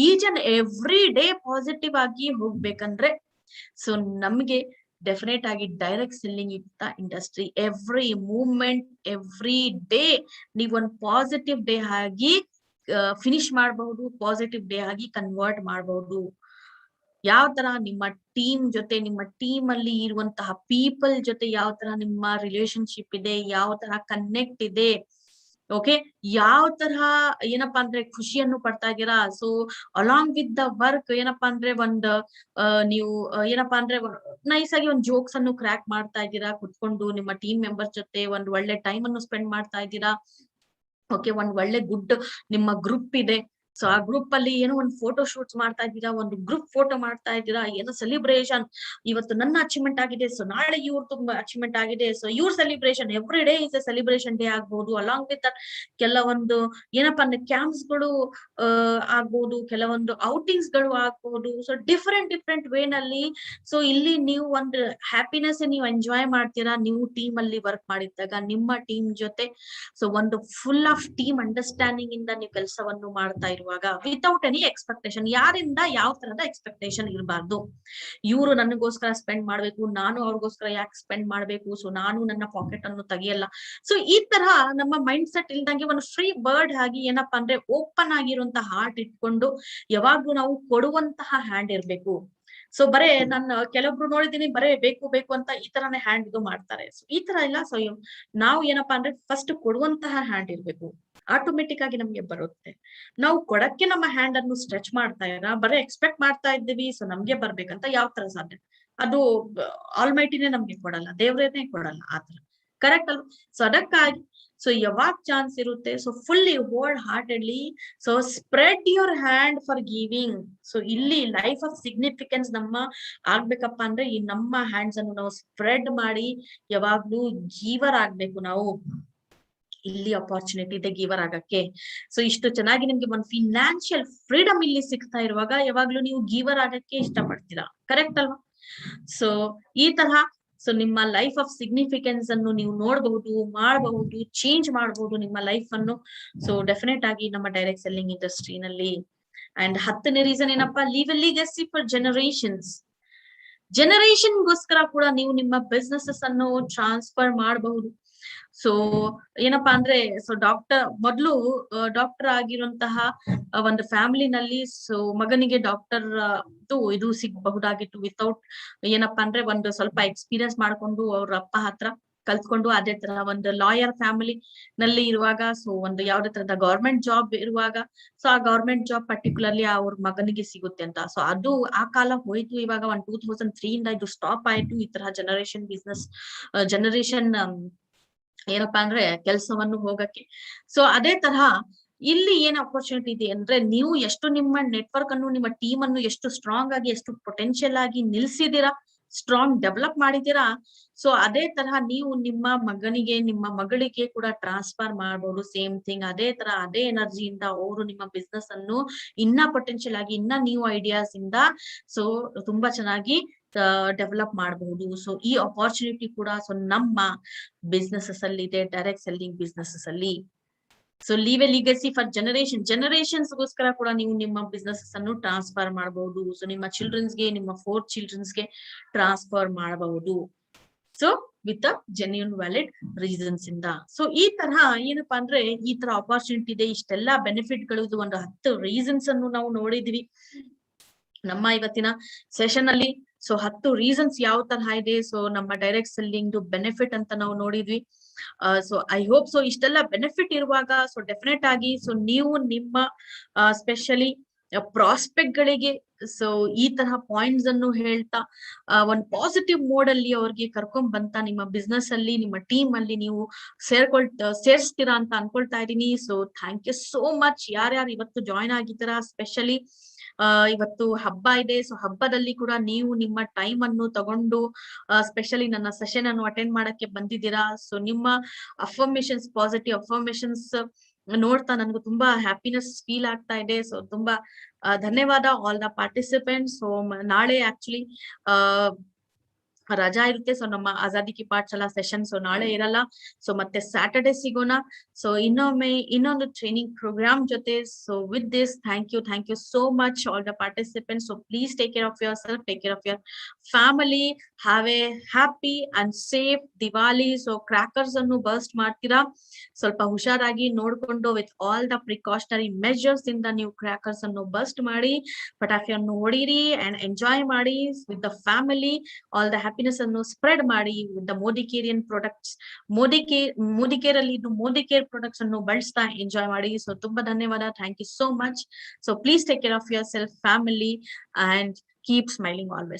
B: each and every day positive ಆಗಿ ಹೋಗ್ಬೇಕಂದ್ರೆ ಸೊ ನಮ್ಗೆ ಡೆಫಿನೆಟ್ ಆಗಿ ಡೈರೆಕ್ಟ್ ಸೆಲ್ಲಿಂಗ್ ಇತ್ತ industry. Every moment, every day ನೀವೊಂದು ಪಾಸಿಟಿವ್ ಡೇ ಆಗಿ ಫಿನಿಶ್ ಮಾಡಬಹುದು, ಪಾಸಿಟಿವ್ ಡೇ ಆಗಿ ಕನ್ವರ್ಟ್ ಮಾಡಬಹುದು. ಯಾವ ತರ ನಿಮ್ಮ ಟೀಮ್ ಜೊತೆ, ನಿಮ್ಮ ಟೀಮ್ ಅಲ್ಲಿ ಇರುವಂತಹ ಪೀಪಲ್ ಜೊತೆ ಯಾವ ತರ ನಿಮ್ಮ ರಿಲೇಶನ್ಶಿಪ್ ಇದೆ, ಯಾವ ತರ ಕನೆಕ್ಟ್ ಇದೆ, ಓಕೆ, ಯಾವ ತರಹ ಏನಪ್ಪಾ ಅಂದ್ರೆ ಖುಷಿಯನ್ನು ಪಡ್ತಾ ಇದ್ದೀರಾ. So along with the work ಏನಪ್ಪಾ ಅಂದ್ರೆ ನೀವು ಏನಪ್ಪಾ ಅಂದ್ರೆ ನೈಸ್ ಆಗಿ ಒಂದು ಜೋಕ್ಸ್ ಅನ್ನು ಕ್ರ್ಯಾಕ್ ಮಾಡ್ತಾ ಇದ್ದೀರಾ ಕುತ್ಕೊಂಡು, ನಿಮ್ಮ ಟೀಮ್ ಮೆಂಬರ್ಸ್ ಜೊತೆ ಒಂದು ಒಳ್ಳೆ ಟೈಮ್ ಅನ್ನು ಸ್ಪೆಂಡ್ ಮಾಡ್ತಾ ಇದ್ದೀರಾ. ಓಕೆ, ಒಂದ್ ಒಳ್ಳೆ ಗುಡ್ ನಿಮ್ಮ ಗ್ರೂಪ್ ಇದೆ. ಸೊ ಆ ಗ್ರೂಪ್ ಅಲ್ಲಿ ಏನೋ ಒಂದು ಫೋಟೋ ಶೂಟ್ಸ್ ಮಾಡ್ತಾ ಇದ್ದೀರಾ, ಒಂದು ಗ್ರೂಪ್ ಫೋಟೋ ಮಾಡ್ತಾ ಇದ್ದೀರಾ, ಏನೋ ಸೆಲಿಬ್ರೇಷನ್, ಇವತ್ತು ನನ್ನ ಅಚೀವ್ಮೆಂಟ್ ಆಗಿದೆ, ಸೊ ನಾಳೆ ಇವ್ರದ್ದು ಅಚೀವ್ಮೆಂಟ್ ಆಗಿದೆ, ಸೊ ಇವ್ರ celebration. Every day is A celebration day ಆಗ್ಬಹುದು. ಅಲಾಂಗ್ ವಿತ್ ಕೆಲವೊಂದು ಏನಪ್ಪಾ ಅಂದ್ರೆ ಕ್ಯಾಂಪ್ಸ್ ಗಳು ಆಗ್ಬಹುದು, ಕೆಲವೊಂದು ಔಟಿಂಗ್ಸ್ ಗಳು ಆಗ್ಬಹುದು. ಸೊ ಡಿಫರೆಂಟ್ ವೇ ನಲ್ಲಿ. ಸೊ ಇಲ್ಲಿ ನೀವು ಒಂದು ಹ್ಯಾಪಿನೆಸ್ ನೀವು ಎಂಜಾಯ್ ಮಾಡ್ತೀರಾ, ನೀವು ಟೀಮ್ ಅಲ್ಲಿ ವರ್ಕ್ ಮಾಡಿದ್ದಾಗ ನಿಮ್ಮ ಟೀಮ್ ಜೊತೆ. ಸೊ ಒಂದು ಫುಲ್ ಆಫ್ ಟೀಮ್ ಅಂಡರ್ಸ್ಟ್ಯಾಂಡಿಂಗ್ ಇಂದ ನೀವು ಕೆಲಸವನ್ನು ಮಾಡ್ತಾ ಇರುವಾಗ ವಿತೌಟ್ ಎನಿ ಎಕ್ಸ್ಪೆಕ್ಟೇಷನ್, ಯಾರಿಂದ ಯಾವ ತರದ ಎಕ್ಸ್ಪೆಕ್ಟೇಷನ್ ಇರಬಾರ್ದು. ಇವರು ನನಗೋಸ್ಕರ ಸ್ಪೆಂಡ್ ಮಾಡ್ಬೇಕು, ನಾನು ಅವ್ರಿಗೋಸ್ಕರ ಯಾಕೆ ಸ್ಪೆಂಡ್ ಮಾಡ್ಬೇಕು, ಸೊ ನಾನು ನನ್ನ ಪಾಕೆಟ್ ಅನ್ನು ತೆಗಿಯಲ್ಲ. ಸೊ ಈ ತರ ನಮ್ಮ ಮೈಂಡ್ ಸೆಟ್ ಇಲ್ದಂಗೆ ಒಂದು ಫ್ರೀ ಬರ್ಡ್ ಆಗಿ ಏನಪ್ಪಾ ಅಂದ್ರೆ ಓಪನ್ ಆಗಿರುವಂತಹ ಹಾರ್ಟ್ ಇಟ್ಕೊಂಡು ಯಾವಾಗ್ಲೂ ನಾವು ಕೊಡುವಂತಹ ಹ್ಯಾಂಡ್ ಇರ್ಬೇಕು. ಸೊ ಬರೇ ನಾನು ಕೆಲವೊಬ್ರು ನೋಡಿದೀನಿ, ಬರೇ ಬೇಕು ಅಂತ ಈ ತರಾನೇ ಹ್ಯಾಂಡ್ ಇದು ಮಾಡ್ತಾರೆ. ಸೊ ಈ ತರ ಇಲ್ಲ. ಸೊ ನಾವು ಏನಪ್ಪಾ ಅಂದ್ರೆ ಫಸ್ಟ್ ಕೊಡುವಂತಹ ಹ್ಯಾಂಡ್ ಇರ್ಬೇಕು, ಆಟೋಮೆಟಿಕ್ ಆಗಿ ನಮ್ಗೆ ಬರುತ್ತೆ. ನಾವು ಕೊಡಕ್ಕೆ ನಮ್ಮ ಹ್ಯಾಂಡ್ ಅನ್ನು ಸ್ಟ್ರೆಚ್ ಮಾಡ್ತಾ ಇರ, ಬರೀ ಎಕ್ಸ್ಪೆಕ್ಟ್ ಮಾಡ್ತಾ ಇದ್ದೀವಿ ಸೊ ನಮ್ಗೆ ಬರ್ಬೇಕಂತ ಯಾವ ತರ ಸಾಧ್ಯ? ಅದು ಆಲ್ಮೈಟಿನೇ ನಮ್ಗೆ ಕೊಡಲ್ಲ, ದೇವ್ರೇನೆ ಕೊಡಲ್ಲ ಆತರ. ಕರೆಕ್ಟ್ ಅಲ್ವಾ? ಸೊ ಅದಕ್ಕಾಗಿ ಸೊ ಯಾವಾಗ ಚಾನ್ಸ್ ಇರುತ್ತೆ, so fully whole heartedly so spread your hand for giving. So ಇಲ್ಲಿ ಲೈಫ್ ಆಫ್ ಸಿಗ್ನಿಫಿಕೆನ್ಸ್ ನಮ್ಮ ಆಗ್ಬೇಕಪ್ಪ ಅಂದ್ರೆ ಈ ನಮ್ಮ ಹ್ಯಾಂಡ್ಸ್ ಅನ್ನು ನಾವು ಸ್ಪ್ರೆಡ್ ಮಾಡಿ ಯಾವಾಗ್ಲೂ ಗೀವರ್ ಆಗ್ಬೇಕು ನಾವು. ಇಲ್ಲಿ ಅಪಾರ್ಚುನಿಟಿ ಇದೆ ಗಿವರ್ ಆಗಕ್ಕೆ. ಸೊ ಇಷ್ಟು ಚೆನ್ನಾಗಿ ನಿಮ್ಗೆ ಒಂದು ಫಿನಾನ್ಷಿಯಲ್ ಫ್ರೀಡಮ್ ಇಲ್ಲಿ ಸಿಗ್ತಾ ಇರುವಾಗ ಯಾವಾಗ್ಲೂ ನೀವು ಗಿವರ್ ಆಗಕ್ಕೆ ಇಷ್ಟಪಡ್ತೀರಾ. ಕರೆಕ್ಟ್ ಅಲ್ವಾ? ಸೊ ಈ ತರಹ ಸೊ ನಿಮ್ಮ ಲೈಫ್ ಆಫ್ ಸಿಗ್ನಿಫಿಕೆನ್ಸ್ ಅನ್ನು ನೀವು ನೋಡಬಹುದು, ಮಾಡಬಹುದು, ಚೇಂಜ್ ಮಾಡಬಹುದು ನಿಮ್ಮ ಲೈಫ್ ಅನ್ನು. ಸೊ ಡೆಫಿನೆಟ್ ಆಗಿ ನಮ್ಮ ಡೈರೆಕ್ಟ್ ಸೆಲ್ಲಿಂಗ್ ಇಂಡಸ್ಟ್ರಿನಲ್ಲಿ. ಅಂಡ್ 10ನೇ ರೀಸನ್ ಏನಪ್ಪಾ, ಲೀವ್ ಎ ಲೆಗಸಿ ಫಾರ್ ಜನರೇಷನ್ಗೋಸ್ಕರ ಕೂಡ ನೀವು ನಿಮ್ಮ ಬಿಸ್ನೆಸಸ್ ಅನ್ನು ಟ್ರಾನ್ಸ್ಫರ್ ಮಾಡಬಹುದು. ಸೊ ಏನಪ್ಪಾ ಅಂದ್ರೆ ಸೊ ಮೊದ್ಲು ಡಾಕ್ಟರ್ ಆಗಿರುವಂತಹ ಒಂದು ಫ್ಯಾಮಿಲಿನಲ್ಲಿ ಸೊ ಮಗನಿಗೆ ಡಾಕ್ಟರ್ ಇದು ಸಿಗಬಹುದಾಗಿತ್ತು ವಿತೌಟ್ ಏನಪ್ಪಾ ಅಂದ್ರೆ ಒಂದು ಸ್ವಲ್ಪ ಎಕ್ಸ್ಪೀರಿಯನ್ಸ್ ಮಾಡ್ಕೊಂಡು ಅವ್ರ ಅಪ್ಪ ಹತ್ರ ಕಲ್ತ್ಕೊಂಡು. ಅದೇ ತರ ಒಂದು ಲಾಯರ್ ಫ್ಯಾಮಿಲಿ ನಲ್ಲಿ ಇರುವಾಗ ಸೊ ಒಂದು ಯಾವ್ದೇ ತರದ ಗವರ್ಮೆಂಟ್ ಜಾಬ್ ಇರುವಾಗ ಸೊ ಆ ಗವರ್ಮೆಂಟ್ ಜಾಬ್ ಪರ್ಟಿಕ್ಯುಲರ್ಲಿ ಅವ್ರ ಮಗನಿಗೆ ಸಿಗುತ್ತೆ ಅಂತ. ಸೊ ಅದು ಆ ಕಾಲ ಹೋಯ್ತು. ಇವಾಗ 2003 ಇಂದ ಇದು ಸ್ಟಾಪ್ ಆಯ್ತು. ಈ ತರ ಜನರೇಷನ್ ಏನಪ್ಪಾ ಅಂದ್ರೆ ಕೆಲ್ಸವನ್ನು ಹೋಗಕ್ಕೆ. ಸೊ ಅದೇ ತರಹ ಇಲ್ಲಿ ಏನ್ ಅಪರ್ಚುನಿಟಿ ಇದೆ ಅಂದ್ರೆ, ನೀವು ಎಷ್ಟು ನಿಮ್ಮ ನೆಟ್ವರ್ಕ್ ಅನ್ನು, ನಿಮ್ಮ ಟೀಮ್ ಅನ್ನು ಎಷ್ಟು ಸ್ಟ್ರಾಂಗ್ ಆಗಿ, ಎಷ್ಟು ಪೊಟೆನ್ಶಿಯಲ್ ಆಗಿ ನಿಲ್ಸಿದೀರಾ, ಸ್ಟ್ರಾಂಗ್ ಡೆವಲಪ್ ಮಾಡಿದೀರಾ. ಸೊ ಅದೇ ತರಹ ನೀವು ನಿಮ್ಮ ಮಗನಿಗೆ, ನಿಮ್ಮ ಮಗಳಿಗೆ ಕೂಡ ಟ್ರಾನ್ಸ್ಫರ್ ಮಾಡಬಹುದು. ಸೇಮ್ ಥಿಂಗ್ ಅದೇ ತರ ಅದೇ ಎನರ್ಜಿಯಿಂದ ಅವರು ನಿಮ್ಮ ಬಿಸ್ನೆಸ್ ಅನ್ನು ಇನ್ನ ಪೊಟೆನ್ಶಿಯಲ್ ಆಗಿ, ಇನ್ನ ನ್ಯೂ ಐಡಿಯಾಸ್ ಇಂದ ಸೊ ತುಂಬಾ ಚೆನ್ನಾಗಿ ಡೆವಲಪ್ ಮಾಡಬಹುದು. ಸೊ ಈ ಅಪಾರ್ಚುನಿಟಿ ಕೂಡ ಸೊ ನಮ್ಮ ಬಿಸ್ನೆಸಸ್ ಅಲ್ಲಿ ಇದೆ, ಡೈರೆಕ್ಟ್ ಸೆಲ್ಲಿಂಗ್ ಬಿಸ್ನೆಸಸ್ ಅಲ್ಲಿ. ಸೊ ಲೀವ್ ಎ ಲಿಗಸಿ ಫಾರ್ ಜನರೇಷನ್ಸ್ಗೋಸ್ಕರ ಕೂಡ ನೀವು ನಿಮ್ಮ ಬಿಸ್ನೆಸಸ್ ಅನ್ನು ಟ್ರಾನ್ಸ್ಫರ್ ಮಾಡಬಹುದು. ಸೊ ನಿಮ್ಮ ಚಿಲ್ಡ್ರನ್ಸ್ಗೆ, ನಿಮ್ಮ 4 ಚಿಲ್ಡ್ರನ್ಸ್ಗೆ ಟ್ರಾನ್ಸ್ಫರ್ ಮಾಡಬಹುದು. So with genuine valid reasons ಇಂದ. ಸೊ ಈ ತರಹ ಏನಪ್ಪಾ ಅಂದ್ರೆ ಈ ತರ ಅಪಾರ್ಚುನಿಟಿ ಇದೆ, ಇಷ್ಟೆಲ್ಲಾ ಬೆನಿಫಿಟ್ ಗಳು, ಒಂದು 10 ರೀಸನ್ಸ್ ಅನ್ನು ನಾವು ನೋಡಿದ್ವಿ ನಮ್ಮ ಇವತ್ತಿನ ಸೆಷನ್ ಅಲ್ಲಿ. ಸೊ 10 ರೀಸನ್ಸ್ ಯಾವ ತರಹ ಇದೆ ಸೊ ನಮ್ಮ ಡೈರೆಕ್ಟ್ ಸೆಲ್ಲಿಂಗ್ ಬೆನಿಫಿಟ್ ಅಂತ ನಾವು ನೋಡಿದ್ವಿ. ಸೊ ಐ ಹೋಪ್ ಸೊ ಇಷ್ಟೆಲ್ಲ ಬೆನಿಫಿಟ್ ಇರುವಾಗ ಸೊ ಡೆಫಿನೆಟ್ ಆಗಿ ಸೊ ನೀವು ನಿಮ್ಮ ಸ್ಪೆಷಲಿ ಪ್ರಾಸ್ಪೆಕ್ಟ್ ಗಳಿಗೆ ಸೊ ಈ ತರಹ ಪಾಯಿಂಟ್ಸ್ ಅನ್ನು ಹೇಳ್ತಾ ಒಂದು ಪಾಸಿಟಿವ್ ಮೋಡ್ ಅಲ್ಲಿ ಅವ್ರಿಗೆ ಕರ್ಕೊಂಡ್ ಬಂತ ನಿಮ್ಮ ಬಿಸ್ನೆಸ್ ಅಲ್ಲಿ, ನಿಮ್ಮ ಟೀಮ್ ಅಲ್ಲಿ ನೀವು ಸೇರಿಸ್ತೀರಾ ಅಂತ ಅನ್ಕೊಳ್ತಾ ಇದೀನಿ. So thank you so much ಯಾರ್ಯಾರು ಇವತ್ತು ಜಾಯ್ನ್ ಆಗಿದ್ದೀರಾ. ಸ್ಪೆಷಲಿ ಇವತ್ತು ಹಬ್ಬ ಇದೆ. ಸೊ ಹಬ್ಬದಲ್ಲಿ ಕೂಡ ನೀವು ನಿಮ್ಮ ಟೈಮ್ ಅನ್ನು ತಗೊಂಡು ಸ್ಪೆಷಲಿ ನನ್ನ ಸೆಷನ್ ಅನ್ನು ಅಟೆಂಡ್ ಮಾಡಕ್ಕೆ ಬಂದಿದ್ದೀರಾ. ಸೊ ನಿಮ್ಮ ಅಫರ್ಮೇಶನ್ಸ್, ಪಾಸಿಟಿವ್ ಅಫರ್ಮೇಶನ್ಸ್ ನೋಡ್ತಾ ನನ್ಗೂ ತುಂಬಾ ಹ್ಯಾಪಿನೆಸ್ ಫೀಲ್ ಆಗ್ತಾ ಇದೆ. ಸೊ ತುಂಬಾ ಧನ್ಯವಾದ ಆಲ್ ದ ಪಾರ್ಟಿಸಿಪೆಂಟ್ಸ್. ಸೊ ನಾಳೆ ಆಕ್ಚುಲಿ ರಜಾ ಇರುತ್ತೆ. ಸೊ ನಮ್ಮ ಆಜಾದಿ ಕಿ ಪಾಠಶಾಲಾ ಸೆಷನ್ ಸೊ ನಾಳೆ ಇರಲ್ಲ. ಸೊ ಮತ್ತೆ ಸ್ಯಾಟರ್ಡೆ ಸಿಗೋಣ. ಸೊ ಇನ್ನೊಮ್ಮೆ ಇನ್ನೊಂದು ಟ್ರೈನಿಂಗ್ ಪ್ರೋಗ್ರಾಮ್ ಜೊತೆ. So with this thank you so much all the participants. So please take care of yourself, take care of your family. Have a happy and safe Diwali. So crackers ಅನ್ನು burst ಮಾಡ್ತೀರಾ, ಸ್ವಲ್ಪ ಹುಷಾರಾಗಿ ನೋಡ್ಕೊಂಡು with all the precautionary measures ಇಂದ ನೀವು crackers ಅನ್ನು burst ಮಾಡಿ, ಪಟಾಕಿಯನ್ನು ಹೊಡೀರಿ ಅಂಡ್ ಎಂಜಾಯ್ ಮಾಡಿ with the family. All the happiness ಅನ್ನು ಸ್ಪ್ರೆಡ್ ಮಾಡಿ ವಿತ್ ದ ಮೋದಿಕೇರಿಯನ್ ಪ್ರಾಡಕ್ಟ್ಸ್. ಮೋದಿಕೇರ್ ಅಲ್ಲಿ ಮೋದಿಕೇರ್ ಪ್ರಾಡಕ್ಟ್ಸ್ ಅನ್ನು ಬಳಸ್ತಾ ಎಂಜಾಯ್ ಮಾಡಿ. ಸೊ ತುಂಬಾ ಧನ್ಯವಾದ. Thank you so much. So please take care of yourself, family, and keep smiling always.